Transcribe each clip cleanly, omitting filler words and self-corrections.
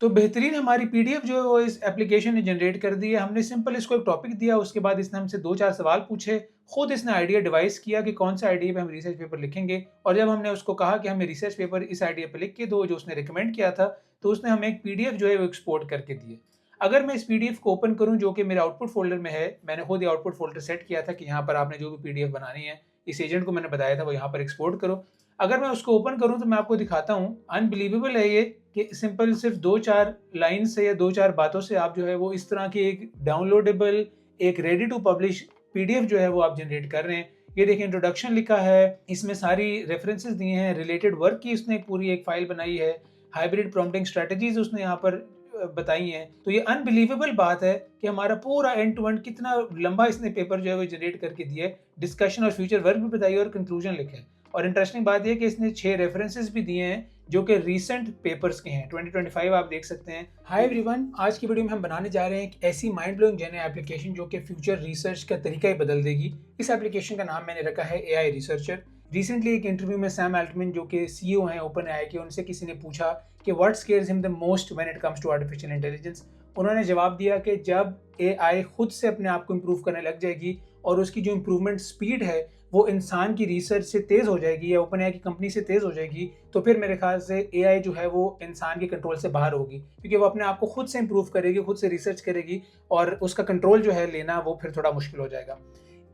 तो बेहतरीन हमारी पीडीएफ जो है वो इस एप्लीकेशन ने जनरेट कर दी है। हमने सिंपल इसको एक टॉपिक दिया, उसके बाद इसने हमसे 2-4 सवाल पूछे। खुद इसने आइडिया डिवाइस किया कि कौन सा आइडिया पे हम रिसर्च पेपर लिखेंगे, और जब हमने उसको कहा कि हमें रिसर्च पेपर इस आइडिया पे लिख के दो जो उसने रिकमेंड किया था, तो उसने हमें एक पीडीएफ जो है वो एक्सपोर्ट करके दी है। अगर मैं इस पीडीएफ को ओपन करूँ जो कि मेरे आउटपुट फ़ोल्डर में है, मैंने खुद ये आउटपुट फ़ोल्डर सेट किया था कि यहाँ पर आपने जो भी पीडीएफ बनानी है, इस एजेंट को मैंने बताया था वो यहाँ पर एक्सपोर्ट करो। अगर मैं उसको ओपन करूँ तो मैं आपको दिखाता हूँ, अनबिलीवेबल है ये कि सिंपल सिर्फ 2-4 लाइन से या 2-4 बातों से आप जो है वो इस तरह की एक डाउनलोडेबल, एक रेडी टू पब्लिश पीडीएफ जो है वो आप जनरेट कर रहे हैं। ये देखिए इंट्रोडक्शन लिखा है, इसमें सारी रेफरेंसेस दिए हैं, रिलेटेड वर्क की उसने पूरी एक फाइल बनाई है, हाइब्रिड प्रॉम्प्टिंग स्ट्रेटजीज उसने यहाँ पर बताई हैं। तो ये अनबिलीवेबल बात है कि हमारा पूरा एंड टू एंड कितना लंबा इसने पेपर जो है वो जनरेट करके दिया है, डिस्कशन और फ्यूचर वर्क भी बताई है और कंक्लूजन लिखे हैं। और इंटरेस्टिंग बात यह कि इसने 6 रेफरेंसेस भी दिए हैं जो कि रीसेंट पेपर्स के हैं, 2025 आप देख सकते हैं। हाय एवरीवन, आज की वीडियो में हम बनाने जा रहे हैं एक ऐसी माइंड ब्लोइंग जेन एप्लीकेशन जो कि फ्यूचर रिसर्च का तरीका ही बदल देगी। इस एप्लीकेशन का नाम मैंने रखा है एआई रिसर्चर। रिसेंटली एक इंटरव्यू में सैम अल्टमैन जो कि सीईओ हैं ओपन एआई के, उनसे किसी ने पूछा कि what scares him the most when it comes to artificial intelligence. उन्होंने जवाब दिया कि जब एआई खुद से अपने आप को इम्प्रूव करने लग जाएगी और उसकी जो इम्प्रूवमेंट स्पीड है वो इंसान की रिसर्च से तेज़ हो जाएगी या ओपन एआई की कंपनी से तेज़ हो जाएगी, तो फिर मेरे ख्याल से एआई जो है वो इंसान के कंट्रोल से बाहर होगी, क्योंकि वो अपने आप को खुद से इम्प्रूव करेगी, खुद से रिसर्च करेगी और उसका कंट्रोल जो है लेना वो फिर थोड़ा मुश्किल हो जाएगा।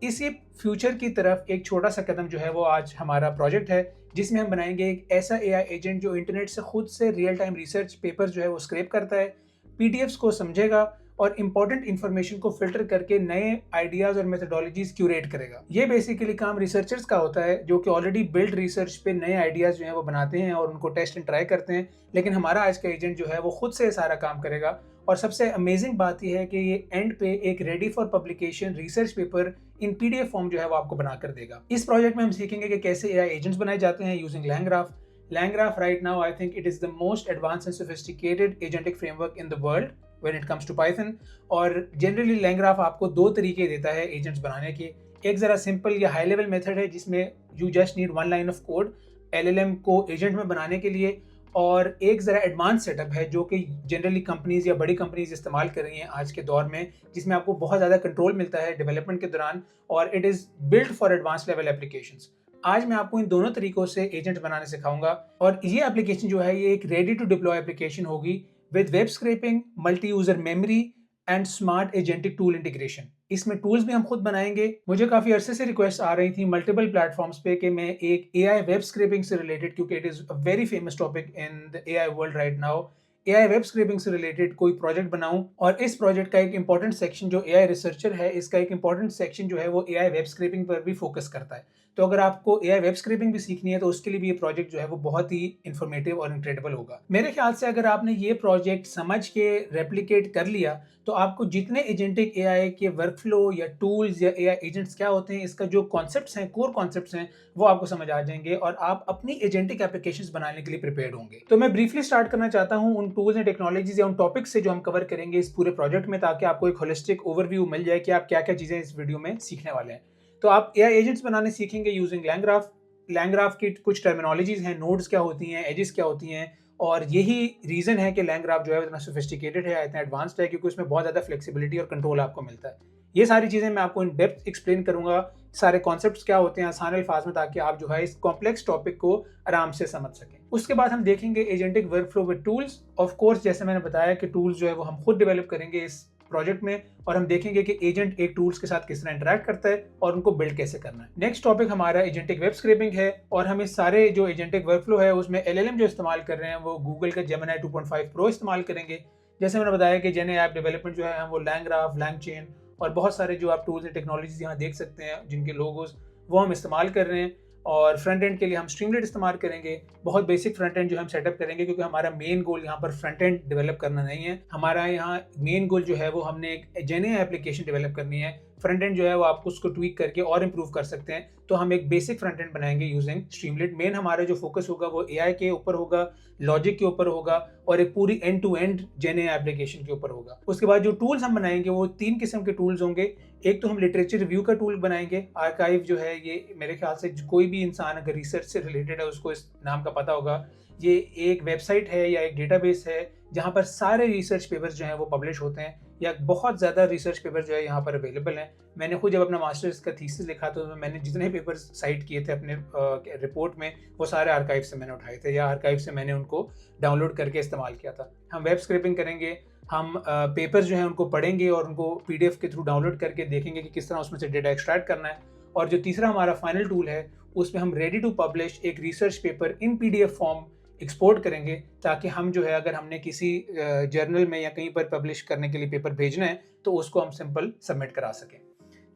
इसी फ्यूचर की तरफ एक छोटा सा कदम जो है वो आज हमारा प्रोजेक्ट है, जिसमें हम बनाएंगे एक ऐसा एआई एजेंट जो इंटरनेट से खुद से रियल टाइम रिसर्च पेपर जो है वो स्क्रैप करता है, पीडीएफ्स को समझेगा और इंपॉर्टेंट इंफॉर्मेशन को फिल्टर करके नए आइडियाज और मेथोडोलॉजीज क्यूरेट करेगा। ये बेसिकली काम रिसर्चर्स का होता है जो कि ऑलरेडी बिल्ड रिसर्च पे नए आइडियाज जो है वो बनाते हैं और उनको टेस्ट एंड ट्राई करते हैं, लेकिन हमारा आज का एजेंट जो है वो खुद से सारा काम करेगा। और सबसे अमेजिंग बात यह है कि ये एंड पे एक ready for publication research paper in PDF form जो है वो आपको बनाकर देगा। इस प्रोजेक्ट में हम सीखेंगे कि कैसे एआई एजेंट्स बनाए जाते हैं using LangGraph। LangGraph right now I think it is the most advanced and sophisticated agentic framework in the world when it comes to Python। और जनरली LangGraph आपको दो तरीके देता है एजेंट्स बनाने के। एक ज़रा सिंपल या हाई लेवल मेथड है जिसमें you just need 1 line of code LLM को एजेंट में बनाने के लिए, और एक ज़रा एडवांस सेटअप है जो कि जनरली कंपनीज या बड़ी कंपनीज इस्तेमाल कर रही हैं आज के दौर में, जिसमें आपको बहुत ज़्यादा कंट्रोल मिलता है डेवलपमेंट के दौरान, और it is built for advance level applications. आज मैं आपको इन दोनों तरीकों से एजेंट बनाने सिखाऊंगा, और ये एप्लीकेशन जो है ये एक रेडी टू डिप्लॉय एप्लीकेशन होगी with web scrapping, multi user memory and smart agentic tool integration. इसमें टूल्स भी हम खुद बनाएंगे। मुझे काफ़ी अरसे से रिक्वेस्ट आ रही थी मल्टीपल प्लेटफॉर्म्स पे कि मैं एक एआई वेब स्क्रैपिंग से रिलेटेड, क्योंकि it is a very famous topic in the AI world right now, AI web scrapping से रिलेटेड कोई प्रोजेक्ट बनाऊं। और इस प्रोजेक्ट का एक इंपॉर्टेंट सेक्शन जो एआई रिसर्चर है, इसका एक इंपॉर्टेंट सेक्शन जो है वो एआई वेब स्क्रैपिंग पर भी फोकस करता है। तो अगर आपको एआई वेब स्क्रैपिंग भी सीखनी है तो उसके लिए भी ये प्रोजेक्ट जो है वो बहुत ही इंफॉर्मेटिव और इनक्रेडिबल होगा। मेरे ख्याल से अगर आपने ये प्रोजेक्ट समझ के रेप्लिकेट कर लिया तो आपको जितने एजेंटिक एआई के वर्कफ्लो या टूल्स या एआई एजेंट्स क्या होते हैं, इसका जो कॉन्सेप्ट्स हैं, कोर कॉन्सेप्ट्स हैं, वो आपको समझ आ जाएंगे और आप अपनी एजेंटिक एप्लीकेशंस बनाने के लिए प्रिपेयर्ड होंगे। तो मैं ब्रीफली स्टार्ट करना चाहता हूं उन टूल्स एंड टेक्नोलॉजीज या उन टॉपिक्स से जो हम कवर करेंगे इस पूरे प्रोजेक्ट में, ताकि आपको एक होलिस्टिक ओवरव्यू मिल जाए कि आप क्या क्या चीज़ें इस वीडियो में सीखने वाले हैं। तो आप एआई एजेंट्स बनाने सीखेंगे यूजिंग LangGraph। LangGraph की कुछ टर्मिनोलॉजीज हैं, नोड्स क्या होती हैं, एजेस क्या होती हैं, और यही रीज़न है कि LangGraph जो है इतना सोफिस्टिकेटेड है, इतना एडवांस्ड है, क्योंकि उसमें बहुत ज़्यादा फ्लेक्सिबिलिटी और कंट्रोल आपको मिलता है। ये सारी चीज़ें मैं आपको इन डेप्थ एक्सप्लेन करूंगा, सारे कॉन्सेप्ट्स क्या होते हैं आसान अल्फाज में, ताकि आप जो है इस कॉम्प्लेक्स टॉपिक को आराम से समझ सकें। उसके बाद हम देखेंगे agentic workflow with tools. Of course जैसे मैंने बताया कि टूल्स जो है वो हम खुद डेवलप करेंगे इस प्रोजेक्ट में, और हम देखेंगे कि एजेंट एक टूल्स के साथ किस तरह इंटरेक्ट करता है और उनको बिल्ड कैसे करना है। नेक्स्ट टॉपिक हमारा एजेंटिक वेब स्क्रैपिंग है, और हम इस सारे जो एजेंटिक वर्कफ्लो है उसमें LLM जो इस्तेमाल कर रहे हैं वो गूगल का Gemini 2.5 प्रो इस्तेमाल करेंगे। जैसे मैंने बताया कि जेन ऐप डेवलपमेंट जो है वो LangGraph, LangChain और बहुत सारे जो आप टूल्स एंड टेक्नोलॉजीज यहाँ देख सकते हैं जिनके लोगोज वो हम इस्तेमाल कर रहे हैं। और फ्रंट एंड के लिए हम स्ट्रीमलेट इस्तेमाल करेंगे, बहुत बेसिक फ्रंट एंड जो हम सेटअप करेंगे, क्योंकि हमारा मेन गोल यहाँ पर फ्रंट एंड डेवलप करना नहीं है। हमारा यहाँ मेन गोल जो है वो हमने एक जेन्युइन एप्लीकेशन डेवलप करनी है। फ्रंट एंड जो है वो आप उसको ट्वीक करके और इम्प्रूव कर सकते हैं, तो हम एक बेसिक फ्रंट एंड बनाएंगे यूजिंग स्ट्रीमलेट। मेन हमारा जो फोकस होगा वो एआई के ऊपर होगा, लॉजिक के ऊपर होगा, और एक पूरी end to end genuine application के ऊपर होगा। उसके बाद जो टूल्स हम बनाएंगे वो 3 किस्म के टूल्स होंगे। एक तो हम लिटरेचर रिव्यू का टूल बनाएंगे। आर्काइव जो है ये मेरे ख्याल से कोई भी इंसान अगर रिसर्च से रिलेटेड है उसको इस नाम का पता होगा। ये एक वेबसाइट है या एक डेटाबेस है जहाँ पर सारे रिसर्च पेपर्स जो हैं वो पब्लिश होते हैं, या बहुत ज़्यादा रिसर्च पेपर जो है यहाँ पर अवेलेबल हैं। मैंने खुद जब अपना मास्टर्स का थीसिस लिखा तो मैंने जितने पेपर्स साइट किए थे अपने रिपोर्ट में, वो सारे आर्काइव से मैंने उठाए थे, या आर्काइव से मैंने उनको डाउनलोड करके इस्तेमाल किया था। हम वेब स्क्रैपिंग करेंगे, हम पेपर्स जो हैं उनको पढ़ेंगे और उनको PDF के थ्रू डाउनलोड करके देखेंगे कि किस तरह उसमें से डेटा एक्सट्रैक्ट करना है। और जो तीसरा हमारा फाइनल टूल है, उसमें हम रेडी टू पब्लिश एक research paper in PDF form export करेंगे, ताकि हम जो है अगर हमने किसी जर्नल में या कहीं पर पब्लिश करने के लिए पेपर भेजना है तो उसको हम सिंपल सबमिट करा सकें।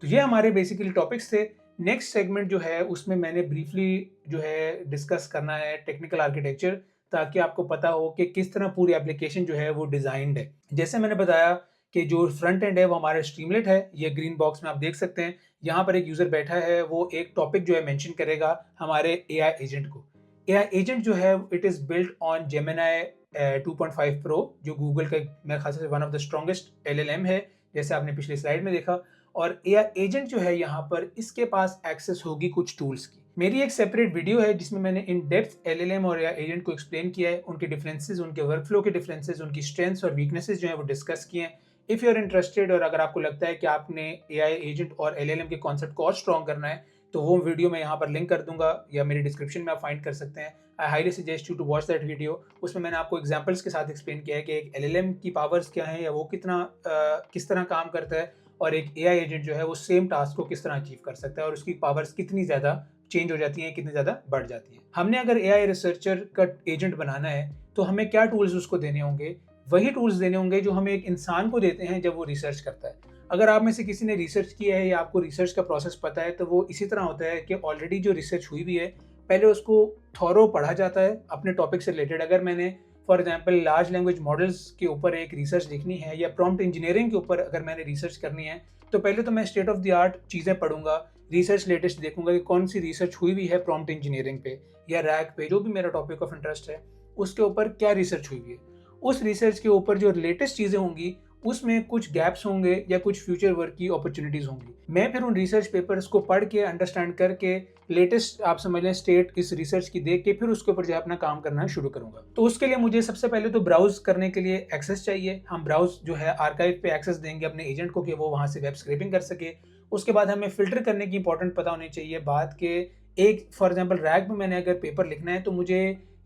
तो ये हमारे बेसिकली टॉपिक्स थे। नेक्स्ट सेगमेंट जो है उसमें मैंने ब्रीफली जो है डिस्कस करना है टेक्निकल आर्किटेक्चर, ताकि आपको पता हो कि किस तरह पूरी एप्लीकेशन जो है वो डिज़ाइंड है। जैसे मैंने बताया कि जो फ्रंट एंड है वो हमारा स्ट्रीमलेट है, ये ग्रीन बॉक्स में आप देख सकते हैं। यहाँ पर एक यूज़र बैठा है, वो एक टॉपिक जो है मेंशन करेगा हमारे AI एजेंट को। AI एजेंट जो है it is built on Gemini 2.5 pro, जो गूगल का मेरे ख्याल से one of the strongest LLM है, जैसे आपने पिछली स्लाइड में देखा। और AI एजेंट जो है यहाँ पर इसके पास एक्सेस होगी कुछ टूल्स की। मेरी एक सेपरेट वीडियो है जिसमें मैंने इन डेप्थ LLM और AI एजेंट को एक्सप्लेन किया है, उनके डिफरेंसेस, उनके वर्कफ्लो के डिफरेंसेस, उनकी स्ट्रेंथ्स और वीकनेसेस जो है वो डिस्कस किए हैं। इफ़ यू आर इंटरेस्टेड, और अगर आपको लगता है कि आपने AI एजेंट और LLM के कॉन्सेप्ट को और स्ट्रॉन्ग करना है, तो वो वीडियो मैं यहाँ पर लिंक कर दूंगा या मेरी डिस्क्रिप्शन में आप फाइंड कर सकते हैं। I highly suggest you to watch that video. उसमें मैंने आपको एग्जांपल्स के साथ एक्सप्लेन किया है कि एक LLM की पावर्स क्या है, या वो किस तरह काम करता है, और एक AI एजेंट जो है वो सेम टास्क को किस तरह अचीव कर सकता है, और उसकी पावर्स कितनी ज़्यादा चेंज हो जाती हैं, कितनी ज़्यादा बढ़ जाती हैं। हमने अगर AI रिसर्चर का एजेंट बनाना है तो हमें क्या टूल्स उसको देने होंगे? वही टूल्स देने होंगे जो हमें एक इंसान को देते हैं जब वो रिसर्च करता है। अगर आप में से किसी ने रिसर्च किया है या आपको रिसर्च का प्रोसेस पता है, तो वो इसी तरह होता है कि ऑलरेडी जो रिसर्च हुई भी है, पहले उसको थॉरो पढ़ा जाता है अपने टॉपिक से रिलेटेड। अगर मैंने for example large language models के ऊपर एक रिसर्च लिखनी है, या प्रॉम्प्ट इंजीनियरिंग के ऊपर अगर मैंने रिसर्च करनी है, तो पहले तो मैं स्टेट ऑफ द आर्ट चीज़ें पढ़ूंगा, रिसर्च लेटेस्ट देखूंगा कि कौन सी रिसर्च हुई भी है प्रॉम्प्ट इंजीनियरिंग पे या रैक पे, जो भी मेरा टॉपिक ऑफ इंटरेस्ट है उसके ऊपर क्या रिसर्च हुई है। उस रिसर्च के ऊपर जो लेटेस्ट चीज़ें होंगी उसमें कुछ गैप्स होंगे या कुछ फ्यूचर वर्क की अपॉर्चुनिटीज़ होंगी। मैं फिर उन रिसर्च पेपर्स को पढ़ के अंडरस्टैंड करके लेटेस्ट आप समझ लें स्टेट इस रिसर्च की देख के फिर उसके ऊपर जो है अपना काम करना शुरू करूंगा। तो उसके लिए मुझे सबसे पहले तो ब्राउज करने के लिए एक्सेस चाहिए। हम ब्राउज जो है आर्काइव पे एक्सेस देंगे अपने एजेंट को कि वो वहाँ से वेब स्क्रैपिंग कर सके। उसके बाद हमें फिल्टर करने की इंपॉर्टेंट पता होनी चाहिए बात के, एक फॉर एग्जाम्पल रैक में मैंने अगर पेपर लिखना है तो मुझे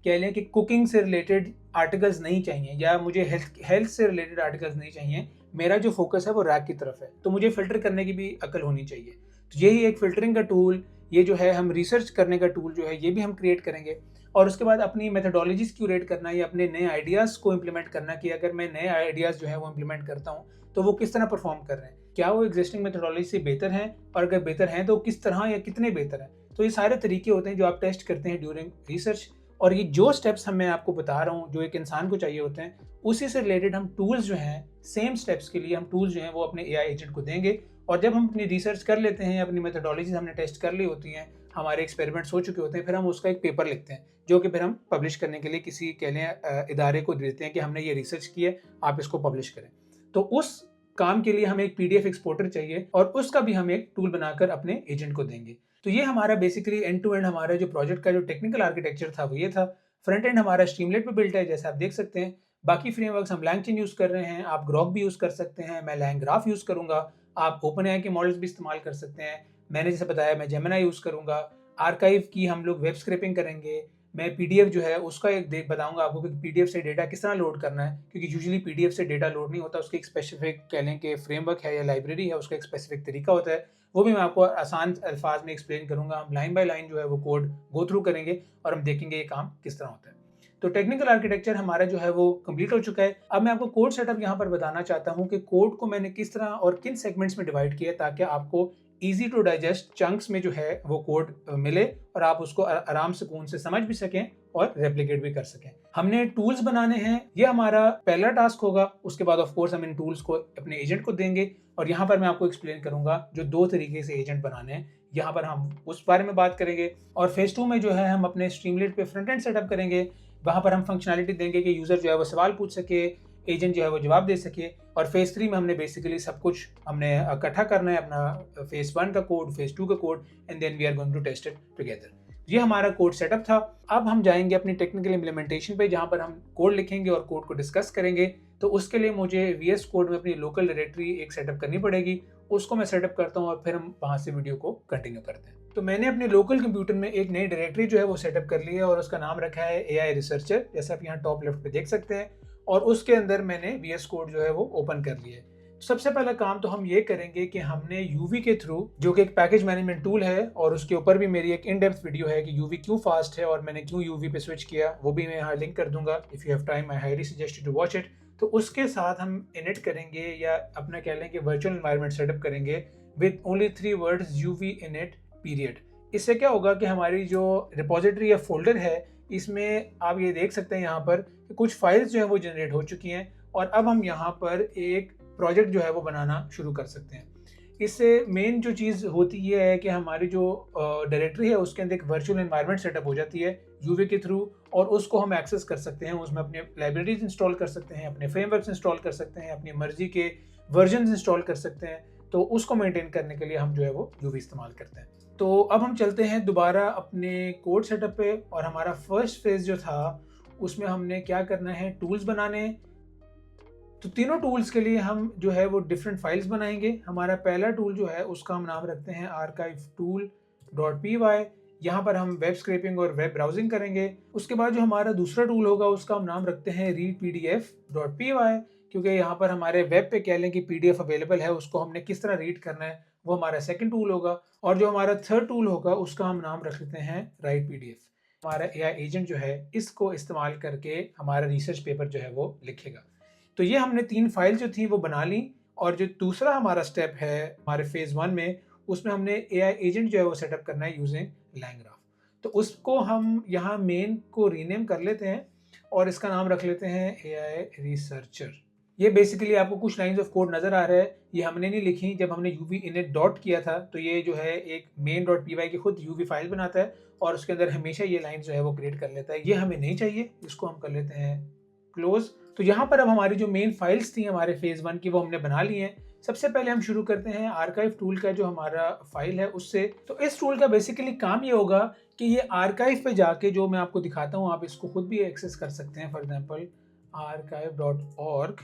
कह लें कि कुकिंग से रिलेटेड आर्टिकल्स नहीं चाहिए, या मुझे हेल्थ से रिलेटेड आर्टिकल्स नहीं चाहिए। मेरा जो फोकस है वो रैक की तरफ है, तो मुझे फिल्टर करने की भी अकल होनी चाहिए। तो यही एक फिल्टरिंग का टूल, ये जो है हम रिसर्च करने का टूल जो है ये भी हम क्रिएट करेंगे। और उसके बाद अपनी मेथडोलॉजीज क्यूरेट करना, या अपने नए आइडियाज़ को इम्प्लीमेंट करना कि अगर मैं नए आइडियाज़ जो है वो इम्प्लीमेंट करता हूँ तो वो किस तरह परफॉर्म कर रहे हैं, क्या वो एग्जिस्टिंग मेथडोलॉजी से बेहतर हैं, और अगर बेहतर हैं तो किस तरह या कितने बेहतर हैं। तो ये सारे तरीके होते हैं जो आप टेस्ट करते हैं ड्यूरिंग रिसर्च। और ये जो स्टेप्स मैं आपको बता रहा हूँ जो एक इंसान को चाहिए होते हैं, उसी से रिलेटेड हम टूल्स जो हैं सेम स्टेप्स के लिए हम टूल्स जो हैं वो अपने AI एजेंट को देंगे। और जब हम अपनी रिसर्च कर लेते हैं, अपनी मेथडोलॉजीज हमने टेस्ट कर ली होती हैं, हमारे एक्सपेरिमेंट्स हो चुके होते हैं, फिर हम उसका एक पेपर लिखते हैं जो कि फिर हम पब्लिश करने के लिए किसी कह लें इदारे को देते हैं कि हमने ये रिसर्च की है, आप इसको पब्लिश करें। तो उस काम के लिए हमें एक PDF एक्सपोर्टर चाहिए, और उसका भी हम एक टूल बनाकर अपने एजेंट को देंगे। तो ये हमारा बेसिकली एंड टू एंड हमारा जो प्रोजेक्ट का जो टेक्निकल आर्किटेक्चर था वो ये था। फ्रंट एंड हमारा स्ट्रीमलेट पे बिल्ट है जैसे आप देख सकते हैं। बाकी फ्रेमवर्क्स हम LangChain यूज़ कर रहे हैं, आप ग्रॉक भी यूज़ कर सकते हैं, मैं LangGraph यूज़ करूँगा, आप OpenAI के मॉडल्स भी इस्तेमाल कर सकते हैं। मैंने जैसे बताया मैं जेमिनी यूज़ करूँगा। आर्काइव की हम लोग वेब स्क्रैपिंग करेंगे। मैं PDF जो है उसका एक बताऊंगा आपको कि PDF से डेटा किस तरह लोड करना है, क्योंकि यूजुअली PDF से डेटा लोड नहीं होता, उसकी एक स्पेसिफिक कह लें कि फ्रेमवर्क है या लाइब्रेरी है, उसका एक स्पेसिफिक तरीका होता है। वो भी मैं आपको आसान अल्फाज में एक्सप्लेन करूंगा। हम लाइन बाय लाइन जो है वो कोड गो थ्रू करेंगे और हम देखेंगे ये काम किस तरह होता है। तो टेक्निकल आर्किटेक्चर हमारा जो है वो कंप्लीट हो चुका है। अब मैं आपको कोड सेटअप यहाँ पर बताना चाहता हूँ कि कोड को मैंने किस तरह और किन सेगमेंट्स में डिवाइड किया ताकि आपको इजी टू डाइजेस्ट चंक्स में जो है वो कोड मिले और आप उसको आराम सुकून से समझ भी सकें और रेप्लिकेट भी कर सकें। हमने टूल्स बनाने हैं, ये हमारा पहला टास्क होगा। उसके बाद ऑफ कोर्स हम इन टूल्स को अपने एजेंट को देंगे और यहाँ पर मैं आपको एक्सप्लेन करूंगा जो 2 तरीके से एजेंट बनाने हैं, यहाँ पर हम उस बारे में बात करेंगे। और फेज 2 में जो है हम अपने स्ट्रीमलेट पे फ्रंट एंड सेटअप करेंगे। वहाँ पर हम फंक्शनैलिटी देंगे कि यूजर जो है वो सवाल पूछ सके, एजेंट जो है वो जवाब दे सके। और फेज 3 में हमने बेसिकली सब कुछ हमने इकट्ठा करना है, अपना फेज 1 का कोड, फेज 2 का code, and then we are going to test it together. ये हमारा कोड सेटअप था। अब हम जाएंगे अपनी टेक्निकल इम्प्लीमेंटेशन पे, जहाँ पर हम कोड लिखेंगे और कोड को डिस्कस करेंगे। तो उसके लिए मुझे VS कोड में अपनी लोकल डायरेक्टरी एक सेटअप करनी पड़ेगी। उसको मैं सेटअप करता हूँ और फिर हम वहाँ से वीडियो को कंटिन्यू करते हैं। तो मैंने अपने लोकल कंप्यूटर में एक नई डायरेक्टरी जो है वो सेटअप कर ली है और उसका नाम रखा है AI रिसर्चर, जैसा आप यहाँ टॉप लेफ्ट पे देख सकते हैं। और उसके अंदर मैंने VS कोड जो है वो ओपन कर लिया है। सबसे पहला काम तो हम ये करेंगे कि हमने यूवी के थ्रू, जो कि एक पैकेज मैनेजमेंट टूल है और उसके ऊपर भी मेरी एक इन डेप्थ वीडियो है कि यूवी क्यों फास्ट है और मैंने क्यों यूवी पे स्विच किया, वो भी मैं यहाँ लिंक कर दूंगा। If you have time I highly suggest you to watch it. तो उसके साथ हम इनिट करेंगे या अपना कह लें कि वर्चुअल एनवायरनमेंट सेटअप करेंगे with only 3 words UV init period. इससे क्या होगा कि हमारी जो रिपोजिटरी या फोल्डर है, इसमें आप ये देख सकते हैं यहाँ पर कि कुछ फाइल्स जो है वो जनरेट हो चुकी हैं और अब हम यहाँ पर एक प्रोजेक्ट जो है वो बनाना शुरू कर सकते हैं। इससे मेन जो चीज़ होती ये है कि हमारी जो डायरेक्टरी है उसके अंदर एक वर्चुअल एनवायरनमेंट सेटअप हो जाती है यूवी के थ्रू, और उसको हम एक्सेस कर सकते हैं। उसमें अपने लाइब्रेरीज इंस्टॉल कर सकते हैं, अपने फ्रेमवर्क्स इंस्टॉल कर सकते हैं, अपनी मर्जी के वर्जन इंस्टॉल कर सकते हैं। तो उसको मेंटेन करने के लिए हम जो है वो यूवी इस्तेमाल करते हैं। तो अब हम चलते हैं दोबारा अपने कोड सेटअप पे, और हमारा फर्स्ट फेज जो था उसमें हमने क्या करना है, टूल्स बनाने। तो तीनों टूल्स के लिए हम जो है वो डिफरेंट फाइल्स बनाएंगे। हमारा पहला टूल जो है उसका हम नाम रखते हैं archive-tool.py। यहाँ पर हम वेब स्क्रैपिंग और वेब ब्राउजिंग करेंगे। उसके बाद जो हमारा दूसरा टूल होगा उसका हम नाम रखते हैं readpdf.py, क्योंकि यहाँ पर हमारे वेब पे कह लें कि PDF अवेलेबल है, उसको हमने किस तरह रीड करना है, वो हमारा सेकंड टूल होगा। और जो हमारा थर्ड टूल होगा उसका हम नाम रख लेते हैं WritePDF। हमारा AI एजेंट जो है इसको इस्तेमाल करके हमारा रिसर्च पेपर जो है वो लिखेगा। तो ये हमने 3 फाइल जो थी वो बना ली। और जो दूसरा हमारा स्टेप है हमारे फेज़ 1 में, उसमें हमने AI एजेंट जो है वो सेटअप करना है यूजिंग LangGraph। तो उसको हम यहाँ मेन को रीनेम कर लेते हैं और इसका नाम रख लेते हैं AI रिसर्चर। ये बेसिकली आपको कुछ लाइंस ऑफ कोड नज़र आ रहा है, ये हमने नहीं लिखी। जब हमने यूवी इनिट डॉट किया था तो ये जो है एक मेन डॉट पी वाई की खुद यूवी फाइल बनाता है और उसके अंदर हमेशा ये लाइन जो है वो क्रिएट कर लेता है। ये हमें नहीं चाहिए, इसको हम कर लेते हैं क्लोज। तो यहाँ पर अब हमारी जो मेन फाइल्स थी हमारे फेज़ 1 की वो हमने बना ली हैं। सबसे पहले हम शुरू करते हैं आर्काइव टूल का जो हमारा फाइल है उससे। तो इस टूल का बेसिकली काम ये होगा कि ये आर्काइव पे जाके, जो मैं आपको दिखाता हूँ, आप इसको खुद भी एक्सेस कर सकते हैं। फॉर एग्जांपल archive.org,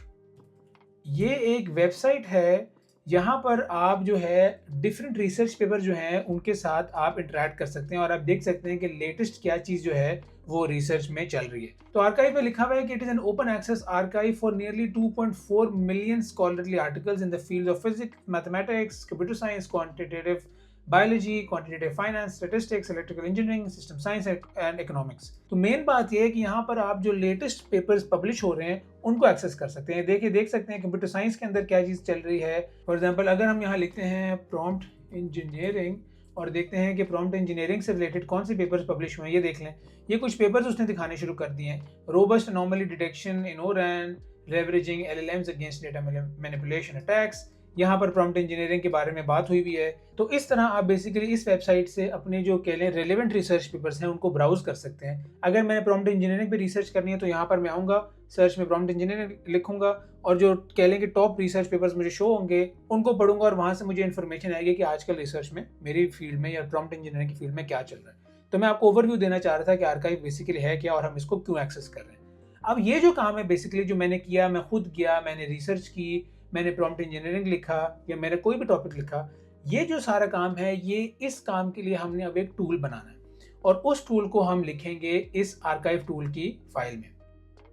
ये एक वेबसाइट है। यहाँ पर आप जो है डिफरेंट रिसर्च पेपर जो हैं उनके साथ आप इंटरेक्ट कर सकते हैं और आप देख सकते हैं कि लेटेस्ट क्या चीज़ जो है वो रिसर्च में चल रही है। तो आर्काइव में लिखा हुआ है कि it is an open access archive for nearly 2.4 million scholarly articles in the field of physics, mathematics, computer science, quantitative biology, quantitative finance, statistics, electrical engineering, system science and economics. तो main बात यह है कि यहाँ पर आप जो latest papers publish हो रहे हैं उनको एक्सेस कर सकते हैं। देखिए, देख सकते हैं कंप्यूटर साइंस के अंदर क्या चीज़ चल रही है। फॉर एग्जांपल अगर हम यहाँ लिखते हैं प्रॉम्प्ट इंजीनियरिंग और देखते हैं कि प्रॉम्प्ट इंजीनियरिंग से रिलेटेड कौन से पेपर्स पब्लिश हुए हैं, ये देख लें। ये कुछ पेपर्स उसने दिखाने शुरू कर दिए हैं। रोबस्ट अनोमली डिटेक्शन इन ORAN, leveraging LLMs against data manipulation attacks. यहाँ पर प्रॉम्प्ट इंजीनियरिंग के बारे में बात हुई भी है। तो इस तरह आप बेसिकली इस वेबसाइट से अपने जो कह लें रेलेवेंट रिसर्च पेपर्स हैं उनको ब्राउज कर सकते हैं। अगर मैंने प्रॉम्प्ट इंजीनियरिंग पे रिसर्च करनी है तो यहाँ पर मैं आऊँगा, सर्च में प्रॉम्प्ट इंजीनियरिंग लिखूंगा और जो कह लें कि टॉप रिसर्च पेपर्स मुझे शो होंगे उनको पढ़ूंगा और वहाँ से मुझे इन्फॉर्मेशन आएगी कि आजकल रिसर्च में मेरी फील्ड में या प्रॉम्प्ट इंजीनियरिंग की फील्ड में क्या चल रहा है। तो मैं आपको ओवरव्यू देना चाह रहा था कि आर्काइव बेसिकली है क्या और हम इसको क्यों एक्सेस कर रहे हैं। अब ये जो काम है बेसिकली जो मैंने किया, मैं खुद गया, मैंने रिसर्च की, मैंने प्रॉम्प्ट इंजीनियरिंग लिखा या मैंने कोई भी टॉपिक लिखा, ये जो सारा काम है, ये इस काम के लिए हमने अब एक टूल बनाना है और उस टूल को हम लिखेंगे इस आर्काइव टूल की फाइल में।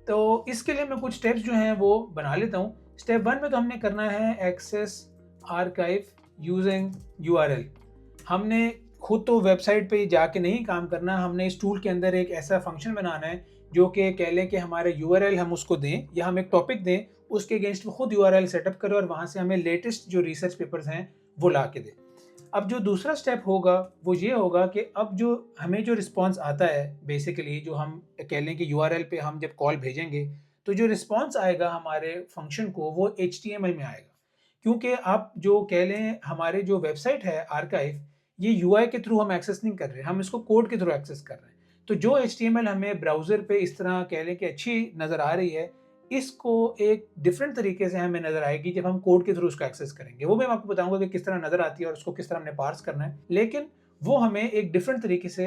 तो इसके लिए मैं कुछ स्टेप्स जो हैं वो बना लेता हूँ। स्टेप 1 में तो हमने करना है एक्सेस आर्काइव यूजिंग URL। हमने खुद तो वेबसाइट पे जाके नहीं काम करना, हमने इस टूल के अंदर एक ऐसा फंक्शन बनाना है जो कि कह लें कि हमारे URL हम उसको दें या हम एक टॉपिक दें, उसके अगेंस्ट वो खुद URL सेटअप करे और वहाँ से हमें लेटेस्ट जो रिसर्च पेपर्स हैं वो ला के दे। अब जो दूसरा स्टेप होगा वो ये होगा कि अब जो हमें जो रिस्पांस आता है, बेसिकली जो हम कह लें कि URL पे हम जब कॉल भेजेंगे तो जो रिस्पांस आएगा हमारे फंक्शन को वो HTML में आएगा। क्योंकि आप जो कह लें हमारे जो वेबसाइट है आर्काइव, ये UI के थ्रू हम एक्सेस नहीं कर रहे, हम इसको कोड के थ्रू एक्सेस कर रहे हैं। तो जो HTML हमें ब्राउज़र पे इस तरह कह लें कि अच्छी नज़र आ रही है, इसको एक डिफरेंट तरीके से हमें नज़र आएगी जब हम कोड के थ्रू उसको एक्सेस करेंगे। वो भी मैं आपको बताऊंगा कि किस तरह नज़र आती है और उसको किस तरह हमने पार्स करना है, लेकिन वो हमें एक डिफरेंट तरीके से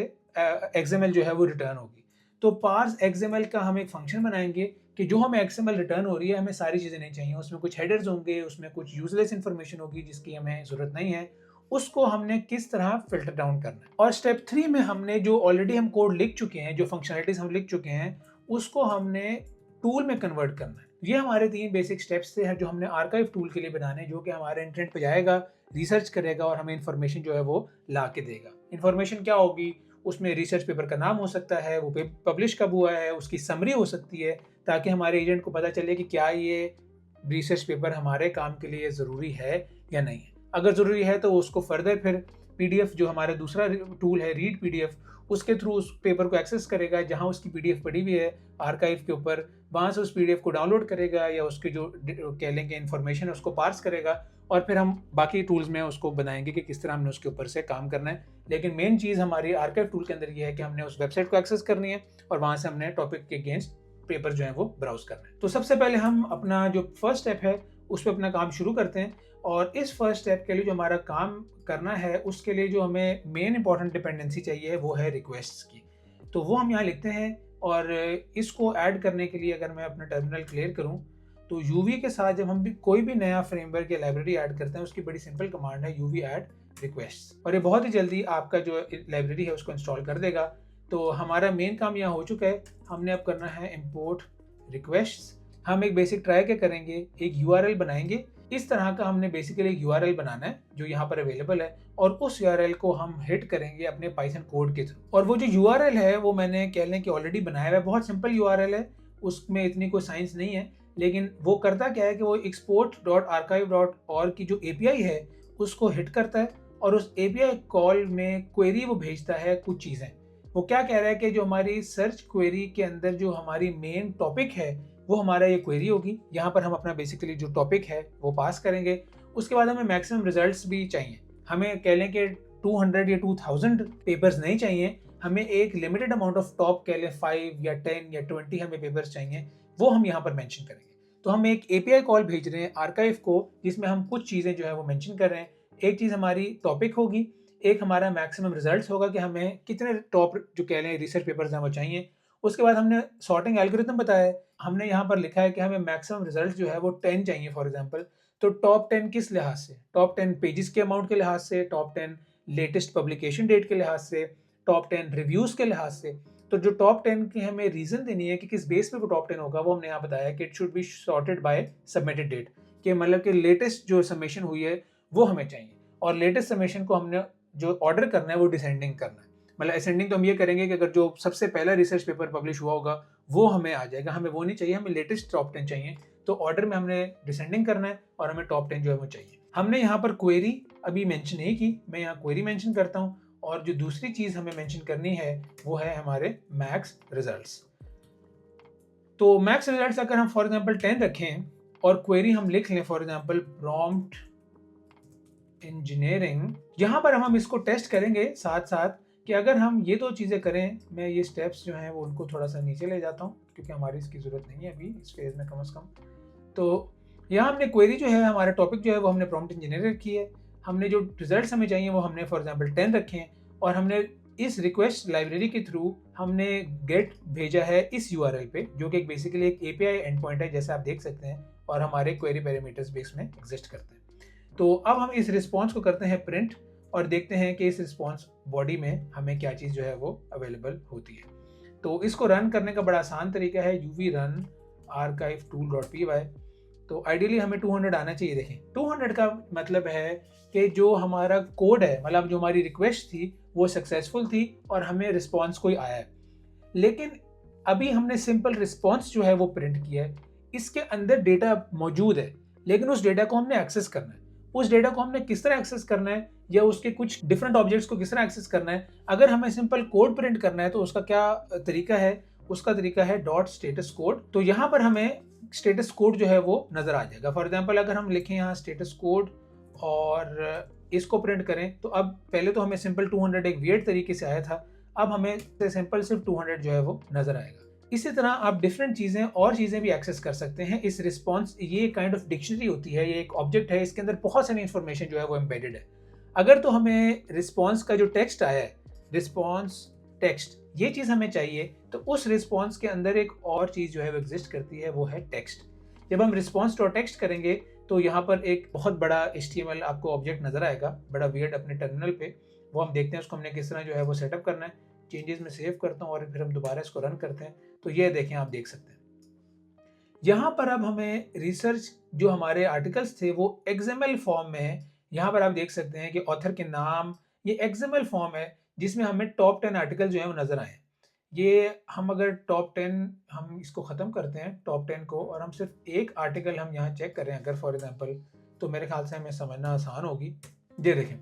XML जो है वो रिटर्न होगी। तो पार्स XML का हम एक फंक्शन बनाएंगे कि जो हमें XML रिटर्न हो रही है हमें सारी चीज़ें नहीं चाहिए, उसमें कुछ हेडर्स होंगे, उसमें कुछ यूजलेस इन्फॉर्मेशन होगी जिसकी हमें ज़रूरत नहीं है, उसको हमने किस तरह फ़िल्टर डाउन करना है। और स्टेप 3 में हमने जो ऑलरेडी हम कोड लिख चुके हैं, जो फंक्शनैलिटीज़ हम लिख चुके हैं, उसको हमने टूल में कन्वर्ट करना है। ये हमारे 3 बेसिक स्टेप्स थे जो हमने आर्काइव टूल के लिए बनाने हैं, जो कि हमारे इंटरनेट पे जाएगा, रिसर्च करेगा और हमें इन्फॉर्मेशन जो है वो ला के देगा। इन्फॉर्मेशन क्या होगी? उसमें रिसर्च पेपर का नाम हो सकता है, वो पब्लिश कब हुआ है, उसकी समरी हो सकती है, ताकि हमारे एजेंट को पता चले कि क्या ये रिसर्च पेपर हमारे काम के लिए ज़रूरी है या नहीं है। अगर ज़रूरी है तो उसको फर्दर फिर PDF जो हमारा दूसरा टूल है रीड PDF, उसके थ्रू उस पेपर को एक्सेस करेगा, जहाँ उसकी PDF पड़ी हुई है आर्काइव के ऊपर, वहाँ से उस PDF को डाउनलोड करेगा या उसके जो कह लेंगे इन्फॉर्मेशन है उसको पार्स करेगा, और फिर हम बाकी टूल्स में उसको बनाएंगे कि किस तरह हमने उसके ऊपर से काम करना है। लेकिन मेन चीज़ हमारी आर्काइव टूल के अंदर ये है कि हमने उस वेबसाइट को एक्सेस करनी है और वहाँ से हमने टॉपिक के अगेंस्ट पेपर जो है वो ब्राउज करना है। तो सबसे पहले हम अपना जो फर्स्ट स्टेप है उस पर अपना काम शुरू करते हैं, और इस फर्स्ट स्टेप के लिए जो हमारा काम करना है उसके लिए जो हमें मेन इंपॉर्टेंट डिपेंडेंसी चाहिए वो है रिक्वेस्ट्स की। तो वो हम यहाँ लिखते हैं, और इसको ऐड करने के लिए अगर मैं अपना टर्मिनल क्लियर करूँ तो UV के साथ जब हम भी कोई भी नया फ्रेमवर्क या लाइब्रेरी ऐड करते हैं उसकी बड़ी सिंपल कमांड है UV ऐड रिक्वेस्ट्स, और ये बहुत ही जल्दी आपका जो लाइब्रेरी है उसको इंस्टॉल कर देगा। तो हमारा मेन काम यहाँ हो चुका है, हमने अब करना है इम्पोर्ट रिक्वेस्ट्स। हम एक बेसिक ट्राई क्या करेंगे, एक URL बनाएंगे। इस तरह का हमने बेसिकली एक URL बनाना है जो यहाँ पर अवेलेबल है, और उस URL को हम हिट करेंगे अपने पाइथन कोड के थ्रू। और वो जो URL है वो मैंने कह लें कि ऑलरेडी बनाया हुआ है, बहुत सिंपल URL है, उसमें इतनी कोई साइंस नहीं है, लेकिन वो करता क्या है कि वो export.archive.org की जो API है उसको हिट करता है, और उस API कॉल में क्वेरी वो भेजता है कुछ चीज़ें। वो क्या कह रहा है कि जो हमारी सर्च क्वेरी के अंदर जो हमारी मेन टॉपिक है वो हमारा ये क्वेरी होगी। यहाँ पर हम अपना बेसिकली जो टॉपिक है वो पास करेंगे। उसके बाद हमें मैक्सिमम रिजल्ट्स भी चाहिए, हमें कह लें कि 200 या 2000 पेपर्स नहीं चाहिए, हमें एक लिमिटेड अमाउंट ऑफ टॉप कह लें 5 या 10 या 20 हमें पेपर्स चाहिए, वो हम यहाँ पर मेंशन करेंगे। तो हम एक API कॉल भेज रहे हैं आर्काइव को जिसमें हम कुछ चीज़ें जो है वो मेंशन कर रहे हैं। एक चीज़ हमारी टॉपिक होगी, एक हमारा मैक्सिमम रिजल्ट्स होगा कि हमें कितने टॉप जो कह लें रिसर्च पेपर्स हैं वो चाहिए। उसके बाद हमने सॉर्टिंग एल्गोरिथम बताया है, हमने यहाँ पर लिखा है कि हमें मैक्सिमम रिजल्ट जो है वो 10 चाहिए फॉर एग्जांपल। तो टॉप 10 किस लिहाज से, टॉप 10 पेजेस के अमाउंट के लिहाज से, टॉप 10 लेटेस्ट पब्लिकेशन डेट के लिहाज से, टॉप 10 रिव्यूज़ के लिहाज से। तो जो टॉप 10 की हमें रीज़न देनी है कि किस बेस पे वो टॉप 10 होगा, वो हमने यहाँ बताया कि it should be sorted by submitted date, कि मतलब कि लेटेस्ट जो सबमिशन हुई है वो हमें चाहिए, और लेटेस्ट सबमिशन को हमने जो ऑर्डर करना है वो डिसेंडिंग करना है। मतलब असेंडिंग तो हम ये करेंगे कि अगर जो सबसे पहला रिसर्च पेपर पब्लिश हुआ होगा वो हमें आ जाएगा, हमें वो नहीं चाहिए, हमें लेटेस्ट टॉप 10 चाहिए। तो ऑर्डर में हमने डिसेंडिंग करना है और हमें टॉप 10 जो है वो चाहिए। हमने यहाँ पर क्वेरी अभी मेंशन नहीं की, मैं यहाँ क्वेरी मेंशन करता हूँ, और जो दूसरी चीज़ हमें मेंशन करनी है वो है हमारे मैक्स रिजल्ट्स। तो मैक्स रिजल्ट्स अगर हम फॉर एग्जांपल 10 रखें और क्वेरी हम लिख लें फॉर एग्जांपल प्रॉम्प्ट इंजीनियरिंग, यहाँ पर हम इसको टेस्ट करेंगे साथ साथ कि अगर हम ये दो चीज़ें करें। मैं ये स्टेप्स जो हैं वो उनको थोड़ा सा नीचे ले जाता हूँ क्योंकि हमारी इसकी ज़रूरत नहीं है अभी इस फेज़ में कम से कम। तो यहाँ हमने क्वेरी जो है, हमारा टॉपिक जो है वो हमने प्रॉम्प्ट इंजीनियर रखी है, हमने जो रिजल्ट्स हमें चाहिए वो हमने फॉर एग्जांपल 10 रखे हैं, और हमने इस रिक्वेस्ट लाइब्रेरी के थ्रू हमने गेट भेजा है इस URL पे, जो कि एक बेसिकली एक API एंड पॉइंट है जैसे आप देख सकते हैं, और हमारे क्वेरी पैरामीटर्स भी इसमें एग्जिस्ट करते हैं। तो अब हम इस रिस्पॉन्स को करते हैं प्रिंट, और देखते हैं कि इस रिस्पॉन्स बॉडी में हमें क्या चीज़ जो है वो अवेलेबल होती है। तो इसको रन करने का बड़ा आसान तरीका है UV run archive tool.py। तो आइडियली हमें 200 आना चाहिए। देखें 200 का मतलब है कि जो हमारा कोड है, मतलब जो हमारी रिक्वेस्ट थी वो सक्सेसफुल थी और हमें रिस्पॉन्स कोई आया है, लेकिन अभी हमने सिंपल रिस्पॉन्स जो है वो प्रिंट किया है। इसके अंदर डेटा मौजूद है, लेकिन उस डेटा को हमने एक्सेस करना है। उस डेटा को हमने किस तरह एक्सेस करना है, या उसके कुछ डिफरेंट ऑब्जेक्ट्स को किस तरह एक्सेस करना है। अगर हमें सिंपल कोड प्रिंट करना है तो उसका क्या तरीका है, उसका तरीका है डॉट स्टेटस कोड। तो यहाँ पर हमें स्टेटस कोड जो है वो नजर आ जाएगा। फॉर एग्जांपल अगर हम लिखें यहाँ स्टेटस कोड और इसको प्रिंट करें, तो अब पहले तो हमें सिंपल 200 एक वियर्ड तरीके से आया था, अब हमें सिंपल सिर्फ 200 जो है वो नजर आएगा। इसी तरह आप डिफरेंट चीज़ें और चीज़ें भी एक्सेस कर सकते हैं। इस रिस्पॉन्स, ये काइंड ऑफ डिक्शनरी होती है, ये एक ऑब्जेक्ट है, इसके अंदर बहुत सारी इंफॉर्मेशन जो है वो एम्बेडेड है। अगर तो हमें रिस्पॉन्स का जो टेक्स्ट आया है, रिस्पॉन्स टेक्स्ट, ये चीज़ हमें चाहिए। तो उस रिस्पॉन्स के अंदर एक और चीज़ जो है वो एग्जिस्ट करती है, वो है टेक्स्ट। जब हम रिस्पॉन्स डॉट टेक्स्ट करेंगे तो यहाँ पर एक बहुत बड़ा HTML आपको ऑब्जेक्ट नजर आएगा, बड़ा वियर्ड अपने टर्मिनल पे। वो हम देखते हैं उसको हमने किस तरह जो है वो सेटअप करना है। चेंजेस में सेव करता हूँ और फिर हम दोबारा इसको रन करते हैं। तो ये देखें, आप देख सकते हैं यहाँ पर अब हमें रिसर्च जो हमारे आर्टिकल्स थे वो XML फॉर्म में है। यहाँ पर आप देख सकते हैं कि ऑथर के नाम, ये XML फॉर्म है जिसमें हमें टॉप 10 आर्टिकल जो है वो नजर आए। ये हम अगर टॉप 10 हम इसको ख़त्म करते हैं टॉप 10 को, और हम सिर्फ एक आर्टिकल हम यहाँ चेक करें अगर फॉर एग्जांपल, तो मेरे ख्याल से हमें समझना आसान होगी। ये देखें,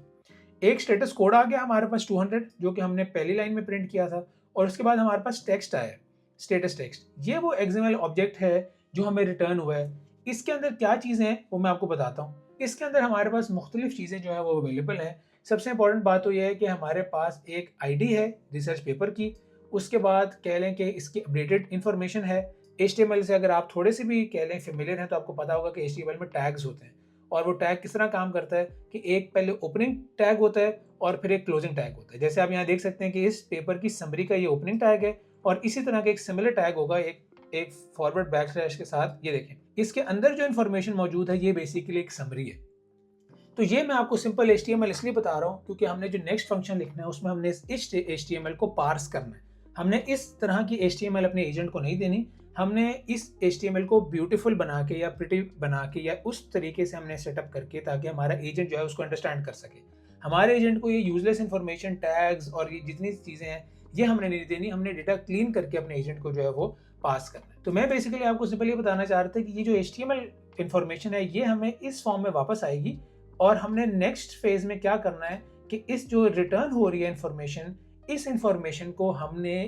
एक स्टेटस कोड आ गया हमारे पास 200 जो कि हमने पहली लाइन में प्रिंट किया था, और उसके बाद हमारे पास टेक्स्ट आया, स्टेटस टेक्स्ट। ये वो XML ऑब्जेक्ट है जो हमें रिटर्न हुआ है। इसके अंदर क्या चीज़ें हैं वो मैं आपको बताता हूँ। इसके अंदर हमारे पास मुख्तलिफ चीज़ें जो है वो अवेलेबल हैं। सबसे इंपॉर्टेंट बात तो यह है कि हमारे पास एक ID है रिसर्च पेपर की। उसके बाद कह लें कि इसकी अपडेटेड इन्फॉर्मेशन है। HTML से अगर आप थोड़े से भी कह लें फेमिलियर हैं तो आपको पता होगा कि HTML में टैग्स होते हैं, और वो टैग किस तरह काम करता है कि एक पहले ओपनिंग टैग होता है और फिर एक क्लोजिंग टैग होता है। जैसे आप यहाँ देख सकते हैं कि इस पेपर की समरी का ये ओपनिंग टैग है, और इसी तरह का एक सिमिलर टैग होगा एक फॉरवर्ड बैकस्लैश के साथ। ये देखें, इसके अंदर जो इन्फॉर्मेशन मौजूद है ये बेसिकली एक समरी है। तो ये मैं आपको सिंपल HTML इसलिए बता रहा हूँ क्योंकि हमने जो नेक्स्ट फंक्शन लिखना है उसमें हमने इस HTML को पार्स करना है। हमने इस तरह की HTML अपने एजेंट को नहीं देनी। हमने इस HTML को ब्यूटीफुल बना के या प्रिटी बना के या उस तरीके से हमने सेटअप करके ताकि हमारा एजेंट जो है उसको अंडरस्टैंड कर सके। हमारे एजेंट को ये यूजलेस इन्फॉर्मेशन, टैग्स और ये जितनी चीज़ें हैं ये हमने नहीं देनी। हमने डेटा क्लीन करके अपने एजेंट को जो है वो पास करना है। तो मैं बेसिकली आपको सिंपल ये बताना चाह रहा था कि ये जो HTML इन्फॉर्मेशन है ये हमें इस फॉर्म में वापस आएगी, और हमने नेक्स्ट फेज में क्या करना है कि इस जो रिटर्न हो रही है इन्फॉर्मेशन, इस इन्फॉर्मेशन को हमने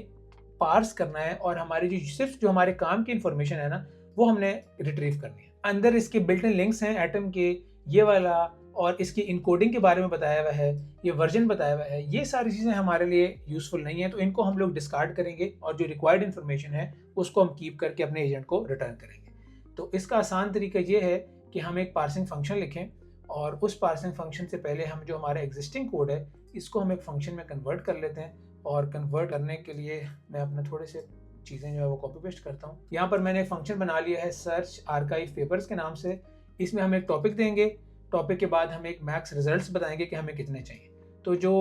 पार्स करना है, और हमारी जो सिर्फ जो हमारे काम की इन्फॉर्मेशन है ना वो हमने रिट्रीव करनी है। अंदर इसके बिल्ट इन लिंक्स हैं एटम के, ये वाला, और इसकी इनकोडिंग के बारे में बताया हुआ है, ये वर्जन बताया हुआ है। ये सारी चीज़ें हमारे लिए यूजफुल नहीं है, तो इनको हम लोग डिस्कार्ड करेंगे और जो रिक्वायर्ड इन्फॉर्मेशन है उसको हम कीप करके अपने एजेंट को रिटर्न करेंगे। तो इसका आसान तरीका ये है कि हम एक पार्सिंग फंक्शन लिखें, और उस पार्सिंग फंक्शन से पहले हम जो हमारा एग्जिस्टिंग कोड है इसको हम एक फंक्शन में कन्वर्ट कर लेते हैं। और कन्वर्ट करने के लिए मैं अपने थोड़े से चीज़ें जो है वो कॉपी पेस्ट करता हूँ। यहाँ पर मैंने एक फंक्शन बना लिया है सर्च आर्काइव पेपर्स के नाम से। इसमें हम एक टॉपिक देंगे, टॉपिक के बाद हम एक मैक्स रिजल्ट्स बताएंगे कि हमें कितने चाहिए। तो जो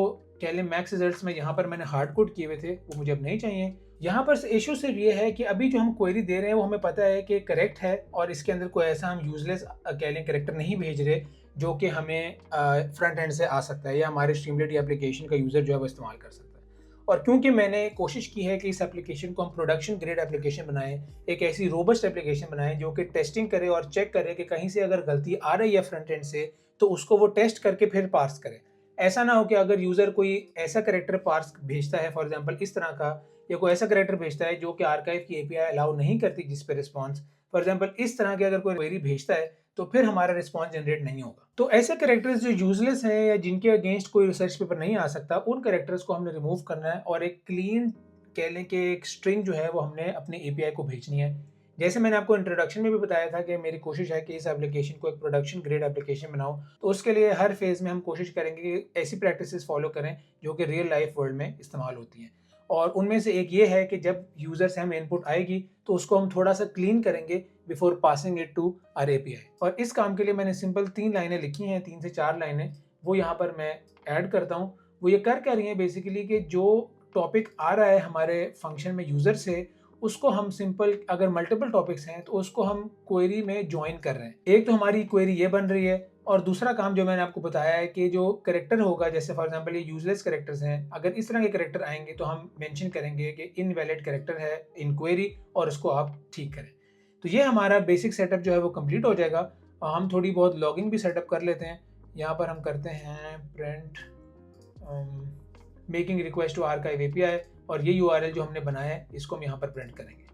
कह लें मैक्स रिजल्ट्स में यहाँ पर मैंने हार्ड कोड किए हुए थे वो मुझे अब नहीं चाहिए। यहाँ पर इशू सिर्फ ये है कि अभी जो हम क्वेरी दे रहे हैं वो हमें पता है कि करेक्ट है, और इसके अंदर कोई ऐसा हम यूजलेस कह लें करेक्टर नहीं भेज रहे जो कि हमें फ्रंट एंड से आ सकता है या हमारे स्ट्रीमलेट एप्लीकेशन का यूज़र जो है वो इस्तेमाल कर सकता है। और क्योंकि मैंने कोशिश की है कि इस एप्लीकेशन को हम प्रोडक्शन ग्रेड एप्लीकेशन बनाएं, एक ऐसी रोबस्ट एप्लीकेशन बनाएं जो कि टेस्टिंग करे और चेक करे कि कहीं से अगर गलती आ रही है फ्रंट एंड से तो उसको वो टेस्ट करके फिर पार्स करे। ऐसा ना हो कि अगर यूज़र कोई ऐसा करेक्टर पार्स भेजता है फॉर एग्जांपल इस तरह का, या कोई ऐसा करेक्टर भेजता है जो कि आर्काइव की API अलाउ नहीं करती जिस पे रिस्पॉन्स, फॉर एग्जांपल इस तरह के अगर कोई क्वेरी भेजता है तो फिर हमारा रिस्पॉन्स जनरेट नहीं होगा। तो ऐसे कैरेक्टर्स जो यूजलेस हैं या जिनके अगेंस्ट कोई रिसर्च पेपर नहीं आ सकता, उन कैरेक्टर्स को हमने रिमूव करना है, और एक क्लीन कह लें कि एक स्ट्रिंग जो है वो हमने अपने API को भेजनी है। जैसे मैंने आपको इंट्रोडक्शन में भी बताया था कि मेरी कोशिश है कि इस एप्लीकेशन को एक प्रोडक्शन ग्रेड एप्लीकेशन बनाऊं, तो उसके लिए हर फेज़ में हम कोशिश करेंगे कि ऐसी प्रैक्टिसेस फॉलो करें जो कि रियल लाइफ वर्ल्ड में इस्तेमाल होती हैं। और उनमें से एक ये है कि जब यूज़र से हमें इनपुट आएगी तो उसको हम थोड़ा सा क्लीन करेंगे before passing it to our API। और इस काम के लिए मैंने सिंपल 3 लाइनें लिखी हैं, 3 से 4 लाइनें, वो यहाँ पर मैं ऐड करता हूँ। वो ये कर रही हैं बेसिकली कि जो टॉपिक आ रहा है हमारे फंक्शन में यूज़र से, उसको हम सिंपल, अगर मल्टीपल टॉपिक्स हैं तो उसको हम क्वेरी में ज्वाइन कर रहे हैं। एक तो हमारी क्वेरी ये बन रही है, और दूसरा काम जो मैंने आपको बताया है कि जो करेक्टर होगा, जैसे फॉर एग्जांपल ये यूजलेस करेक्टर्स हैं, अगर इस तरह के करेक्टर आएंगे तो हम मेंशन करेंगे कि इनवैलिड करेक्टर है इन क्वेरी और उसको आप ठीक करें। तो ये हमारा बेसिक सेटअप जो है वो कंप्लीट हो जाएगा। और हम थोड़ी बहुत लॉगिंग भी सेटअप कर लेते हैं। यहाँ पर हम करते हैं print making request to arXiv API, और ये URL जो हमने बनाया है इसको हम यहाँ पर प्रिंट करेंगे।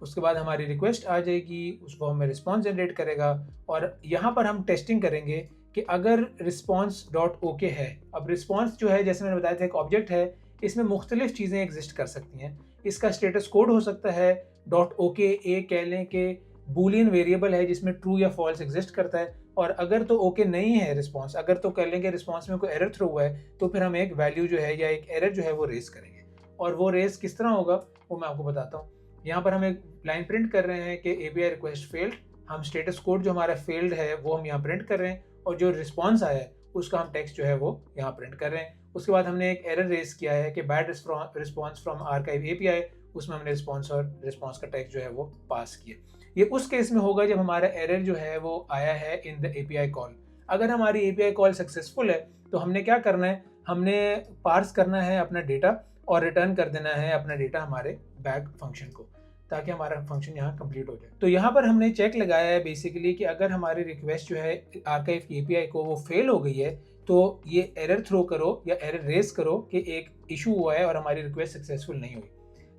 उसके बाद हमारी रिक्वेस्ट आ जाएगी, उसको हमें रिस्पॉन्स जनरेट करेगा, और यहाँ पर हम टेस्टिंग करेंगे कि अगर रिस्पॉन्स डॉट ओके है। अब रिस्पॉन्स जो है जैसे मैंने बताया था एक ऑब्जेक्ट है, इसमें मुख्तलिफ चीज़ें एग्जिस्ट कर सकती हैं। इसका स्टेटस कोड हो सकता है डॉट ओके, एक कह लें कि बूलियन वेरिएबल है जिसमें ट्रू या फॉल्स एग्जिस्ट करता है, और अगर तो ओके नहीं है रिस्पॉन्स, अगर तो कह लेंगे रिस्पॉन्स में कोई एरर थ्रो हुआ है, तो फिर हम एक वैल्यू जो है या एक एरर जो है वो रेज करेंगे। और वो रेस किस तरह होगा वो मैं आपको बताता हूँ। यहाँ पर हम एक लाइन प्रिंट कर रहे हैं कि API रिक्वेस्ट फेल्ड। हम स्टेटस कोड जो हमारा फेल्ड है वो हम यहाँ प्रिंट कर रहे हैं, और जो रिस्पॉन्स आया है उसका हम टेक्स्ट जो है वो यहाँ प्रिंट कर रहे हैं। उसके बाद हमने एक एरर रेस किया है कि bad response from archive API, उसमें हमने रिस्पॉन्स और रिस्पॉन्स का टेक्स्ट जो है वो पास किया। ये उस केस में होगा जब हमारा एरर जो है वो आया है इन द API कॉल। अगर हमारी API कॉल सक्सेसफुल है तो हमने क्या करना है, हमने पार्स करना है अपना डेटा और रिटर्न कर देना है अपना डेटा हमारे बैक फंक्शन को, ताकि हमारा फंक्शन यहाँ कंप्लीट हो जाए। तो यहाँ पर हमने चेक लगाया है बेसिकली कि अगर हमारी रिक्वेस्ट जो है आर्काइव की API को वो फेल हो गई है तो ये एरर थ्रो करो या एरर रेस करो कि एक इशू हुआ है और हमारी रिक्वेस्ट सक्सेसफुल नहीं हुई।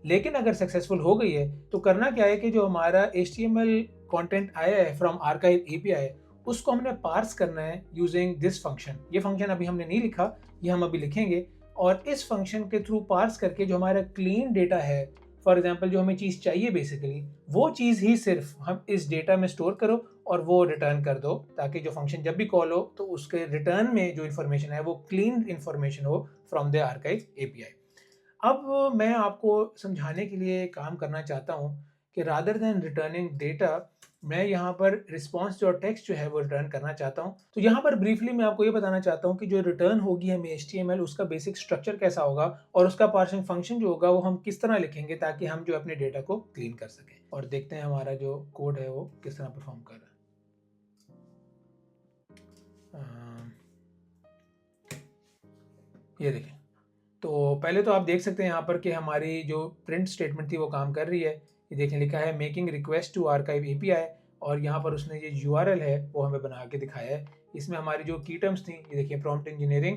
लेकिन अगर सक्सेसफुल हो गई है तो करना क्या है कि जो हमारा HTML कंटेंट आया है फ्रॉम आर्काइव API उसको हमने पार्स करना है यूजिंग दिस फंक्शन। ये फंक्शन अभी हमने नहीं लिखा, ये हम अभी लिखेंगे, और इस फंक्शन के थ्रू पार्स करके जो हमारा क्लीन डेटा है, फॉर एग्जांपल जो हमें चीज़ चाहिए बेसिकली, वो चीज़ ही सिर्फ हम इस डेटा में स्टोर करो और वो रिटर्न कर दो, ताकि जो फंक्शन जब भी कॉल हो तो उसके रिटर्न में जो इन्फॉर्मेशन है वो क्लीन इन्फॉर्मेशन हो फ्रॉम द आर्काइव API। अब मैं आपको समझाने के लिए काम करना चाहता हूँ कि रादर देन रिटर्निंग डेटा, मैं यहाँ पर रिस्पॉन्स जो टेक्स्ट जो है वो रिटर्न करना चाहता हूँ। तो यहाँ पर ब्रीफली मैं आपको ये बताना चाहता हूँ कि जो रिटर्न होगी हमें HTML, उसका बेसिक स्ट्रक्चर कैसा होगा और उसका पार्सिंग फंक्शन जो होगा वो हम किस तरह लिखेंगे ताकि हम जो अपने डेटा को क्लीन कर सकें। और देखते हैं हमारा जो कोड है वो किस तरह परफॉर्म कर रहा है। ये देखें, तो पहले तो आप देख सकते हैं यहाँ पर कि हमारी जो प्रिंट स्टेटमेंट थी वो काम कर रही है। ये देखें, लिखा है making request to arXiv API, और यहाँ पर उसने ये URL है वो हमें बना के दिखाया है। इसमें हमारी जो की टर्म्स थी, ये देखिए प्रॉम्प्ट इंजीनियरिंग,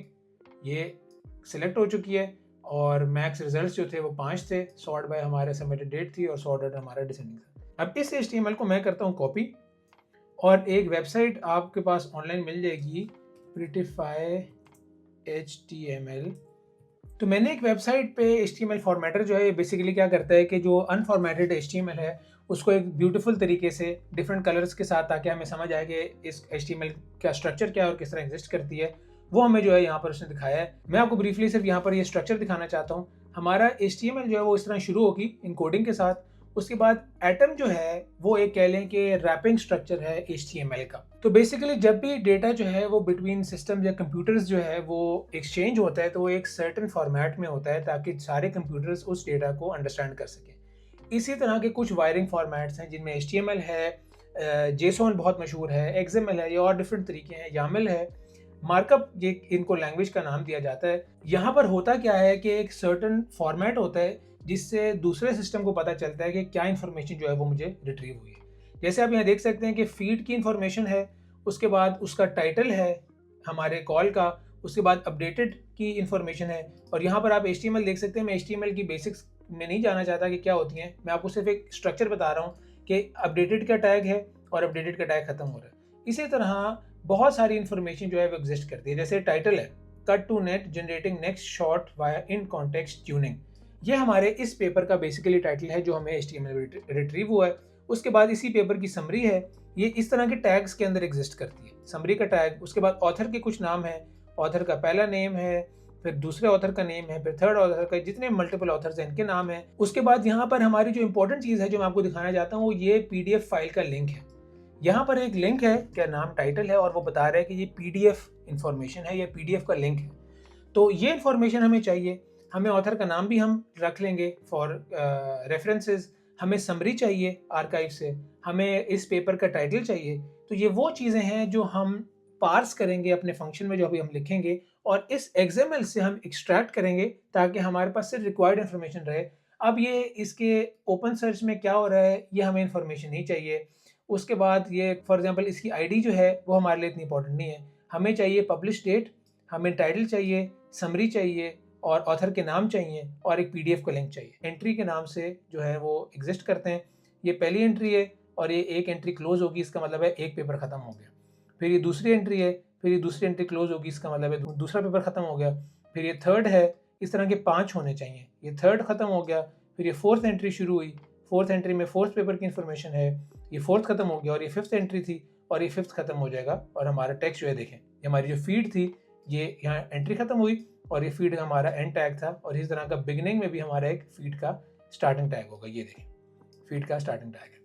ये सिलेक्ट हो चुकी है, और मैक्स रिजल्ट्स जो थे वो 5 थे, सॉर्ट बाय हमारे सबमिटेड डेट थी, और सॉर्टेड हमारा डिसेंडिंग था। अब इस HTML को मैं करता हूँ कॉपी, और एक वेबसाइट आपके पास ऑनलाइन मिल जाएगी, प्रिटिफाई HTML। तो मैंने एक वेबसाइट पे HTML फॉर्मेटर जो है बेसिकली क्या करता है कि जो अनफॉर्मेटेड HTML है उसको एक ब्यूटीफुल तरीके से डिफरेंट कलर्स के साथ, ताकि हमें समझ आए कि इस HTML का स्ट्रक्चर क्या है और किस तरह एग्जिस्ट करती है, वो हमें जो है यहाँ पर उसने दिखाया है। मैं आपको ब्रीफली सिर्फ यहाँ पर ये स्ट्रक्चर दिखाना चाहता हूँ। हमारा HTML जो है वो इस तरह शुरू होगी इनकोडिंग के साथ। उसके बाद एटम जो है वो एक कह लें कि रैपिंग स्ट्रक्चर है HTML का। तो बेसिकली जब भी डेटा जो है वो बिटवीन सिस्टम या कंप्यूटर्स जो है वो एक्सचेंज होता है तो वो एक सर्टेन फॉर्मेट में होता है ताकि सारे कंप्यूटर्स उस डेटा को अंडरस्टैंड कर सकें। इसी तरह के कुछ वायरिंग फॉर्मेट्स हैं जिनमें HTML है, JSON बहुत मशहूर है, XML है, ये और डिफरेंट तरीके हैं, YAML है, मार्कअप, ये इनको लैंग्वेज का नाम दिया जाता है। यहाँ पर होता क्या है कि एक सर्टेन फॉर्मेट होता है जिससे दूसरे सिस्टम को पता चलता है कि क्या इन्फॉर्मेशन जो है वो मुझे रिट्रीव हुई है। जैसे आप यहाँ देख सकते हैं कि फीड की इन्फॉर्मेशन है, उसके बाद उसका टाइटल है हमारे कॉल का, उसके बाद अपडेटेड की इन्फॉर्मेशन है, और यहाँ पर आप HTML देख सकते हैं। मैं HTML की बेसिक्स में नहीं जाना चाहता कि क्या होती हैं, मैं आपको सिर्फ एक स्ट्रक्चर बता रहा हूँ कि अपडेटेड का टैग है और अपडेटेड का टैग खत्म हो रहा है। इसी तरह बहुत सारी इन्फॉर्मेशन जो है वो एग्जिस्ट करती है। जैसे टाइटल है cut to next generating next shot via in context tuning, ये हमारे इस पेपर का बेसिकली टाइटल है जो हमें HTML रिट्रीव हुआ है। उसके बाद इसी पेपर की समरी है, ये इस तरह के टैग्स के अंदर एग्जिस्ट करती है, समरी का टैग। उसके बाद ऑथर के कुछ नाम है, ऑथर का पहला नेम है, फिर दूसरे ऑथर का नेम है, फिर थर्ड ऑथर का, जितने मल्टीपल ऑथर्स हैं इनके नाम है। उसके बाद यहाँ पर हमारी जो इंपॉर्टेंट चीज़ है जो मैं आपको दिखाना चाहता हूँ वो ये PDF फाइल का लिंक है। यहाँ पर एक लिंक है, क्या नाम टाइटल है, और वो बता रहा है कि ये PDF इंफॉर्मेशन है, ये PDF का लिंक है। तो ये इन्फॉर्मेशन हमें चाहिए, हमें ऑथर का नाम भी हम रख लेंगे फॉर रेफरेंसेस, हमें समरी चाहिए आर्काइव से, हमें इस पेपर का टाइटल चाहिए। तो ये वो चीज़ें हैं जो हम पार्स करेंगे अपने फंक्शन में, जो अभी हम लिखेंगे, और इस XML से हम एक्सट्रैक्ट करेंगे ताकि हमारे पास सिर्फ रिक्वायर्ड इन्फॉर्मेशन रहे। अब ये इसके ओपन सर्च में क्या हो रहा है ये हमें इन्फॉर्मेशन नहीं चाहिए। उसके बाद ये फॉर एग्जांपल इसकी ID जो है वो हमारे लिए इतनी इंपॉर्टेंट नहीं है, हमें चाहिए पब्लिश डेट, हमें टाइटल चाहिए, समरी चाहिए, और ऑथर के नाम चाहिए, और एक PDF का लिंक चाहिए। एंट्री के नाम से जो है वो एग्जिस्ट करते हैं। ये पहली एंट्री है और ये एक एंट्री क्लोज होगी, इसका मतलब है एक पेपर खत्म हो गया। फिर ये दूसरी एंट्री है, फिर ये दूसरी एंट्री क्लोज होगी, इसका मतलब है दूसरा पेपर खत्म हो गया। फिर ये थर्ड है, इस तरह के 5 होने चाहिए, ये थर्ड खत्म हो गया। फिर ये फोर्थ एंट्री शुरू हुई, फोर्थ एंट्री में फोर्थ पेपर की इन्फॉर्मेशन है, ये फोर्थ खत्म हो गया, और ये फिफ्थ एंट्री थी और ये फिफ्थ खत्म हो जाएगा। और हमारा टेक्स्ट जो है देखें, ये हमारी जो फीड थी, ये यहाँ एंट्री खत्म हुई, और ये फीड का हमारा एंड टैग था, और इस तरह का बिगिनिंग में भी हमारा एक फीड का स्टार्टिंग टैग होगा। ये देखें, फीड का स्टार्टिंग टैग है।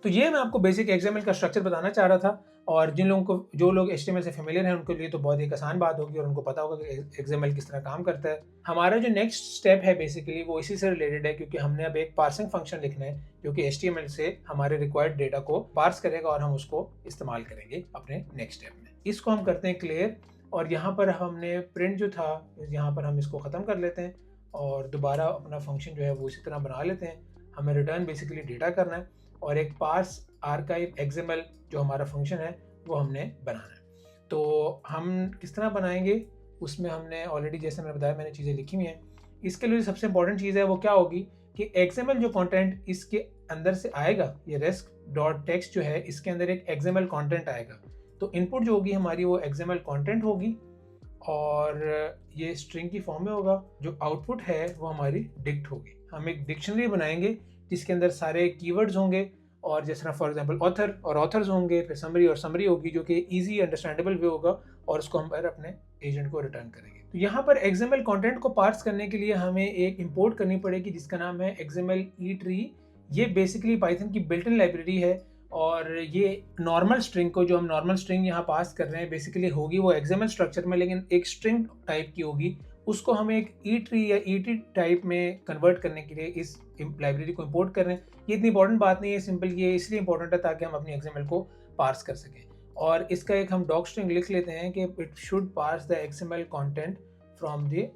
तो ये मैं आपको बेसिक XML का स्ट्रक्चर बताना चाह रहा था, और जो लोग HTML से फेमिलियर हैं उनके लिए तो बहुत एक आसान बात होगी और उनको पता होगा कि XML किस तरह काम करता है। हमारा जो नेक्स्ट स्टेप है बेसिकली वो इसी से रिलेटेड है, क्योंकि हमने अब एक पार्सिंग फंक्शन लिखना है जो कि HTML से हमारे रिक्वायर्ड डेटा को पार्स करेगा और हम उसको इस्तेमाल करेंगे अपने नेक्स्ट स्टेप में। इसको हम करते हैं क्लियर, और यहाँ पर हमने प्रिंट जो था यहाँ पर हम इसको ख़त्म कर लेते हैं और दोबारा अपना फंक्शन जो है वो इसी तरह बना लेते हैं। हमें रिटर्न बेसिकली डेटा करना है और एक पार्स आर्काइव XML जो हमारा फंक्शन है वो हमने बनाना है। तो हम किस तरह बनाएंगे उसमें हमने ऑलरेडी, जैसे मैंने बताया, मैंने चीज़ें लिखी हुई हैं। इसके लिए सबसे इंपॉर्टेंट चीज़ है वो क्या होगी कि XML जो कंटेंट इसके अंदर से आएगा, ये rest.text जो है इसके अंदर एक XML कंटेंट आएगा। तो इनपुट जो होगी हमारी वो XML कंटेंट होगी और ये स्ट्रिंग की फॉर्म में होगा। जो आउटपुट है वो हमारी डिक्ट होगी। हम एक डिक्शनरी बनाएंगे जिसके अंदर सारे कीवर्ड्स होंगे, और जिस तरह फॉर एग्जांपल ऑथर और ऑथर्स होंगे, फिर समरी और समरी होगी जो कि इजी अंडरस्टैंडेबल वे होगा, और उसको हम फिर अपने एजेंट को रिटर्न करेंगे। तो यहाँ पर XML कंटेंट को पार्स करने के लिए हमें एक इंपोर्ट करनी पड़ेगी जिसका नाम है XML eTree। ये बेसिकली पाइथन की बिल्ट इन लाइब्रेरी है, और ये नॉर्मल स्ट्रिंग को, जो हम नॉर्मल स्ट्रिंग यहाँ पास कर रहे हैं बेसिकली होगी वो XML स्ट्रक्चर में, लेकिन एक स्ट्रिंग टाइप की होगी। उसको हम एक eTree या ET टाइप में कन्वर्ट करने के लिए इस लाइब्रेरी को इंपोर्ट कर रहे हैं। ये इतनी इंपॉर्टेंट बात नहीं है, सिंपल ये इसलिए इंपॉर्टेंट है ताकि हम अपनी XML को पार्स कर सकें। और इसका एक हम डॉक स्ट्रिंग लिख लेते हैं कि it should parse the XML content from the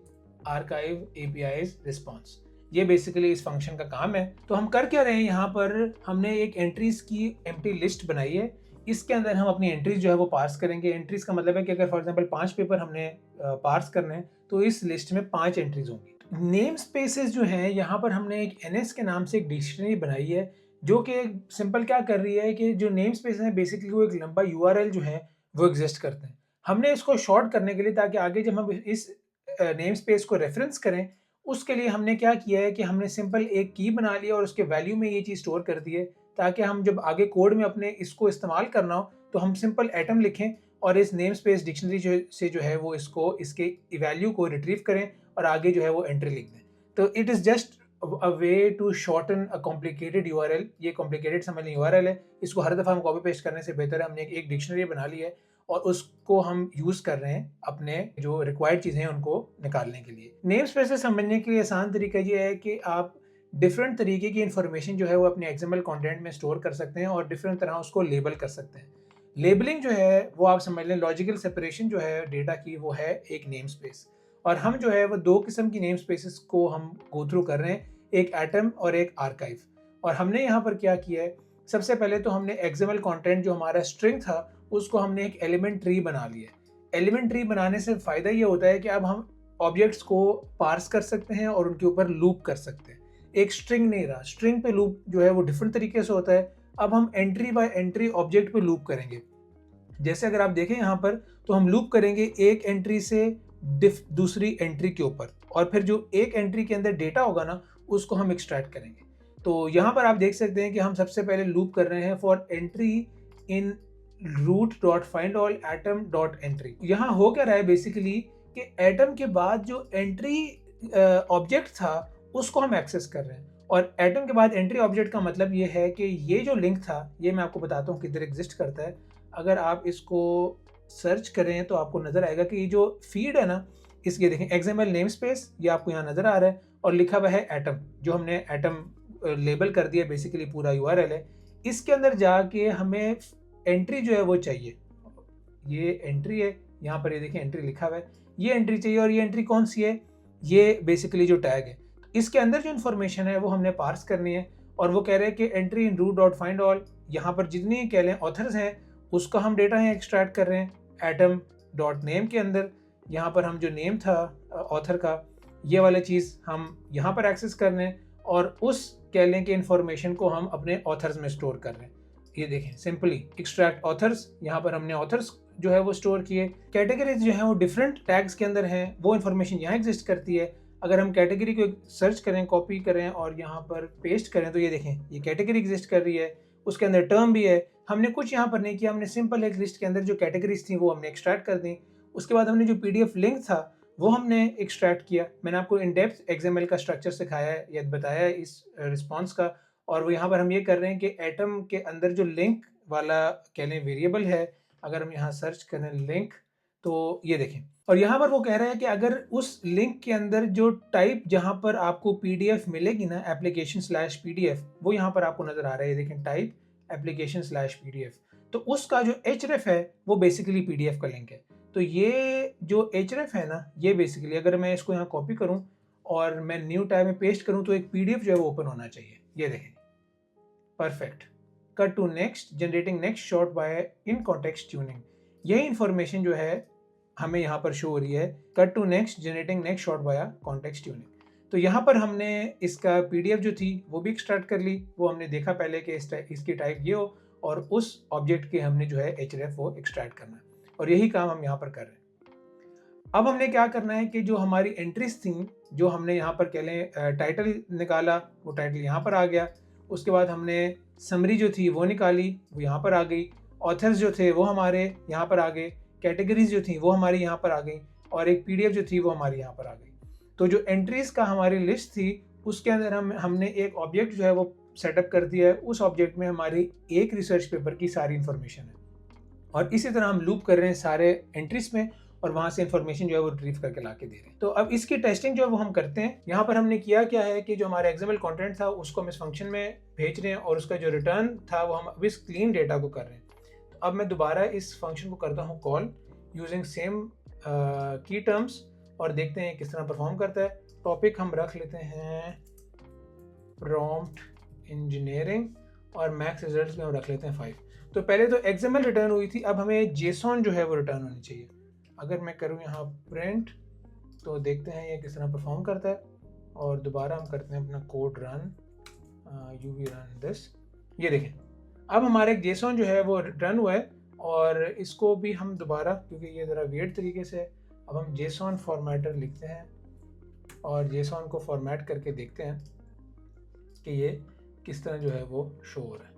arXiv API's response. ये बेसिकली इस फंक्शन का काम है। तो हम कर क्या रहे हैं, यहाँ पर हमने एक एंट्रीज की एम्प्टी लिस्ट बनाई है। इसके अंदर हम अपनी एंट्रीज जो है वो पार्स करेंगे। एंट्रीज का मतलब है कि अगर फॉर एग्जांपल 5 पेपर हमने पार्स करने हैं तो इस लिस्ट में 5 एंट्रीज होंगी। नेम स्पेसेस जो हैं यहाँ पर हमने एक NS के नाम से एक डिक्शनरी बनाई है जो कि सिंपल क्या कर रही है कि जो नेम स्पेस है बेसिकली वो एक लंबा URL जो है वो एग्जिस्ट करते हैं। हमने इसको शॉर्ट करने के लिए, ताकि आगे जब हम इस नेम स्पेस को रेफरेंस करें, उसके लिए हमने क्या किया है कि हमने सिंपल एक की बना लिया और उसके वैल्यू में ये चीज़ स्टोर कर दी है, ताकि हम जब आगे कोड में अपने इसको इस्तेमाल करना हो तो हम सिंपल एटम लिखें और इस नेम स्पेस डिक्शनरी से जो है वो इसके वैल्यू को रिट्रीव करें और आगे जो है वो एंट्री लिख दें। तो it is just a way to shorten a complicated URL। ये कॉम्प्लिकेटेड समझ लें URL है, इसको हर दफ़ा हम कॉपी पेस्ट करने से बेहतर है हमने एक डिक्शनरी बना ली है और उसको हम यूज़ कर रहे हैं अपने जो रिक्वायर्ड चीज़ें हैं उनको निकालने के लिए। नेम स्पेसेस समझने के लिए आसान तरीका ये है कि आप डिफरेंट तरीके की इंफॉर्मेशन जो है वो अपने XML कंटेंट में स्टोर कर सकते हैं और डिफरेंट तरह उसको लेबल कर सकते हैं। लेबलिंग जो है वो आप समझ लें, लॉजिकल सेपरेशन जो है डेटा की वो है एक नेम स्पेस, और हम जो है वो 2 किस्म की नेम स्पेसेस को हम गो थ्रू कर रहे हैं, एक एटम और एक आर्काइव। और हमने यहाँ पर क्या किया है, सबसे पहले तो हमने XML कंटेंट जो हमारा स्ट्रिंग था उसको हमने एक एलिमेंट ट्री बना लिया। एलिमेंट ट्री बनाने से फ़ायदा ये होता है कि अब हम ऑब्जेक्ट्स को पार्स कर सकते हैं और उनके ऊपर लूप कर सकते हैं। एक स्ट्रिंग नहीं रहा, स्ट्रिंग पे लूप जो है वो डिफरेंट तरीके से होता है। अब हम एंट्री बाय एंट्री ऑब्जेक्ट पे लूप करेंगे। जैसे अगर आप देखें यहाँ पर तो हम लूप करेंगे एक एंट्री से दूसरी एंट्री के ऊपर, और फिर जो एक एंट्री के अंदर डेटा होगा ना उसको हम एक्सट्रैक्ट करेंगे। तो यहाँ पर आप देख सकते हैं कि हम सबसे पहले लूप कर रहे हैं for entry in root.findAll atom.entry। यहाँ हो क्या रहा है बेसिकली कि एटम के बाद जो एंट्री ऑब्जेक्ट था उसको हम एक्सेस कर रहे हैं, और एटम के बाद एंट्री ऑब्जेक्ट का मतलब ये है कि ये जो लिंक था ये मैं आपको बताता हूँ किधर एग्जिस्ट करता है। अगर आप इसको सर्च करें तो आपको नज़र आएगा कि ये जो फीड है ना, इसके देखें XML नेम स्पेस ये आपको यहाँ नज़र आ रहा है और लिखा हुआ है एटम, जो हमने एटम लेबल कर दिया, बेसिकली पूरा URL है। इसके अंदर जाके हमें एंट्री जो है वो चाहिए। ये एंट्री है, यहाँ पर ये देखिए एंट्री लिखा हुआ है, ये एंट्री चाहिए, और ये एंट्री कौन सी है, ये बेसिकली जो टैग है इसके अंदर जो इन्फॉर्मेशन है वो हमने पार्स करनी है। और वो कह रहे हैं कि एंट्री इन root.findAll, यहाँ पर जितनी कह लें ऑथर्स हैं उसका हम डेटा यहाँ एक्सट्रैक्ट कर रहे हैं atom.name के अंदर। यहाँ पर हम जो नेम था ऑथर का, ये वाला चीज़ हम यहाँ पर एक्सेस कर रहे हैं, और उस कह लें कि इन्फॉर्मेशन को हम अपने ऑथर्स में स्टोर कर रहे हैं। ये देखें सिंपली एक्सट्रैक्ट ऑथर्स, यहाँ पर हमने ऑथर्स जो है वो स्टोर किए। कैटेगरीज जो है वो डिफरेंट टैग्स के अंदर हैं, वो इन्फॉर्मेशन यहाँ एग्जिस्ट करती है। अगर हम कैटेगरी को सर्च करें, कॉपी करें और यहाँ पर पेस्ट करें तो ये देखें ये कैटेगरी एग्जिस्ट कर रही है, उसके अंदर टर्म भी है। हमने कुछ यहाँ पर नहीं किया, हमने सिंपल एक लिस्ट के अंदर जो कैटेगरीज थी वो हमने एक्सट्रैक्ट कर दी। उसके बाद हमने जो PDF लिंक था वो हमने एक्सट्रैक्ट किया। मैंने आपको इन डेप्थ एक्सएमएल का स्ट्रक्चर सिखाया है या बताया है इस रिस्पॉन्स का, और वो यहाँ पर हम ये कर रहे हैं कि एटम के अंदर जो लिंक वाला कह लें वेरिएबल है, अगर हम यहाँ सर्च करें लिंक तो ये देखें, और यहाँ पर वो कह रहा है कि अगर उस लिंक के अंदर जो टाइप जहाँ पर आपको पीडीएफ मिलेगी ना, एप्लीकेशन स्लैश पीडीएफ, वो यहाँ पर आपको नजर आ रहा है, देखें टाइप एप्लीकेशन स्लैश पीडीएफ, तो उसका जो href है वो बेसिकली पीडीएफ का लिंक है। तो ये जो href है ना, ये बेसिकली अगर मैं इसको यहाँ कॉपी करूँ और मैं न्यू टैब में पेस्ट करूँ तो एक पीडीएफ जो है वो ओपन होना चाहिए। ये देखें, perfect. Cut to next, generating next shot by in context tuning, यही इंफॉर्मेशन जो है हमें यहाँ पर शो हो रही है, cut to next generating next shot by context tuning. तो यहाँ पर हमने इसका पीडीएफ जो थी वो भी एक्सट्रैक्ट कर ली, वो हमने देखा पहले कि इसकी टाइप ये हो, और उस ऑब्जेक्ट के हमने जो है href वो एक्सट्रैक्ट करना है, और यही काम हम यहाँ पर कर रहे हैं। अब हमने क्या करना है कि जो हमारी एंट्रीज थी, जो हमने यहाँ पर कह लें टाइटल निकाला, वो टाइटल यहाँ पर आ गया। उसके बाद हमने समरी जो थी वो निकाली, वो यहाँ पर आ गई। ऑथर्स जो थे वो हमारे यहाँ पर आ गए, कैटेगरीज जो थी वो हमारी यहाँ पर आ गई, और एक पीडीएफ जो थी वो हमारी यहाँ पर आ गई। तो जो एंट्रीज का हमारी लिस्ट थी उसके अंदर हमने एक ऑब्जेक्ट जो है वो सेटअप कर दिया है। उस ऑब्जेक्ट में हमारी एक रिसर्च पेपर की सारी इंफॉर्मेशन है, और इसी तरह हम लूप कर रहे हैं सारे एंट्रीज में, और वहां से इंफॉर्मेशन जो है वो रिट्रीव करके ला के दे रहे हैं। तो अब इसकी टेस्टिंग जो है वो हम करते हैं। यहाँ पर हमने किया क्या है कि जो हमारा एक्सएमएल कंटेंट था उसको हम इस फंक्शन में भेज रहे हैं, और उसका जो रिटर्न था वो हम अब इस क्लीन डेटा को कर रहे हैं। तो अब मैं दोबारा इस फंक्शन को करता हूँ कॉल यूजिंग सेम की टर्म्स, और देखते हैं किस तरह परफॉर्म करता है। टॉपिक हम रख लेते हैं प्रॉम्प्ट इंजीनियरिंग, और मैक्स रिजल्ट्स में हम रख लेते हैं 5। तो पहले तो एक्सएमएल रिटर्न हुई थी, अब हमें जेसॉन जो है वो रिटर्न होनी चाहिए। अगर मैं करूँ यहाँ प्रिंट, तो देखते हैं ये किस तरह परफॉर्म करता है, और दोबारा हम करते हैं अपना code run, UV run this. ये देखें, अब हमारे जेसॉन जो है वो रिटर्न हुआ है, और इसको भी हम दोबारा, क्योंकि ये ज़रा वियर्ड तरीके से, अब हम जेसॉन फॉर्मेटर लिखते हैं और जेसॉन को फॉर्मेट करके देखते हैं कि ये किस तरह जो है वो शो हो रहा है।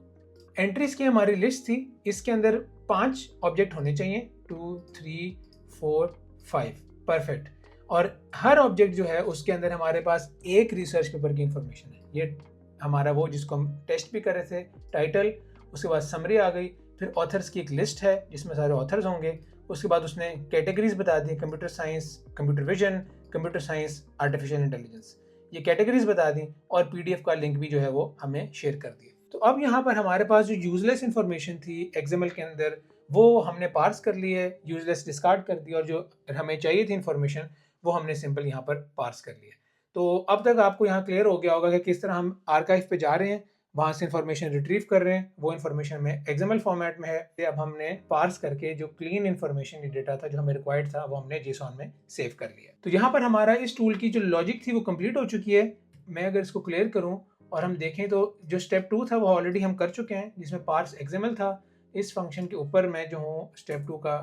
एंट्रीज की हमारी लिस्ट थी, इसके अंदर 5 ऑब्जेक्ट होने चाहिए, 2 3 4 5, परफेक्ट। और हर ऑब्जेक्ट जो है उसके अंदर हमारे पास एक रिसर्च पेपर की इंफॉर्मेशन है। ये हमारा वो जिसको हम टेस्ट भी कर रहे थे, टाइटल, उसके बाद समरी आ गई, फिर ऑथर्स की एक लिस्ट है जिसमें सारे ऑथर्स होंगे, उसके बाद उसने कैटेगरीज बता दी, computer science, computer vision, computer science, artificial intelligence, ये कैटेगरीज बता दी, और पीडीएफ का लिंक भी जो है वो हमें शेयर कर दिया। तो अब यहाँ पर हमारे पास जो यूजलेस इंफॉर्मेशन थी एक्सएमएल के अंदर वो हमने पार्स कर ली है, यूजलेस डिस्कार्ड कर दी, और जो हमें चाहिए थी इंफॉर्मेशन वो हमने सिंपल यहाँ पर पार्स कर लिया। तो अब तक आपको यहाँ क्लियर हो गया होगा कि किस तरह हम आर्काइव पे जा रहे हैं, वहाँ से इंफॉर्मेशन रिट्रीव कर रहे हैं, वो इंफॉर्मेशन में एक्सएमएल फॉर्मेट में है। अब हमने पार्स करके जो क्लीन इंफॉर्मेशन डेटा था जो हमें रिक्वायर्ड था वो हमने जेसॉन में सेव कर लिया। तो यहाँ पर हमारा इस टूल की जो लॉजिक थी वो कंप्लीट हो चुकी है। मैं अगर इसको क्लियर करूँ और हम देखें तो जो स्टेप 2 था वो ऑलरेडी हम कर चुके हैं, जिसमें पार्स एक्सएमएल था। इस फंक्शन के ऊपर मैं जो हूँ स्टेप 2 का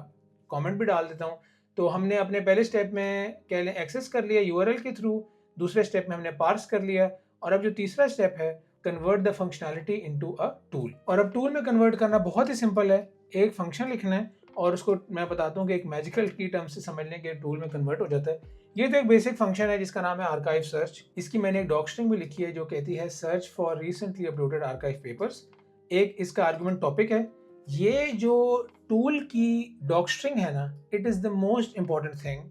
कमेंट भी डाल देता हूँ। तो हमने अपने पहले स्टेप में कह लें एक्सेस कर लिया यूआरएल के थ्रू, दूसरे स्टेप में हमने पार्स कर लिया, और अब जो तीसरा स्टेप है convert the functionality into a tool. और अब टूल में कन्वर्ट करना बहुत ही सिंपल है, एक फंक्शन लिखना है और उसको मैं बताता हूँ कि एक मैजिकल की टर्म से समझने के टूल में कन्वर्ट हो जाता है। ये तो एक बेसिक फंक्शन है जिसका नाम है आर्काइव सर्च। इसकी मैंने एक डॉक स्ट्रिंग भी लिखी है जो कहती है search for recently uploaded arXiv papers. एक इसका आर्गुमेंट टॉपिक है। ये जो टूल की डॉक स्ट्रिंग है ना, it is the most important thing